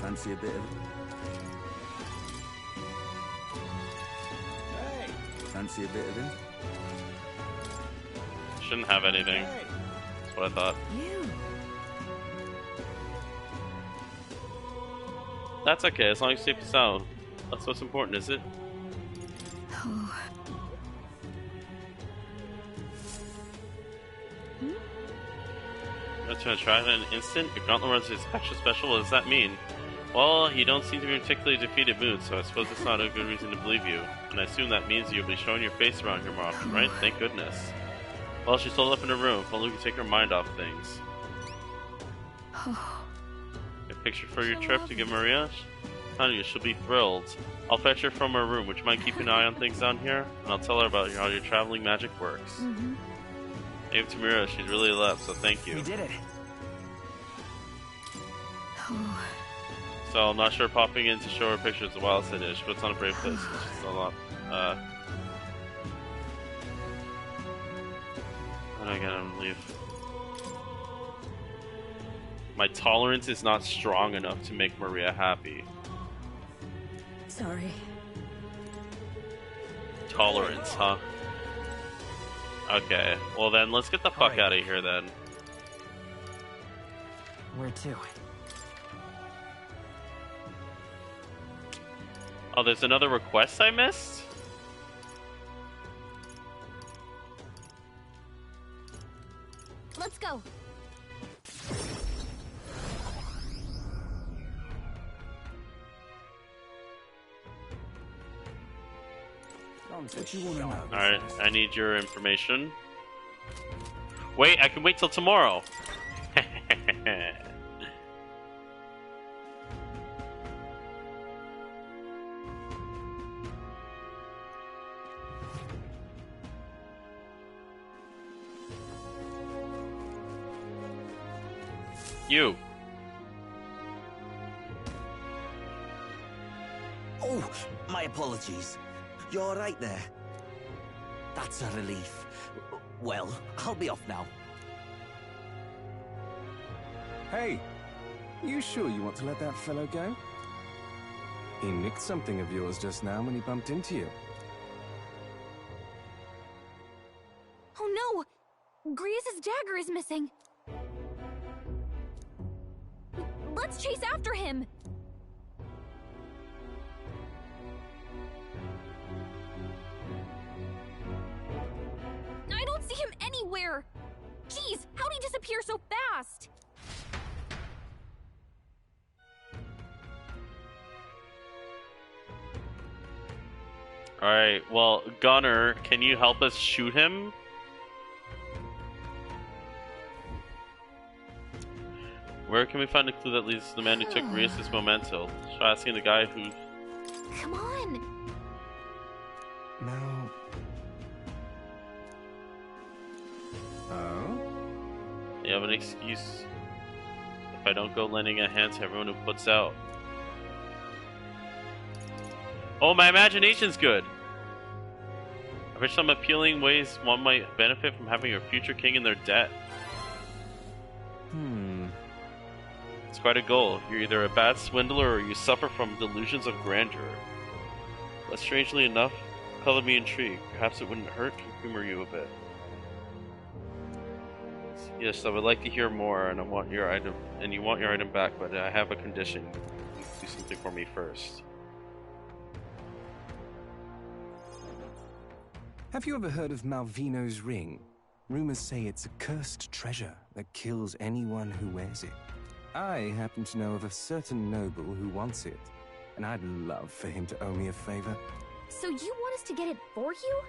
Fancy a bit of... Fancy a bit of him? Shouldn't have anything. That's what I thought. That's okay, as long as you're safe and sound. That's what's important, is it? That's gonna try it in an instant. Your gauntlet runs is extra special. What does that mean? Well, you don't seem to be in particularly defeated mood, so I suppose it's not a good reason to believe you. And I assume that means you'll be showing your face around here more often, right? Thank goodness. Well, she's holed up in her room. If only we could take her mind off things. A picture for your trip to give Maria? Honey, she'll be thrilled. I'll fetch her from her room. Would you mind keeping an eye on things down here? And I'll tell her about how your traveling magic works. Gave it to Maria. She's really left, so thank you. We did it. So I'm not sure popping in to show her pictures the wildest it is. She puts on a brave face. It's just a lot. How do I get him to leave? My tolerance is not strong enough to make Maria happy. Sorry. Tolerance, huh? Okay, well then let's get the fuck out of here then. Where to? Oh, there's another request I missed? Let's go. What you want to know? Alright, I need your information. Wait, I can wait till tomorrow. You. Oh, my apologies. You're all right there. That's a relief. Well, I'll be off now. Hey, you sure you want to let that fellow go? He nicked something of yours just now when he bumped into you. Oh no! Griez's dagger is missing. Let's chase after him! I don't see him anywhere! Jeez, how'd he disappear so fast? Alright, well, Gunner, can you help us shoot him? Where can we find a clue that leads to the man who took Griez's memento? Try asking the guy who... Come on! Now... Oh? You have an excuse. If I don't go lending a hand to everyone who puts out. Oh, my imagination's good! I wish some appealing ways one might benefit from having a future king in their debt. It's quite a goal. You're either a bad swindler or you suffer from delusions of grandeur. But strangely enough, color me intrigued. Perhaps it wouldn't hurt to humor you a bit. Yes, I would like to hear more, and I want your item, and you want your item back, but I have a condition. do something for me first. Have you ever heard of Malvino's ring? Rumors say it's a cursed treasure that kills anyone who wears it. I happen to know of a certain noble who wants it, and I'd love for him to owe me a favor. So you want us to get it for you?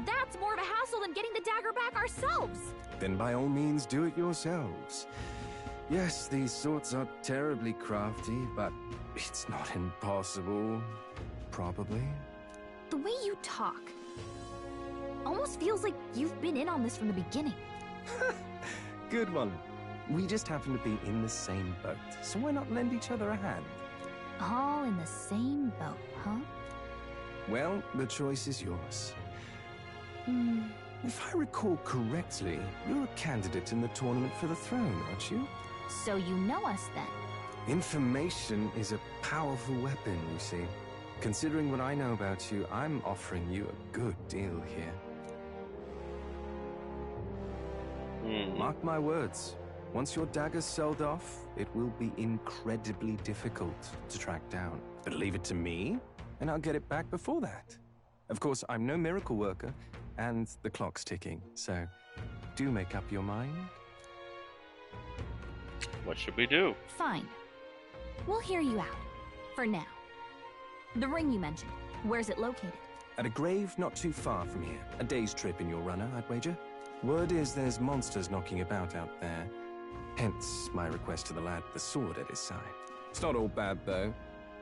That's more of a hassle than getting the dagger back ourselves! Then by all means do it yourselves. Yes, these sorts are terribly crafty, but it's not impossible. Probably. The way you talk almost feels like you've been in on this from the beginning. Good one. We just happen to be in the same boat, so why not lend each other a hand? All in the same boat, huh? Well, the choice is yours. If I recall correctly, you're a candidate in the tournament for the throne, aren't you? So you know us then? Information is a powerful weapon, you see. Considering what I know about you, I'm offering you a good deal here. Mark my words. Once your dagger's sold off, it will be incredibly difficult to track down. But leave it to me, and I'll get it back before that. Of course, I'm no miracle worker, and the clock's ticking, so do make up your mind. What should we do? Fine. We'll hear you out. For now. The ring you mentioned, where's it located? At a grave not too far from here. A day's trip in your runner, I'd wager. Word is there's monsters knocking about out there. Hence my request to the lad with the sword at his side. It's not all bad, though.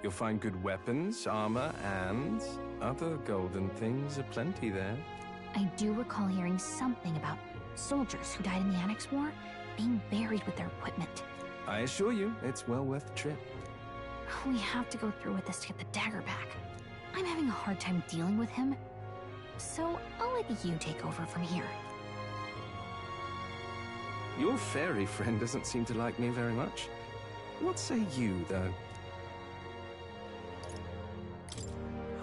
You'll find good weapons, armor, and other golden things aplenty there. I do recall hearing something about soldiers who died in the Annex War being buried with their equipment. I assure you, it's well worth the trip. We have to go through with this to get the dagger back. I'm having a hard time dealing with him, so I'll let you take over from here. Your fairy friend doesn't seem to like me very much. What say you, though?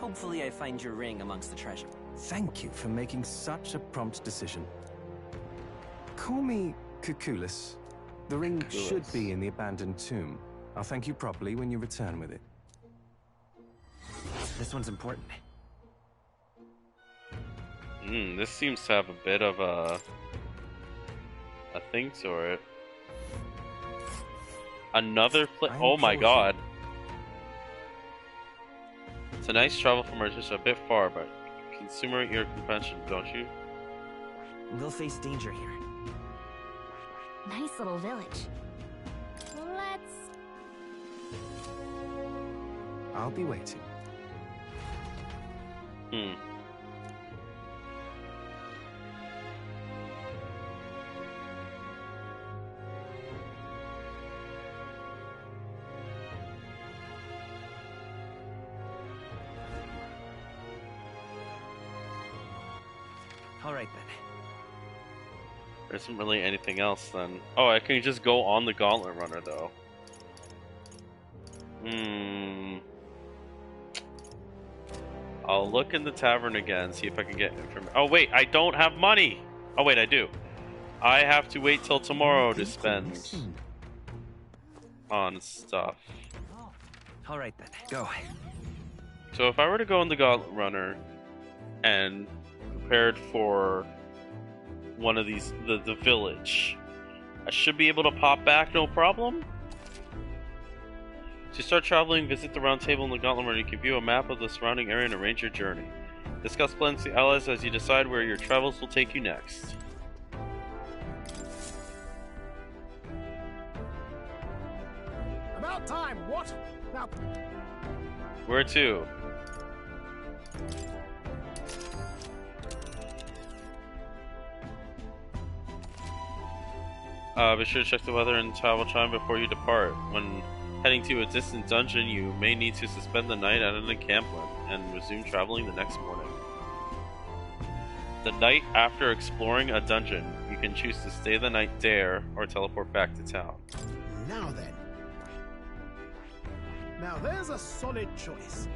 Hopefully I find your ring amongst the treasure. Thank you for making such a prompt decision. Call me Cuculus. The ring should be in the abandoned tomb. I'll thank you properly when you return with it. This one's important. This seems to have a bit of a thing to it. Another place. Oh my god. It's a nice travel from our just a bit far, but consumer your compassion, don't you? We'll face danger here. Nice little village. Let's... I'll be waiting. Alright then. There isn't really anything else then. Oh, I can just go on the gauntlet runner though. I'll look in the tavern again, see if I can get information. Oh wait, I don't have money! Oh wait, I do. I have to wait till tomorrow to spend on stuff. Alright then, go. So if I were to go in the gauntlet runner and prepared for one of these, the village, I should be able to pop back no problem. To start traveling, visit the round table in the gauntlet runner. You can view a map of the surrounding area and arrange your journey. Discuss plans with the allies as you decide where your travels will take you next. About time, what? Now... Where to? Be sure to check the weather and travel time before you depart. When heading to a distant dungeon, you may need to suspend the night at an encampment and resume traveling the next morning. The night after exploring a dungeon, you can choose to stay the night there or teleport back to town. Now then. Now there's a solid choice.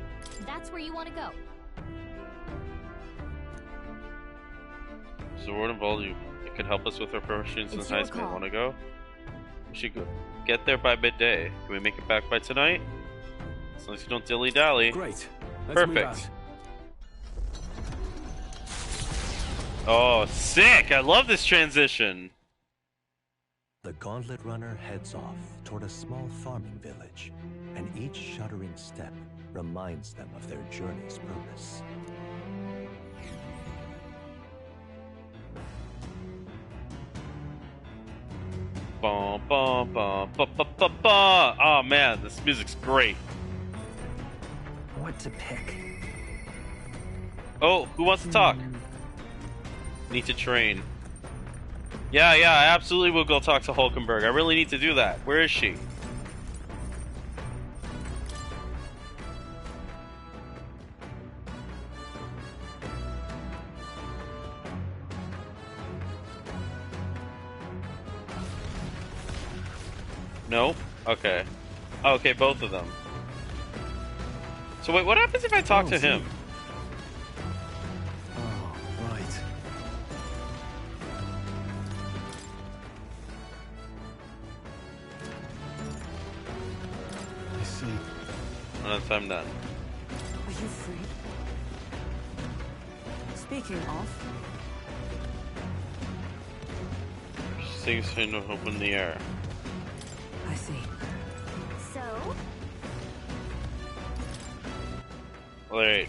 That's where you want to go. Does the word involve you? It can help us with our professions and heights. May want to go? We should go get there by midday. Can we make it back by tonight? As long as you don't dilly-dally. Great. Let's move Perfect. Oh, sick! I love this transition. The Gauntlet Runner heads off toward a small farming village, and each shuddering step reminds them of their journey's purpose. Bum, bum, bum, ba, ba, ba, ba. Oh man, this music's great. What to pick? Oh, who wants to talk? Need to train. Yeah, I absolutely will go talk to Hulkenberg. I really need to do that. Where is she? No? Okay. Oh, okay, both of them. So wait, what happens if I talk to him? Oh, right. I see. Once I'm done. Are you free? Speaking of, Things seem to open the air. I see. So? Alright.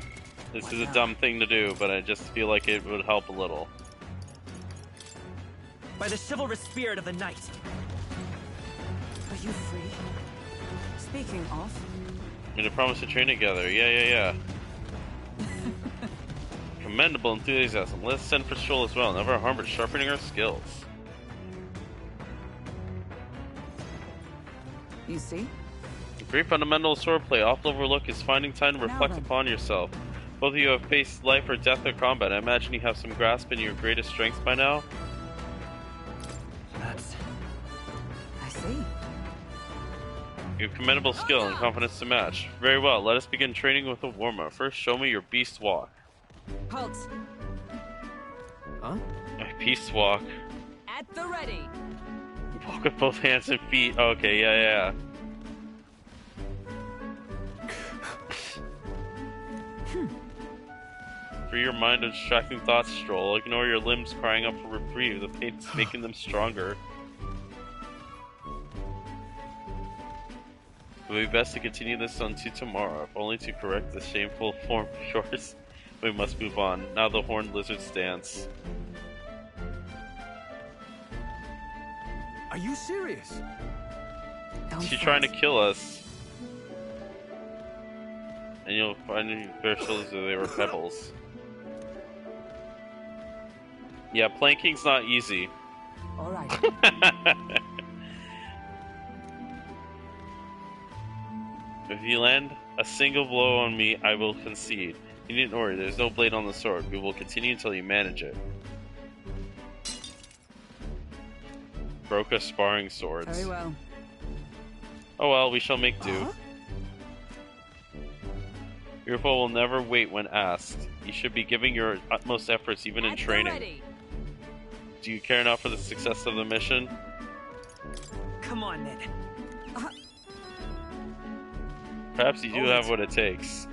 This is a dumb thing to do, but I just feel like it would help a little. By the chivalrous spirit of the night. Are you free? Speaking of, Made a promise to train together. Yeah. Commendable enthusiasm. Let's send for Stroll as well. Never harm but sharpening our skills. you see? The great fundamental swordplay often overlooked is finding time to reflect upon yourself. Both of you have faced life or death or combat. I imagine you have some grasp in your greatest strengths by now. I see. You have commendable skill and confidence to match. Very well, let us begin training with a warm-up. First, show me your beast walk. Halt. Huh? My beast walk. At the ready. Walk with both hands and feet. Okay, yeah. Free your mind of distracting thoughts, Stroll. Ignore your limbs crying out for reprieve. The pain's making them stronger. It would be best to continue this until tomorrow, if only to correct the shameful form of yours. We must move on. Now the horned lizards dance. Are you serious? She's trying to kill us. And you'll find their shoulders that they were pebbles. Yeah, planking's not easy. Alright. If you land a single blow on me, I will concede. You needn't worry, there's no blade on the sword. We will continue until you manage it. Broca sparring swords. Very well. Oh well, we shall make do. Your foe will never wait when asked. You should be giving your utmost efforts even in training. Do you care enough for the success of the mission? Come on, then. Perhaps you do have what it takes.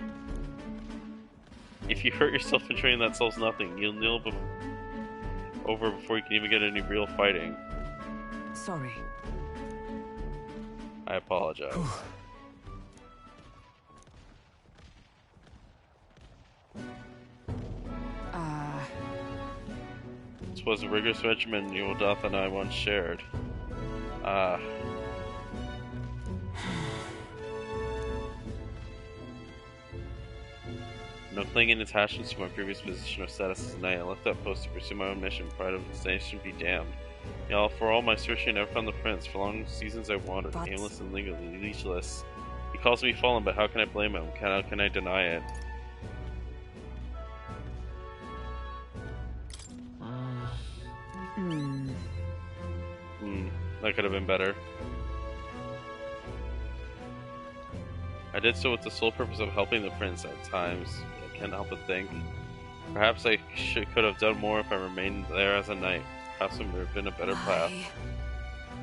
If you hurt yourself in training, that solves nothing. You'll kneel over before you can even get any real fighting. Sorry. I apologize. This was a rigorous regimen Yuldath and I once shared. No clinging attachments to my previous position or status as a knight. I left that post to pursue my own mission. Pride of the nation be damned. For all my searching, I never found the prince. For long seasons I wandered, aimless and legally leashless. He calls me fallen, but how can I blame him? How can I deny it? That could have been better. I did so with the sole purpose of helping the prince at times. I can't help but think. Perhaps I could have done more if I remained there as a knight. Perhaps there would have been a better path.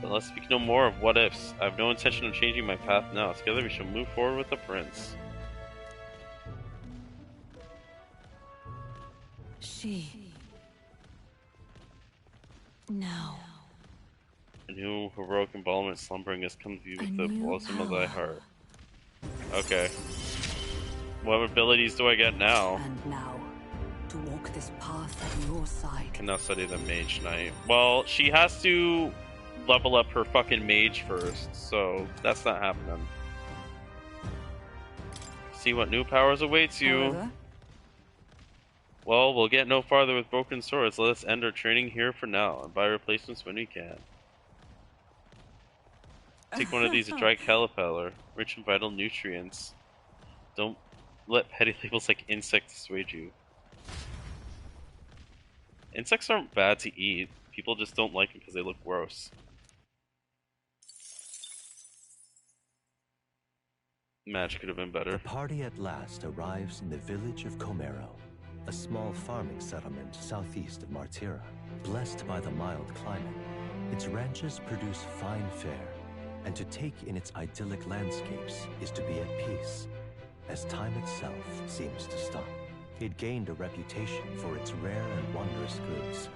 But let's speak no more of what ifs. I have no intention of changing my path now. Together we shall move forward with the prince. No. A new heroic embodiment slumbering has come to you with the blossom of thy heart. Okay. What abilities do I get now? And now, to walk this path at your side. Can now study the Mage Knight. Well, she has to level up her fucking mage first, so that's not happening. See what new powers awaits you. However, well, we'll get no farther with broken swords. Let us end our training here for now and buy replacements when we can. Take one of these, a dry caterpillar, rich in vital nutrients. Don't let petty labels like insect dissuade you. Insects aren't bad to eat. People just don't like them because they look gross. Match could have been better. The party at last arrives in the village of Comero, a small farming settlement southeast of Martira. Blessed by the mild climate, its ranches produce fine fare, and to take in its idyllic landscapes is to be at peace, as time itself seems to stop. It gained a reputation for its rare and wondrous goods,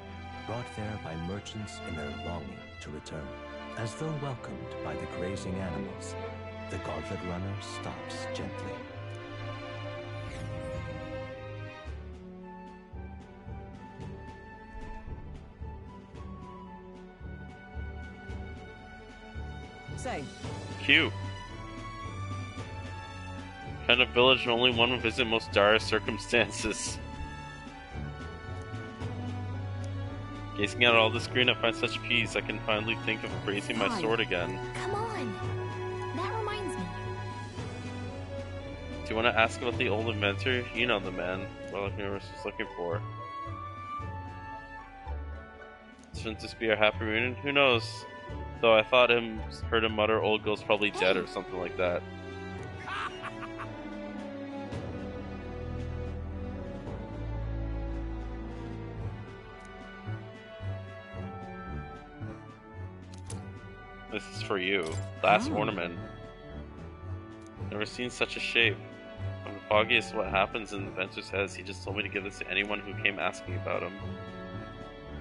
brought there by merchants in their longing to return. As though welcomed by the grazing animals, the Gauntlet Runner stops gently. Say. Cute. Kind of village only one would visit most dire circumstances. Gazing out at all this green, I find such peace. I can finally think of raising my sword again. Come on. That reminds me. Do you want to ask about the old inventor? You know the man Relic-Universe was looking for. Shouldn't this be our happy reunion? Who knows? Though I heard him mutter, old girl's probably dead or something like that. This is for you. Last ornament. Never seen such a shape. I'm the foggiest what happens in the inventor's heads. He just told me to give this to anyone who came asking about him.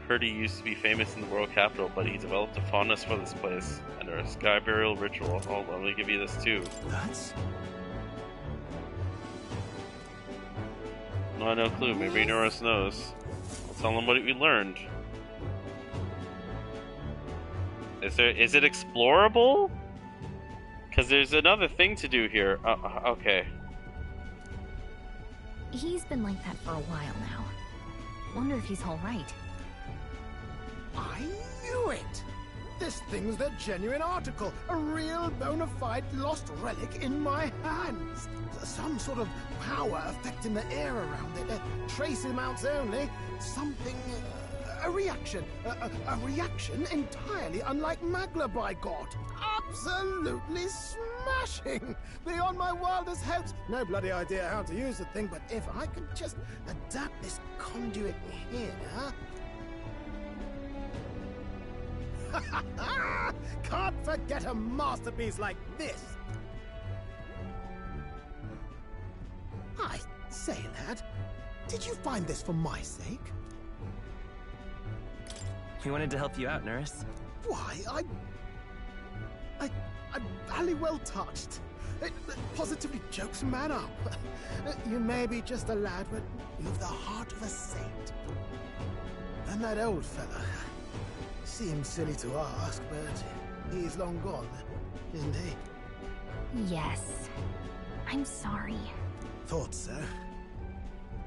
Heard he used to be famous in the world capital, but he developed a fondness for this place and our sky burial ritual. Oh, let me give you this too. That's... No, no clue. Maybe Norris knows. I'll tell him what we learned. Is it explorable? Because there's another thing to do here. Okay. He's been like that for a while now. Wonder if he's alright. I knew it! This thing's the genuine article, a real bona fide lost relic in my hands. Some sort of power affecting the air around it, trace amounts only, something, a reaction entirely unlike Magla, by God. Absolutely smashing! Beyond my wildest hopes. No bloody idea how to use the thing, but if I could just adapt this conduit here... Can't forget a masterpiece like this! I say, lad, did you find this for my sake? We wanted to help you out, Nurse. Why, I'm very well touched. It positively jokes a man up. You may be just a lad, but you've the heart of a saint. And that old fella... Seems silly to ask, but he's long gone, isn't he? Yes. I'm sorry. Thought so.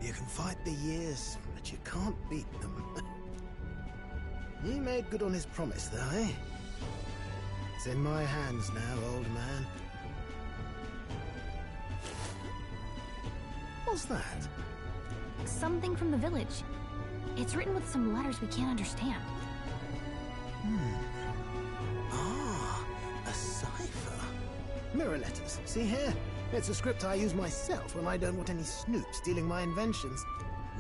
You can fight the years, but you can't beat them. He made good on his promise, though, eh? It's in my hands now, old man. What's that? Something from the village. It's written with some letters we can't understand. Ah, a cipher. Mirror letters, see here? It's a script I use myself when I don't want any snoops stealing my inventions.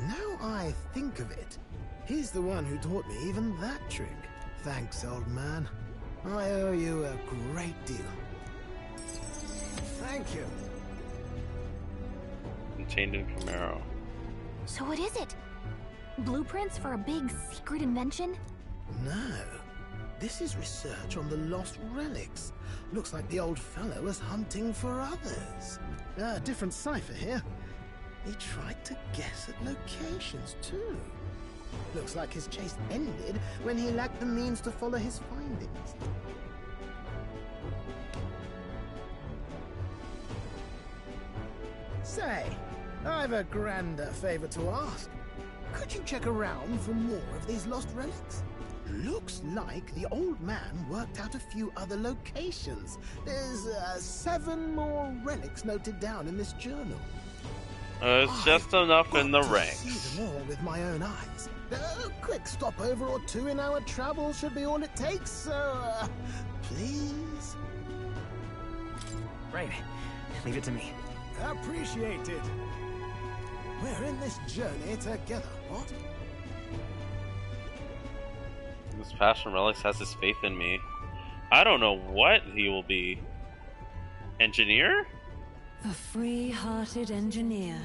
Now I think of it, he's the one who taught me even that trick. Thanks, old man. I owe you a great deal. Thank you. Contained in Camaro. So what is it? Blueprints for a big secret invention? No. This is research on the lost relics. Looks like the old fellow was hunting for others. Different cipher here. He tried to guess at locations too. Looks like his chase ended when he lacked the means to follow his findings. Say, I've a grander favor to ask. Could you check around for more of these lost relics? Looks like the old man worked out a few other locations. There's 7 more relics noted down in this journal. It's just enough in the ranks. See them all with my own eyes. A quick stopover or 2 in our travels should be all it takes, so please? Right. Leave it to me. Appreciated. We're in this journey together, what? This Passion Relics has his faith in me. I don't know what he will be. Engineer? The free-hearted engineer.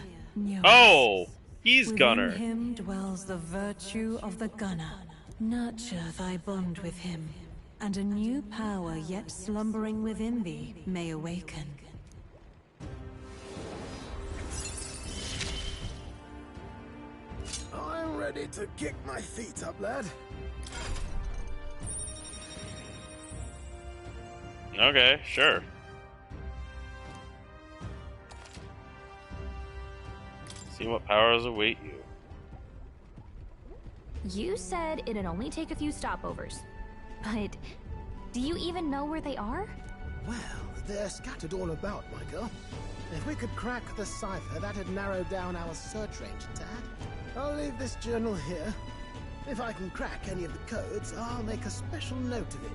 Oh! He's Within Gunner. him dwells the virtue of the gunner. Nurture thy bond with him, and a new power yet slumbering within thee may awaken. I'm ready to kick my feet up, lad. Okay, sure. See what powers await you. You said it'd only take a few stopovers. But do you even know where they are? Well, they're scattered all about, my girl. If we could crack the cipher, that'd narrow down our search range a tad. I'll leave this journal here. If I can crack any of the codes, I'll make a special note of it.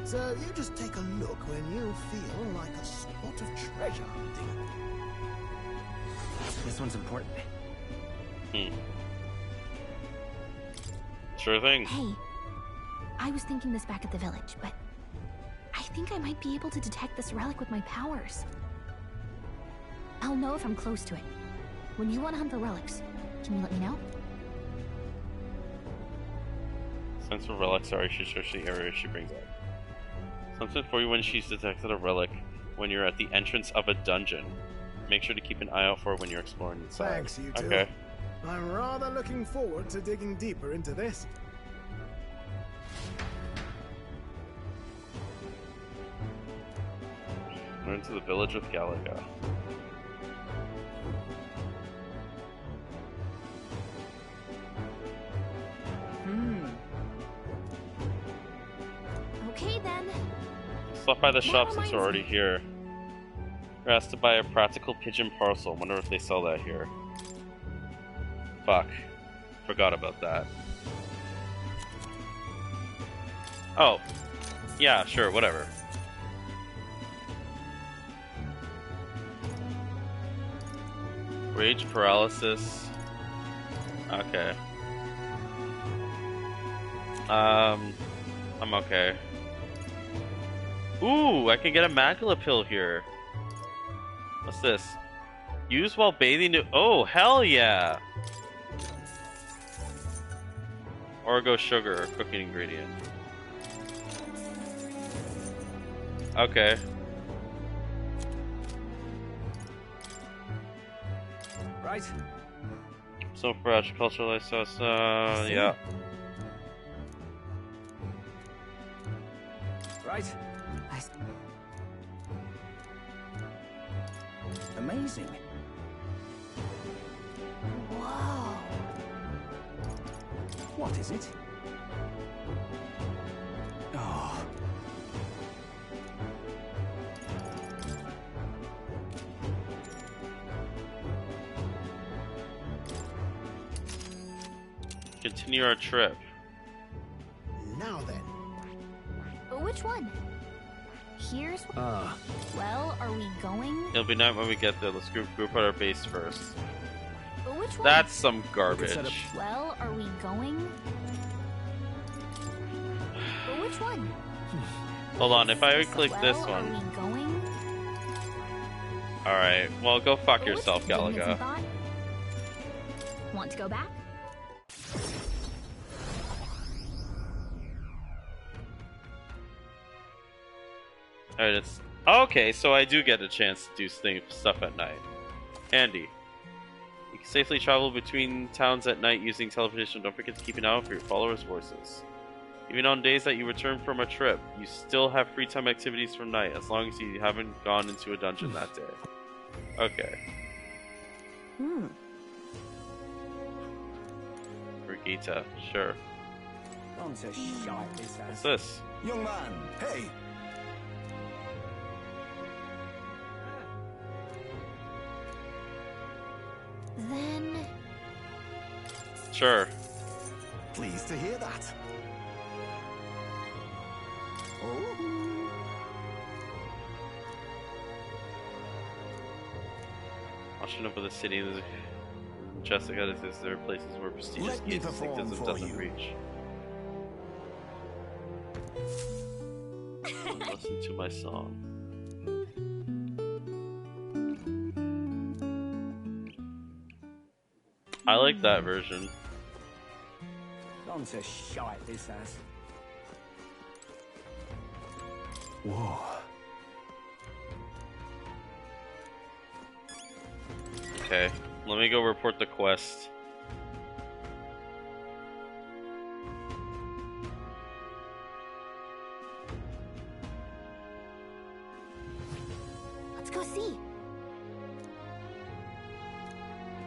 So you just take a look when you feel like a spot of treasure hunting. This one's important. Sure thing. Hey, I was thinking this back at the village, but I think I might be able to detect this relic with my powers. I'll know if I'm close to it. When you want to hunt for relics, can you let me know? Sense of relics are, you should search the area she brings up. Something for you when she's detected a relic when you're at the entrance of a dungeon. Make sure to keep an eye out for it when you're exploring inside. Thanks, you two. Okay. I'm rather looking forward to digging deeper into this. Learn to the village with Galaga. Okay then. Stop by the shop since we're already here. You're asked to buy a practical pigeon parcel. Wonder if they sell that here. Fuck. Forgot about that. Oh. Yeah, sure, whatever. Rage paralysis. Okay. I'm okay. Ooh, I can get a Magula pill here. What's this? Use while bathing to— oh, hell yeah! Orgo sugar, cooking ingredient. Okay. Right. So for agricultural license, yeah. Right. Amazing. Whoa. What is it? Oh. Continue our trip. Now then. Which one? Here's. Well, are we going? It'll be night when we get there. Let's group out our base first. Which one? That's some garbage. Well, are we going? Which one? Hold on, if I click this Well, one. are we going? Alright, well, go fuck yourself, Didn't miss Galaga. thought. Want to go back? Alright, it's... Okay, so I do get a chance to do stuff at night. Handy. You can safely travel between towns at night using teleportation. Don't forget to keep an eye out for your followers' voices. Even on days that you return from a trip, you still have free time activities from night, as long as you haven't gone into a dungeon that day. Okay. Brigitte, sure. What's What's this? Young man, hey! Then... Sure. Pleased to hear that. Oh. Watching over the city, Jessica, is there places where prestigious mysticism doesn't reach? Listen to my song. I like that version. Gone to shite, this has. Whoa. Okay, let me go report the quest. Let's go see.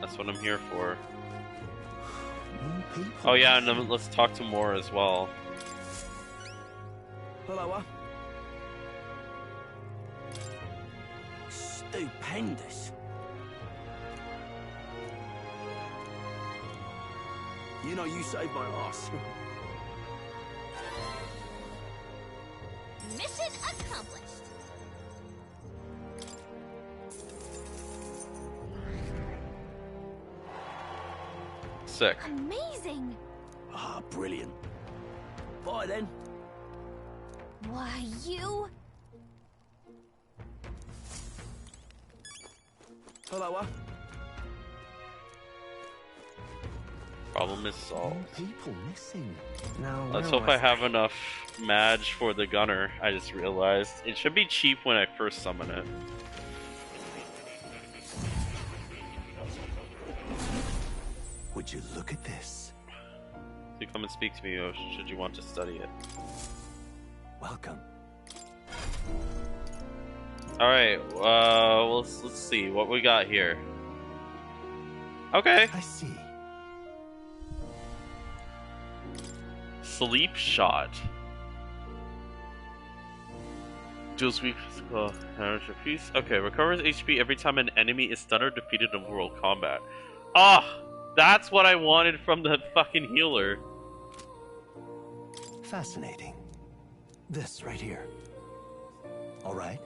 That's what I'm here for. Oh yeah, and then let's talk to more as well. Hello. Stupendous. You know, you saved my ass. Mission accomplished. Sick. Amazing. Ah, brilliant. Bye then. Why, you? Hello. Problem is solved. People missing. No. Let's hope I have enough Madge for the gunner. I just realized it should be cheap when I first summon it. Would you look at this? So come and speak to me, or should you want to study it? Welcome. Alright, well, let's see what we got here. Okay. I see. Sleep shot. Deals weak physical damage or peace. Okay, recovers HP every time an enemy is stunned or defeated in world combat. Ah! That's what I wanted from the fucking healer. Fascinating. This right here. All right.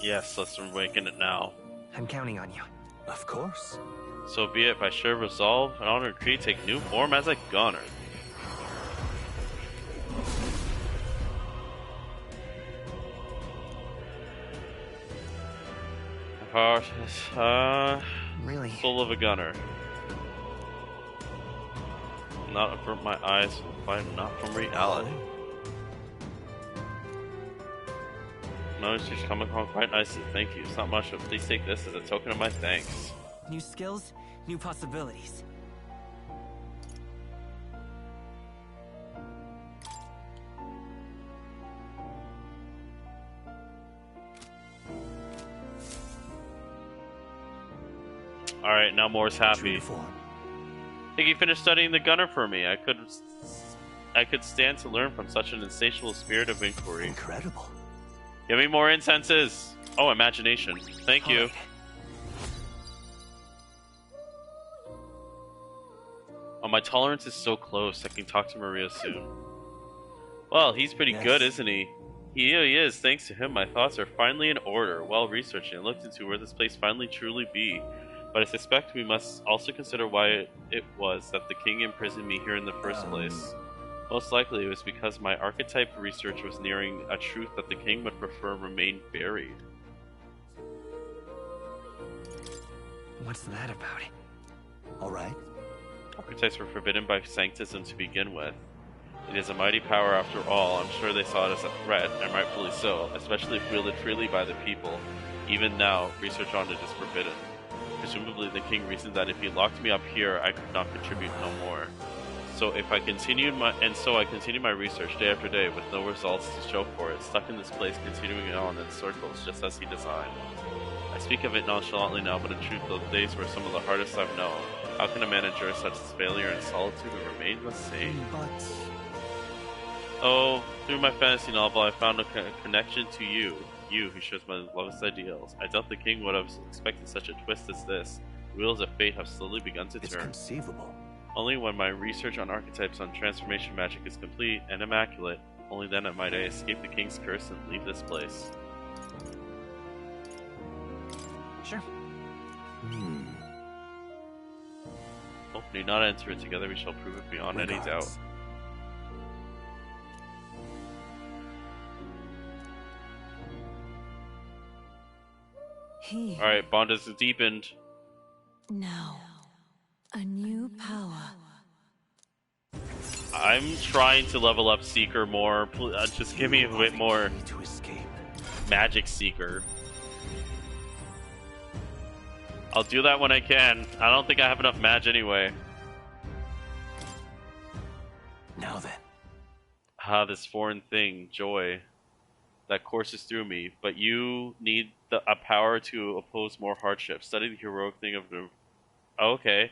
Yes, let's awaken it now. I'm counting on you. Of course. So be it. By sheer resolve, an honored tree take new form as a gunner. Heart is really full of a gunner. Not avert my eyes from the fight, not from reality. No, she's coming along quite nicely. Thank you. It's not much, but please take this as a token of my thanks. New skills, new possibilities. Alright, now Moore's happy. Think you finished studying the gunner for me. I could stand to learn from such an insatiable spirit of inquiry. Incredible. Give me more incenses. Oh, imagination. Thank you. Oh, my tolerance is so close. I can talk to Maria soon. Well, he's pretty good, isn't he? He really is. Thanks to him, my thoughts are finally in order, well researched and looked into where this place finally truly be. But I suspect we must also consider why it was that the king imprisoned me here in the first place. Most likely it was because my archetype research was nearing a truth that the king would prefer remain buried. What's that about? Alright. Archetypes were forbidden by Sanctism to begin with. It is a mighty power after all. I'm sure they saw it as a threat, and rightfully so, especially if wielded freely by the people. Even now, research on it is forbidden. Presumably the king reasoned that if he locked me up here, I could not contribute no more. So I continued my research day after day with no results to show for it, stuck in this place, continuing on in circles, just as he designed. I speak of it nonchalantly now, but in truth, those days were some of the hardest I've known. How can a man endure such failure and solitude and remain the same? But... Oh, through my fantasy novel, I found a connection to you who shares my lowest ideals. I doubt the king would have expected such a twist as this. The wheels of fate have slowly begun to turn. It's conceivable. Only when my research on archetypes on transformation magic is complete and immaculate, only then might I escape the king's curse and leave this place. Sure. Hope we do not enter it together, we shall prove it beyond any doubt. Alright, bond is deepened. Now, a new power. I'm trying to level up Seeker more. Just give me a bit more Magic Seeker. I'll do that when I can. I don't think I have enough Mage anyway. Now then. This foreign thing, joy, that courses through me. But you need a power to oppose more hardship. Study the heroic thing of the... Oh, okay.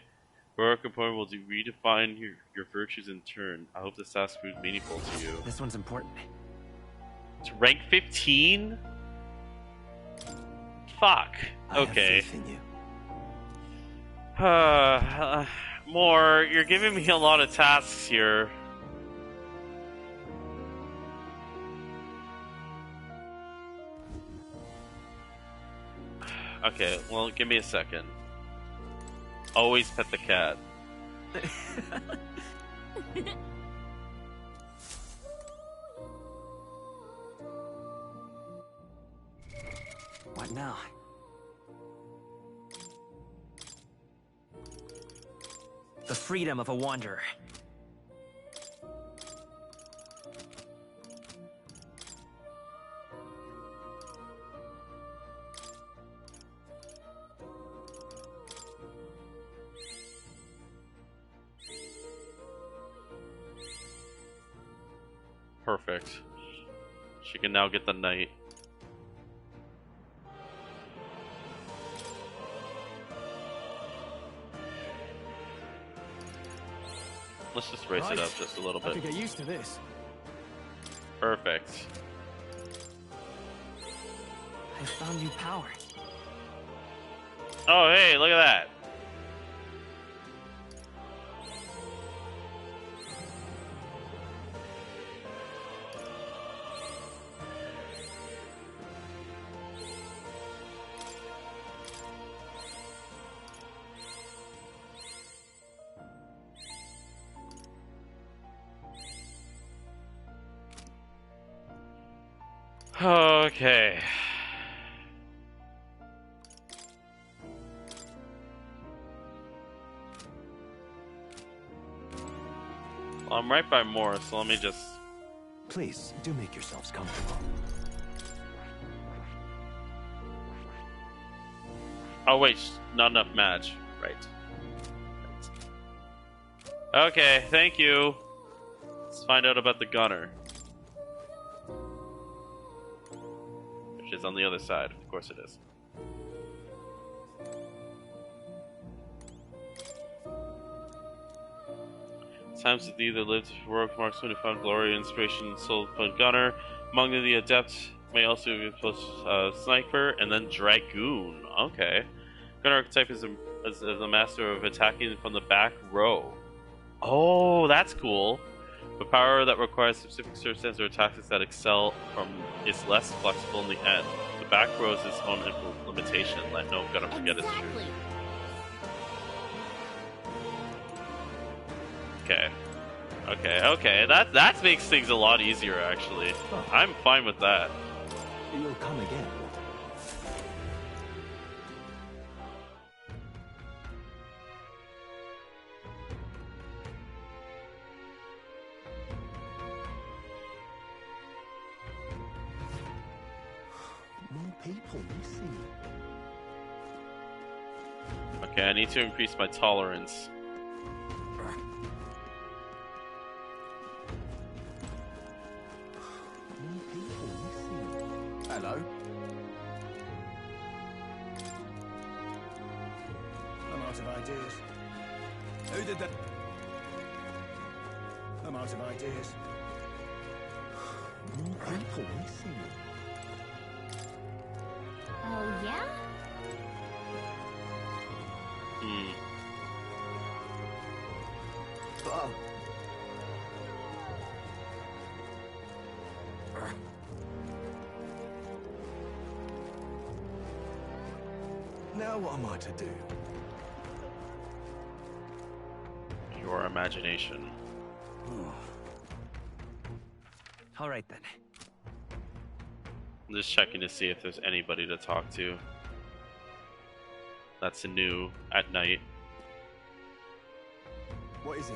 Heroic component will redefine your virtues in turn. I hope this task proves meaningful to you. This one's important. It's rank 15? Fuck. Okay. I have faith in you. More. You're giving me a lot of tasks here. Okay, well, give me a second. Always pet the cat. What now? The freedom of a wanderer. Perfect. She can now get the knight. Let's just raise it up just a little bit. I could get used to this. Perfect. I found new power. Oh, hey, look at that. Okay. Well, I'm right by Moore, so let me just... Please, do make yourselves comfortable. Oh wait, not enough match. Right. Okay, thank you. Let's find out about the gunner. Which is on the other side, of course it is. Times that either lived heroic marksman who found glory, inspiration, soul fun gunner. Among the adept may also be post sniper and then dragoon. Okay. Gunner archetype is a master of attacking from the back row. Oh, that's cool. The power that requires specific circumstances or tactics that excel is less flexible in the end. The back row is its own limitation. Let no gunner forget its truth. Okay. Okay, okay, that makes things a lot easier, actually. I'm fine with that. You'll come again. More people missing. Okay, I need to increase my tolerance. Hello. I'm out of ideas. Who did that? I'm out of ideas. More people missing. Oh, yeah? Hmm. Oh. Now what am I to do? Your imagination. All right then. I'm just checking to see if there's anybody to talk to. That's new at night. What is it?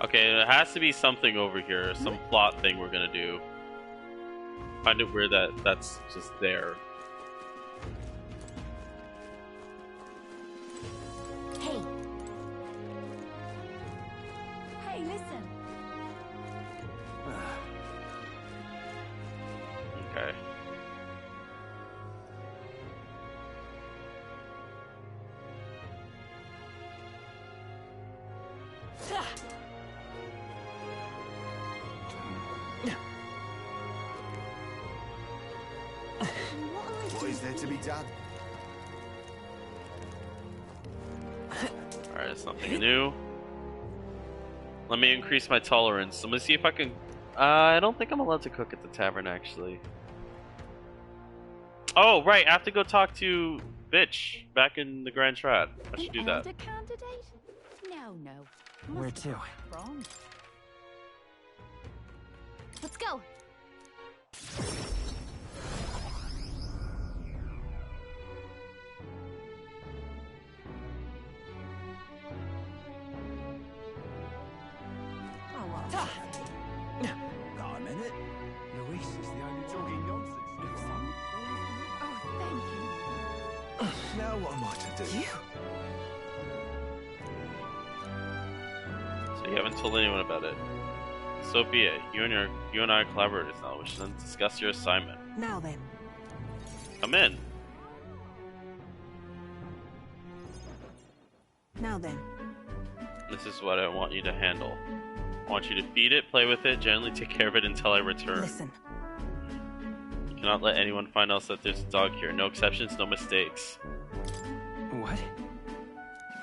Okay, it has to be something over here, some plot thing we're gonna do. Find out where that's just there. Hey. Hey, listen. Okay. What is there to be done? Alright, it's nothing new. Let me increase my tolerance. Let me see if I can... I don't think I'm allowed to cook at the tavern, actually. Oh, right, I have to go talk to Bitch back in the Grand Strat. I should do that. Elder candidate? No. Where to? Wrong. Let's go. Got a minute? Luis is the only talking nonsense. Oh, thank you. Now what am I to do? So you haven't told anyone about it. So be it. You and I are collaborators now. We should then discuss your assignment. Now then. Come in. Now then. This is what I want you to handle. I want you to feed it, play with it, generally take care of it until I return. Listen. You cannot let anyone find out that there's a dog here. No exceptions, no mistakes. What?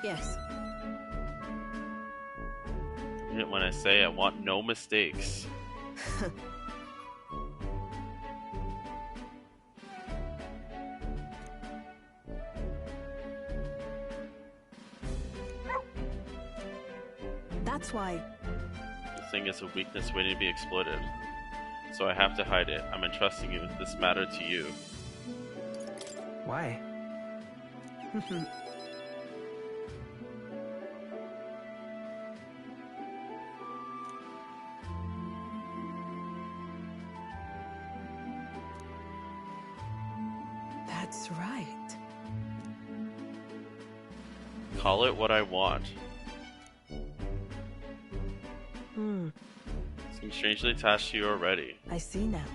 Yes. You know when I say I want no mistakes. That's why. This thing is a weakness waiting to be exploited. So I have to hide it. I'm entrusting you with this matter to you. Why? That's right. Call it what I want. Seems strangely attached to you already. I see now.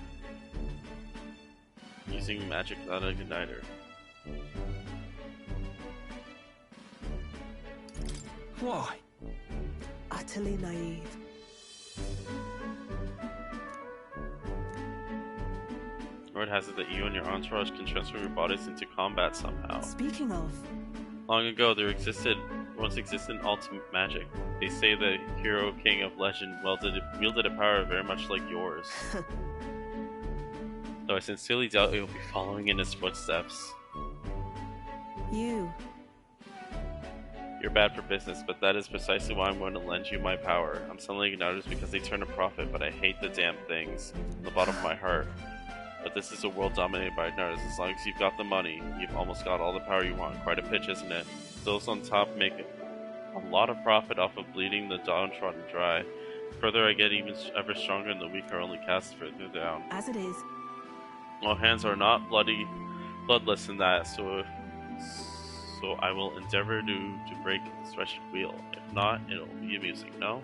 Using magic without a igniter. Why? Utterly naive. Word has it that you and your entourage can transfer your bodies into combat somehow. Speaking of, Long ago, there once existed ultimate magic. They say the hero king of legend wielded a power very much like yours. Though I sincerely doubt it will be following in his footsteps. you You're bad for business, but that is precisely why I'm going to lend you my power. I'm selling igniters because they turn a profit, but I hate the damn things from the bottom of my heart. But this is a world dominated by igniters. As long as you've got the money, you've almost got all the power you want. Quite a pitch, isn't it? Those on top make a lot of profit off of bleeding the downtrodden dry. The further I get even ever stronger, and the weaker only cast further down. As it is. Well, hands are not bloodless in that, so I will endeavor to break this wretched wheel. If not, it'll be amusing, no?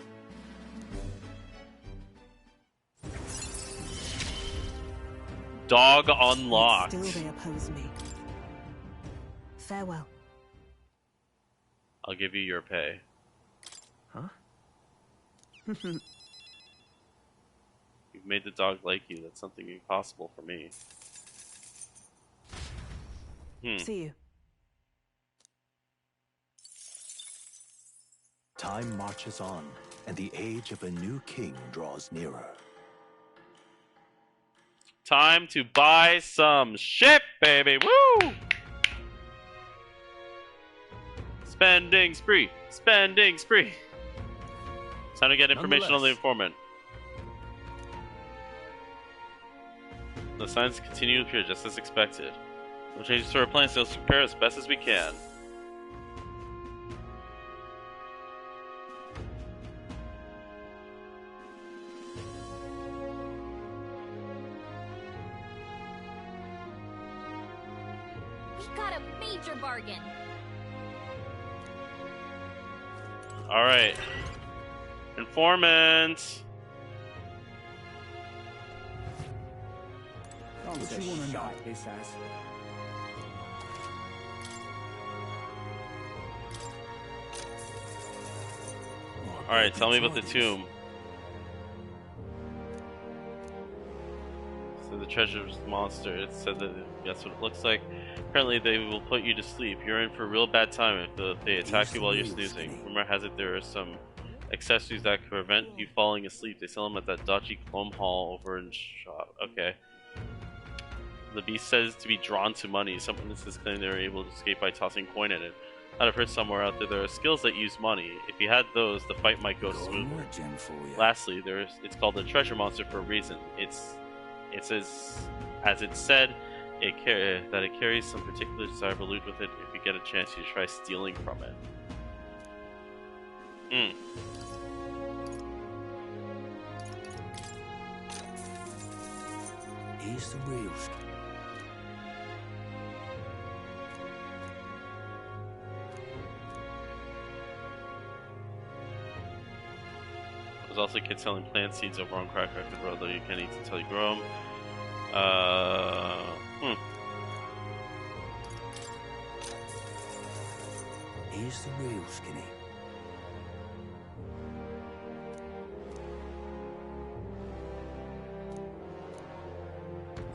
Dog unlocked. Still they oppose me. Farewell. I'll give you your pay. Huh? You've made the dog like you. That's something impossible for me. See you. Time marches on, and the age of a new king draws nearer. Time to buy some shit, baby! Woo! Spending spree! Spending spree! It's time to get information on the informant. The signs continue to appear just as expected. We'll change to our plans to prepare as best as we can. Got a major bargain. All right, informant. What you want to know, this ass? All right, tell me about the tomb. So the treasure's monster. It said that that's what it looks like. Apparently, they will put you to sleep. You're in for a real bad time if they attack you while you're snoozing. Rumor has it there are some accessories that can prevent you falling asleep. They sell them at that dodgy Clone Hall over in shop. Okay. The beast says to be drawn to money. Some witnesses claim they were able to escape by tossing coin at it. I've heard somewhere out there are skills that use money. If you had those, the fight might go smoothly. Lastly, it's called the treasure monster for a reason. It says, as it said, that it carries some particular desirable loot with it. If you get a chance, you try stealing from it. Here's the real. There's also kids selling plant seeds over on Crack Record Road, though you can't eat until you grow them. Here's the real skinny.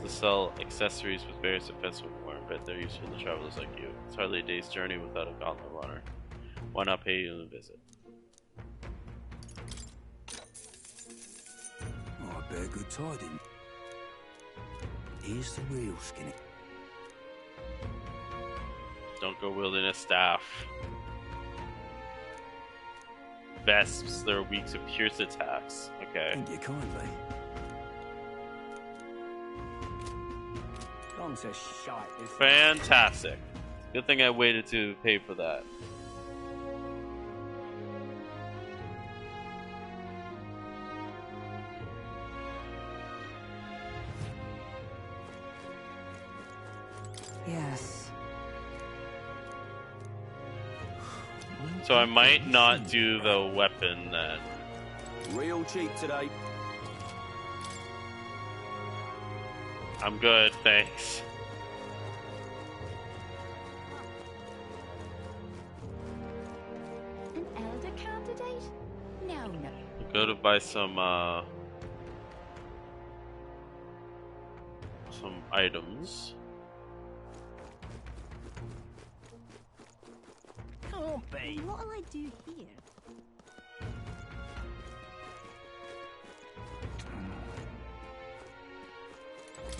To sell accessories with various defensive wear. I bet they're useful to travelers like you. It's hardly a day's journey without a gauntlet runner. Why not pay you a visit? Oh, I bear good tidings. Here's the real skinny. Don't go wielding a staff. Vesps, they're weak to pierce attacks. Okay. Thank you kindly. Fantastic. Good thing I waited to pay for that. Yes. So I might not do the weapon then. Real cheap today. I'm good, thanks. An elder candidate? No. Go to buy some items. Can't be. What'll I do here?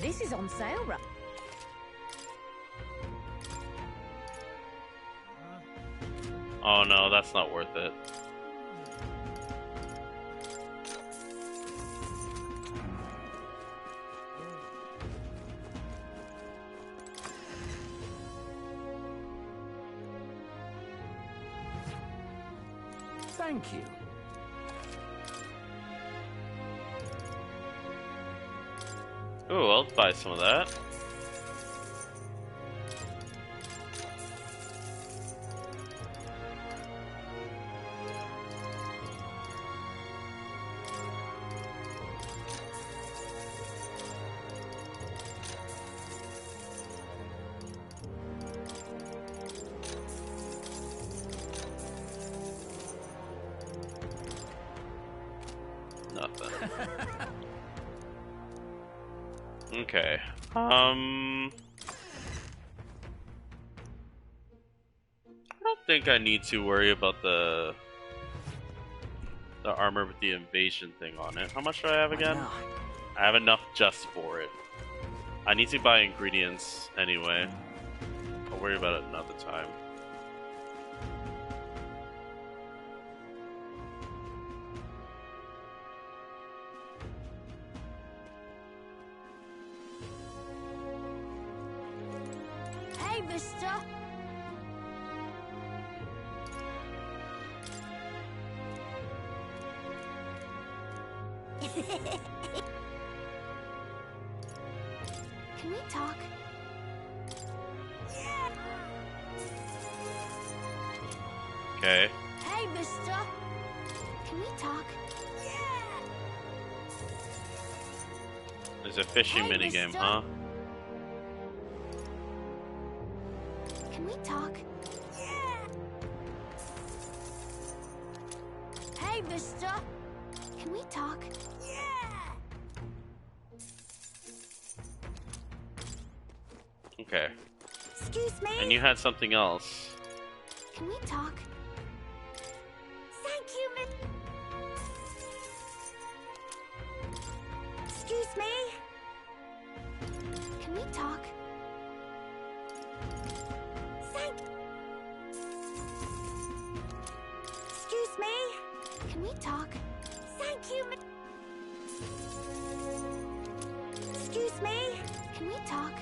This is on sale, right? Oh no, that's not worth it. Thank you. Ooh, I'll buy some of that. Nothing. Okay. I don't think I need to worry about the armor with the invasion thing on it. How much do I have again? I have enough just for it. I need to buy ingredients anyway. I'll worry about it another time. Hey, mister! Can we talk? Okay. Hey, mister! Can we talk? There's a fishing Hey, minigame, mister. huh? Can we talk? Hey, mister! Can we talk? Okay. Excuse me? And you had something else. Can we talk? Thank you, miss. Excuse me? Can we talk? Thank. Excuse me? Can we talk? Thank you, miss. Excuse me? Can we talk?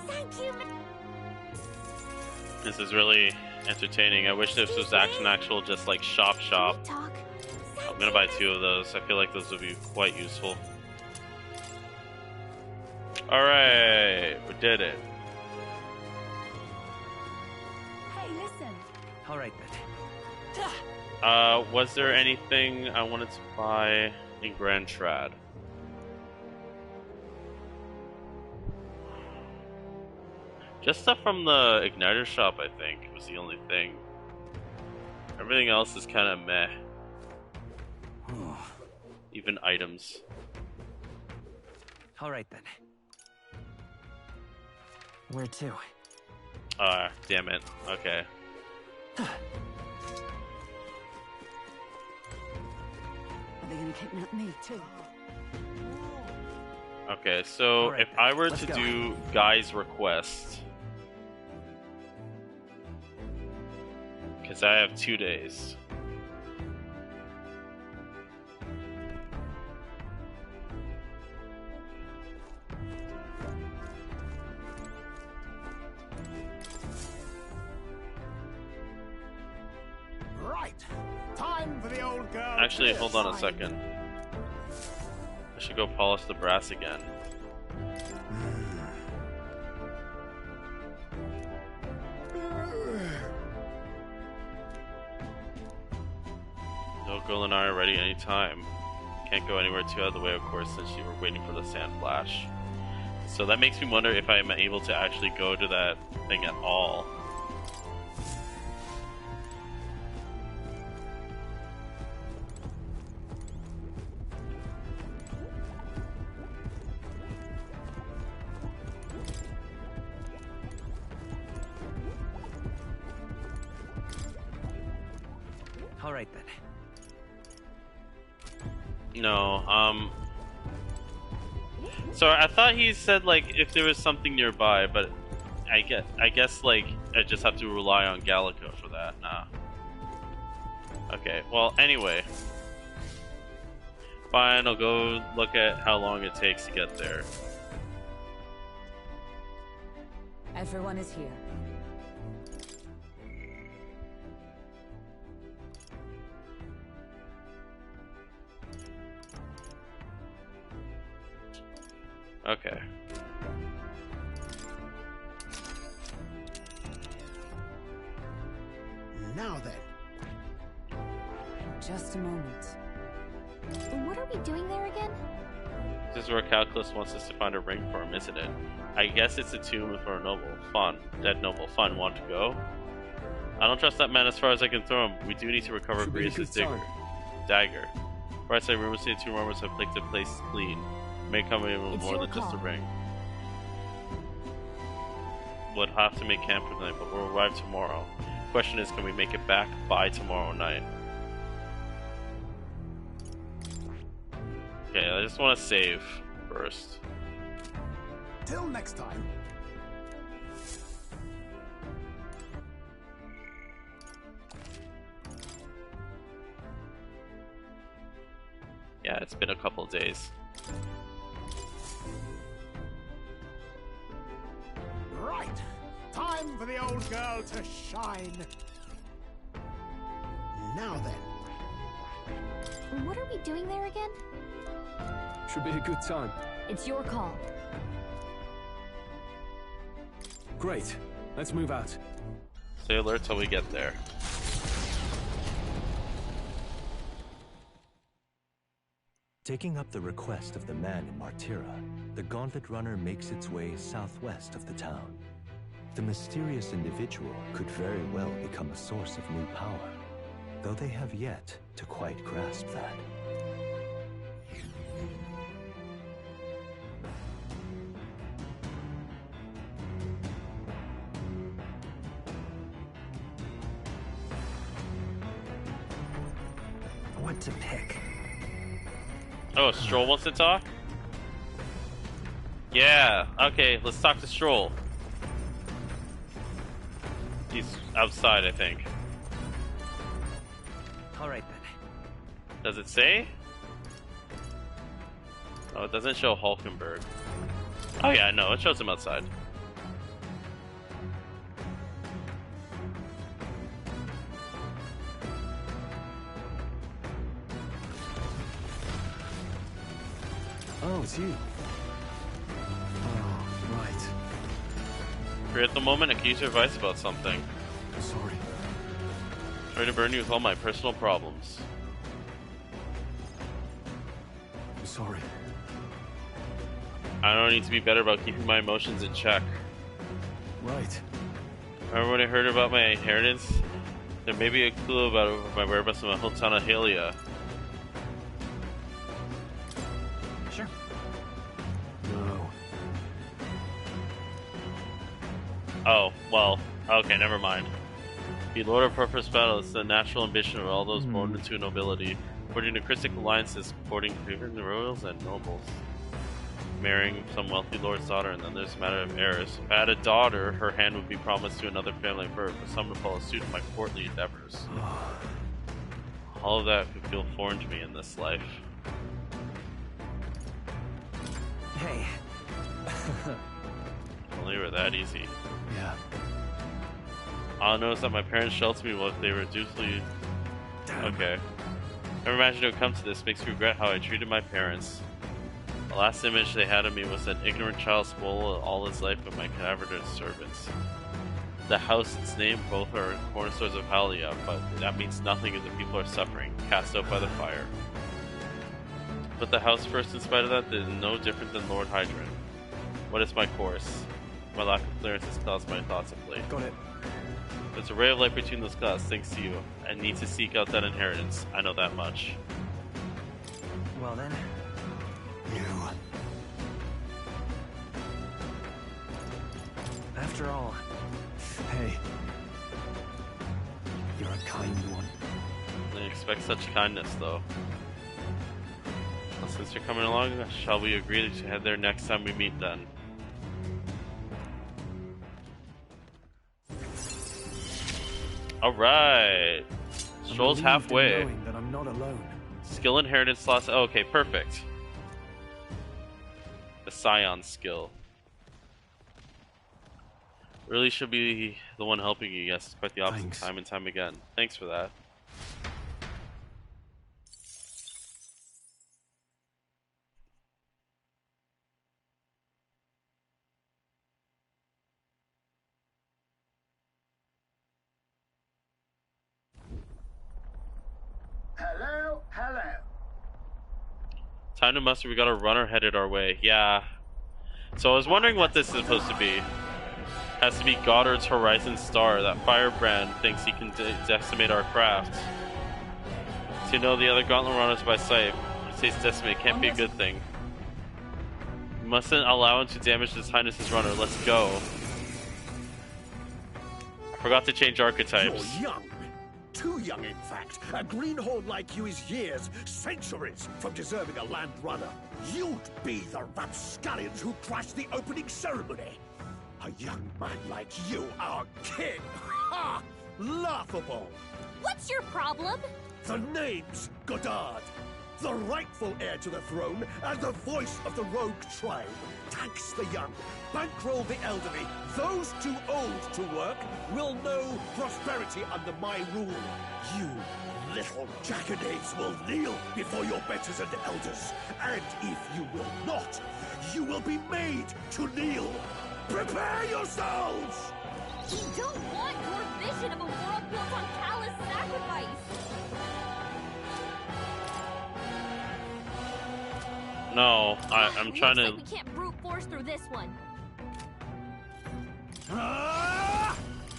Thank you, miss. This is really entertaining. I wish this was actual just like shop. I'm gonna buy 2 of those. I feel like those would be quite useful. Alright, we did it. Hey, listen. All right then. Was there anything I wanted to buy in Grand Trad? Just stuff from the Igniter shop, I think, was the only thing. Everything else is kind of meh. Even items. All right then. Where to? Damn it. Okay. Are they gonna kidnap me too? Okay, so Alright, if I were let's to go. do Guy's request, because I have 2 days. Right. Time for the old girl. Actually, hold on a second. I should go polish the brass again. No girl and I are ready anytime. Can't go anywhere too out of the way, of course, since you were waiting for the sand flash. So that makes me wonder if I am able to actually go to that thing at all. All right then. No, so I thought he said like if there was something nearby, but I guess like I just have to rely on Gallico for that. Nah. Okay, well, anyway. Fine, I'll go look at how long it takes to get there. Everyone is here. Okay. Now then. Just a moment. What are we doing there again? This is where Calculus wants us to find a ring for him, isn't it? I guess it's a tomb for a noble. Fun. Dead noble. Fun. Want to go? I don't trust that man as far as I can throw him. We do need to recover Bria's dagger. For I say, rumors say two robbers have picked the place clean. May come in with more than just a ring. We'll have to make camp for the night, but we'll arrive tomorrow. Question is, can we make it back by tomorrow night? Okay, I just want to save first. Till next time. Yeah, it's been a couple of days. Right. Time for the old girl to shine. Now then. What are we doing there again? Should be a good time. It's your call. Great. Let's move out. Stay alert till we get there. Taking up the request of the man in Martyra, the Gauntlet Runner makes its way southwest of the town. The mysterious individual could very well become a source of new power, though they have yet to quite grasp that. What to pick? Oh, Stroll wants to talk? Yeah, okay, let's talk to Stroll. He's outside, I think. Alright then. Does it say? Oh, it doesn't show Hulkenberg. Oh yeah, no, it shows him outside. Oh, it's you. Oh, right. Free at the moment, I can use your advice about something. I'm sorry. Try to burn you with all my personal problems. I'm sorry. I don't need to be better about keeping my emotions in check. Right. Remember when I heard about my inheritance? There may be a clue about my whereabouts in my whole town of Helia. Sure. No. Oh, well, okay, never mind. Be Lord of Purpose Battle is the natural ambition of all those born into nobility, forging Christic alliances, courting even the royals and nobles. Marrying some wealthy lord's daughter, and then there's a matter of heirs. If I had a daughter, her hand would be promised to another family of birth, for some to follow suit in my courtly endeavors. All of that could feel foreign to me in this life. Hey. Only were that easy. Yeah. All I know is that my parents sheltered me while they were dutifully... Okay. Never imagined it would come to this. Makes me regret how I treated my parents. The last image they had of me was an ignorant child spoiled all his life with my cadaverous servants. The house, its name, both are cornerstones of Halia, but that means nothing if the people are suffering, cast out by the fire. But the house first, in spite of that, is no different than Lord Hydron. What is my course? My lack of clearance has caused my thoughts of late. Got it. There's a ray of light between those clouds, thanks to you. I need to seek out that inheritance. I know that much. Well then. You. After all. Hey. You're a kind one. I didn't expect such kindness, though. Well, since you're coming along, shall we agree to head there next time we meet then? Alright! Stroll's relieved in halfway. knowing that I'm not alone. Skill inheritance slots. Oh, okay, perfect. The Scion skill. Really should be the one helping you. Yes, quite the opposite. Thanks. Time and time again. Thanks for that. Hello, hello. Time to muster. We got a runner headed our way. Yeah. So I was wondering what this is supposed to be. Has to be Goddard's Horizon Star. That firebrand thinks he can decimate our craft. To know the other gauntlet runners by sight. It says decimate can't be a good thing. We mustn't allow him to damage His Highness's runner. Let's go. I forgot to change archetypes. You're young. Too young, in fact. A greenhorn like you is years, centuries from deserving a land runner. You'd be the rapscallions who crashed the opening ceremony. A young man like you, our king. Ha! Laughable. What's your problem? The name's Goddard. The rightful heir to the throne and the voice of the rogue tribe. Tax the young, bankroll the elderly. Those too old to work will know prosperity under my rule. You little jackanapes will kneel before your betters and elders. And if you will not, you will be made to kneel. Prepare yourselves! We don't want your vision of a world built on callous sacrifice! No, I'm trying to. Looks like we can't brute force through this one.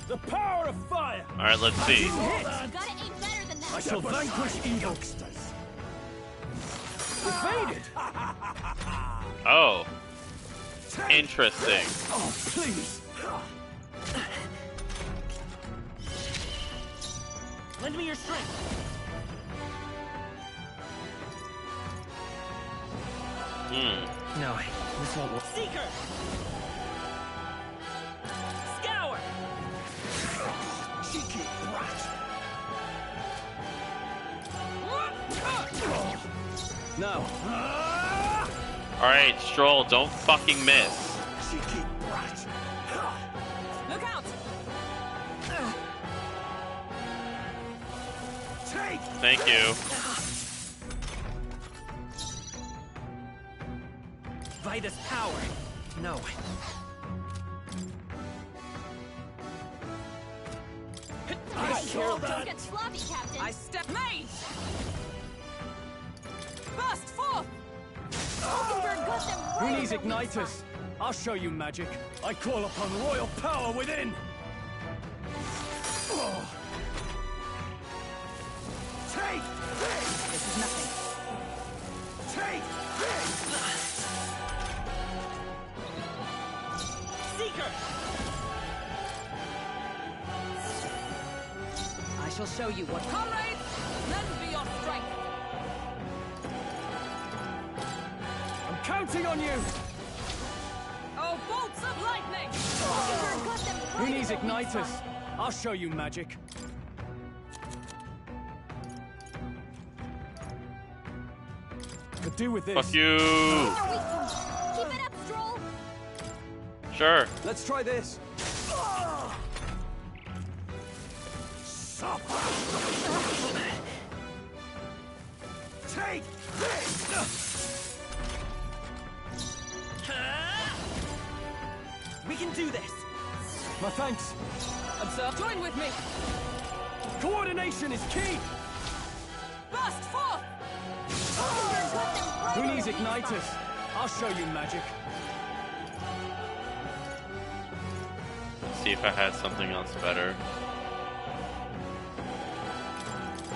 The power of fire! Alright, let's see. You gotta aim better than that. I shall vanquish evil. Evaded! Oh. Interesting. Oh, please! Lend me your strength. No, this won't work. Seeker! Scour! Cheeky brat! No. Alright, Stroll, don't fucking miss. Cheeky brat! Look out! Take! Thank you. Vitus power. No. Don't get sloppy, Captain. I step made! Burst forth! Hulkenberg got them Who right needs in their weak igniters? spot. I'll show you magic. I call upon royal power within. Take this! This is nothing. Take this! Seeker! I shall show you what. Comrades, lend me your strength. I'm counting on you. Oh, bolts of lightning! Hulkenberg got them Who right in needs their weak igniters? spot. I'll show you magic. Could do with this. Fuck you. Their weak point. Keep it up, Stroll. Sure. Let's try this. Take this! We can do this. My thanks. Observe. Join with me. Coordination is key. Burst forth! Hulkenberg got them right Who in needs their weak igniters? spot. I'll show you magic. See if I had something else better.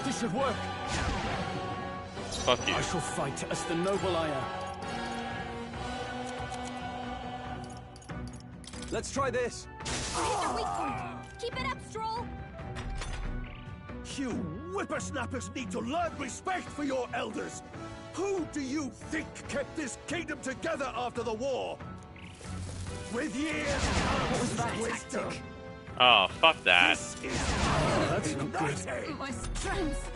This should work. Fuck you. I shall fight as the noble I am. Let's try this. You hit their weak point. Keep it up, Stroll. You whippersnappers need to learn respect for your elders. Who do you think kept this kingdom together after the war? With years of wisdom. Oh, fuck that. That's not good. My strength.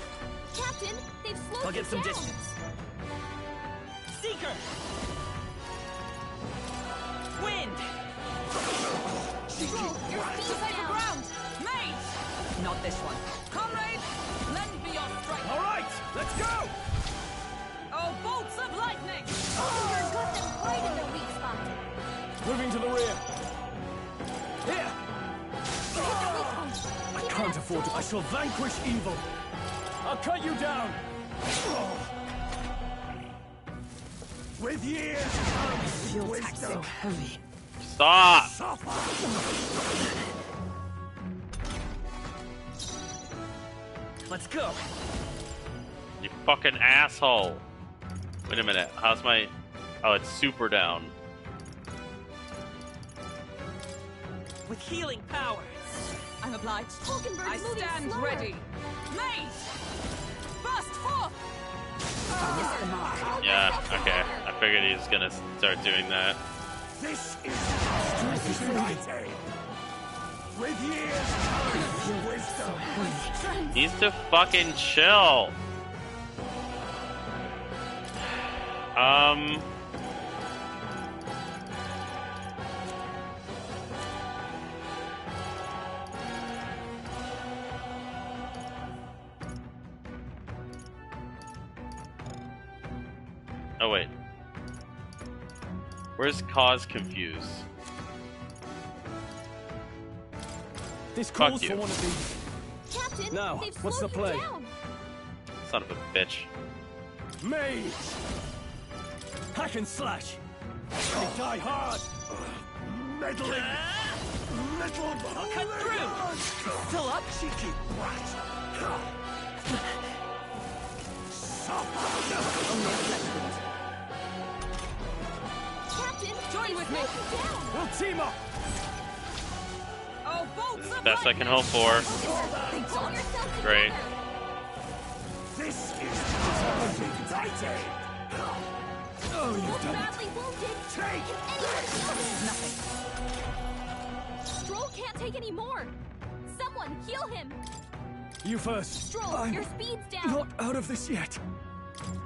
Captain, they've slowed I'll get some down. distance. Seeker! Wind! Stroll, your speed's down. Ground! Mate! Not this one. Comrade, lend me your strength. All right, let's go! Oh, bolts of lightning! You've got them right in their weak spot. Moving to the rear. Here! I can't afford it. I shall vanquish evil. I'll cut you down. With years of wisdom. Heavy. Stop! Let's go! You fucking asshole. Wait a minute. How's my... Oh, it's super down. With healing powers. I'm obliged. Hulkenberg's I moving stand slower. ready. Mate! Burst forth! Yeah, okay. I figured he was gonna start doing that. This is mighty. With years of wisdom. He needs to fucking chill. Oh wait. Where's Cause confused? This Fuck calls you. for one of these. Captain, Now, they've what's the slowed you play? down. Son of a bitch. Mage! Hack and slash! They die hard. Meddling. Little I'll cut through! Still up? cheeky brat. Captain, Join with me. down. We'll team up! Oh, bolts This is the of best I can hope for. Pull yourself Great. together. This is mighty. Oh, you've done it. Badly wounded. Take Nothing. Stroll can't take any more. Someone heal him. You first. Stroll, I'm your speed's down. not out of this yet.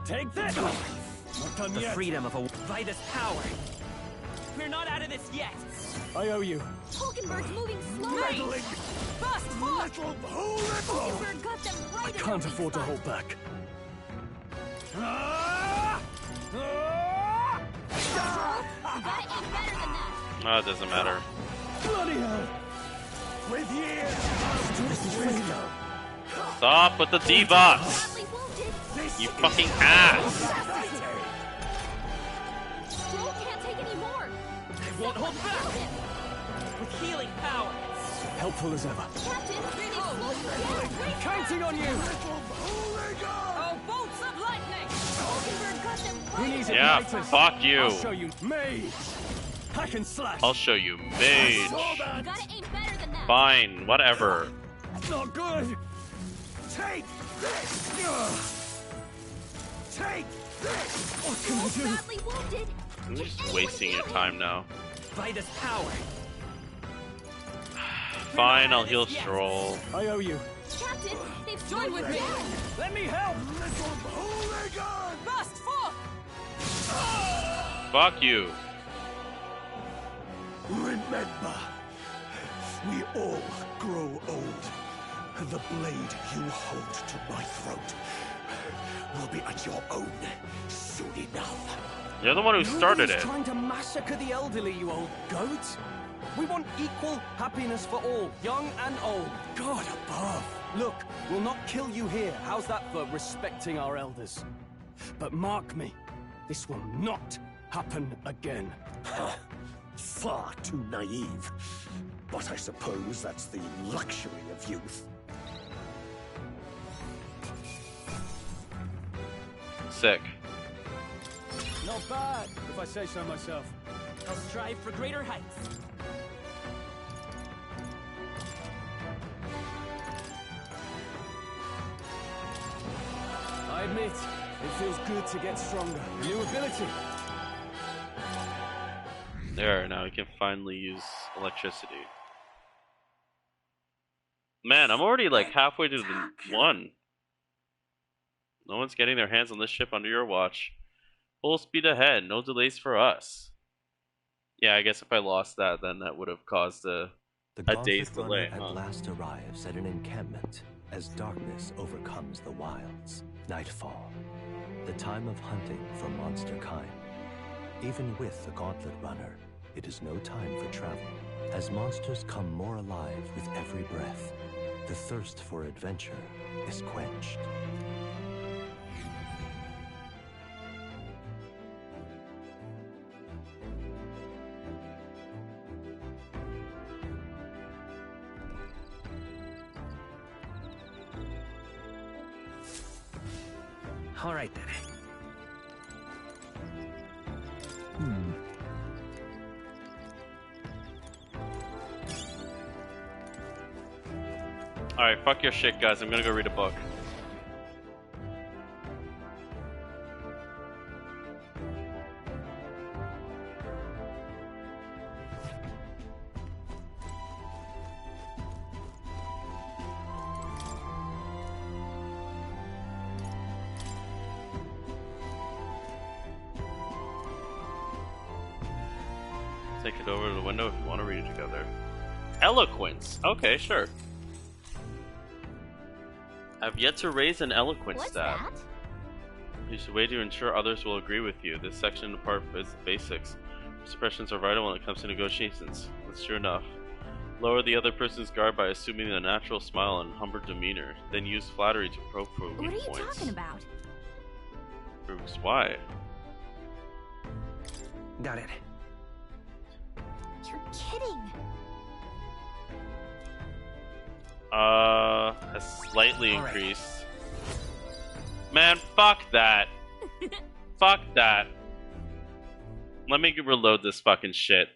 Take this! Not done The yet. freedom of a... By this power! We're not out of this yet! I owe you. Hulkenberg's moving slowly. meddling. burst forth! Little little. Hulkenberg got them right I in their can't weak afford to spot. hold back. You gotta aim better than that. Oh, it doesn't matter. Bloody hell! With years of wisdom. Stop with the debuffs! Badly wounded. This You is fucking ass! mighty. Stroll can't take any more. I won't hold back! Heal him. With healing power! Helpful as ever. Captain, they slowed you down. Counting on you! Oh, bolts of lightning! Hulkenberg got them Who right needs in it? Yeah, Igniters? fuck you. I'll show you. Mage! Hack and slash! I'll show you mage. You gotta aim better than that. Fine, whatever. Not good! Take this. Take this. What can I Stroll's do? badly wounded. You're Can just anyone wasting heal your him? time now. By this power! Fine, I'll heal Stroll. I owe you. Captain, they've Join slowed with you me. down. Let me help! Little hooligan. Burst forth! Fuck you. Remember, we all grow old. The blade you hold to my throat will be at your own soon enough. You're the one who started it. Trying to massacre the elderly, you old goat. We want equal happiness for all, young and old. God above. Look, we'll not kill you here. How's that for respecting our elders? But mark me, this will not happen again. Far too naive. But I suppose that's the luxury of youth. Sick. Not bad, if I say so myself. I'll strive for greater heights. I admit, it feels good to get stronger. New ability. There, now we can finally use electricity. Man, I'm already like halfway to the one. No one's getting their hands on this ship under your watch. Full speed ahead, no delays for us. Yeah, I guess if I lost that, then that would have caused a day's delay. At last arrives at an encampment as darkness overcomes the wilds. Nightfall, the time of hunting for monster kind. Even with the Gauntlet Runner, it is no time for travel. As monsters come more alive with every breath, the thirst for adventure is quenched. All right then. Alright, fuck your shit, guys. I'm gonna go read a book. Take it over to the window if you want to read it together. Eloquence. Okay, sure. I've yet to raise an eloquence stat. What's that? Use a way to ensure others will agree with you. This section apart is the basics. Expressions are vital when it comes to negotiations. That's true enough. Lower the other person's guard by assuming a natural smile and humble demeanor. Then use flattery to probe for weak What are you points. talking about? Proves why. Got it. You're kidding. Has slightly increased. Man, fuck that. Fuck that. Let me reload this fucking shit.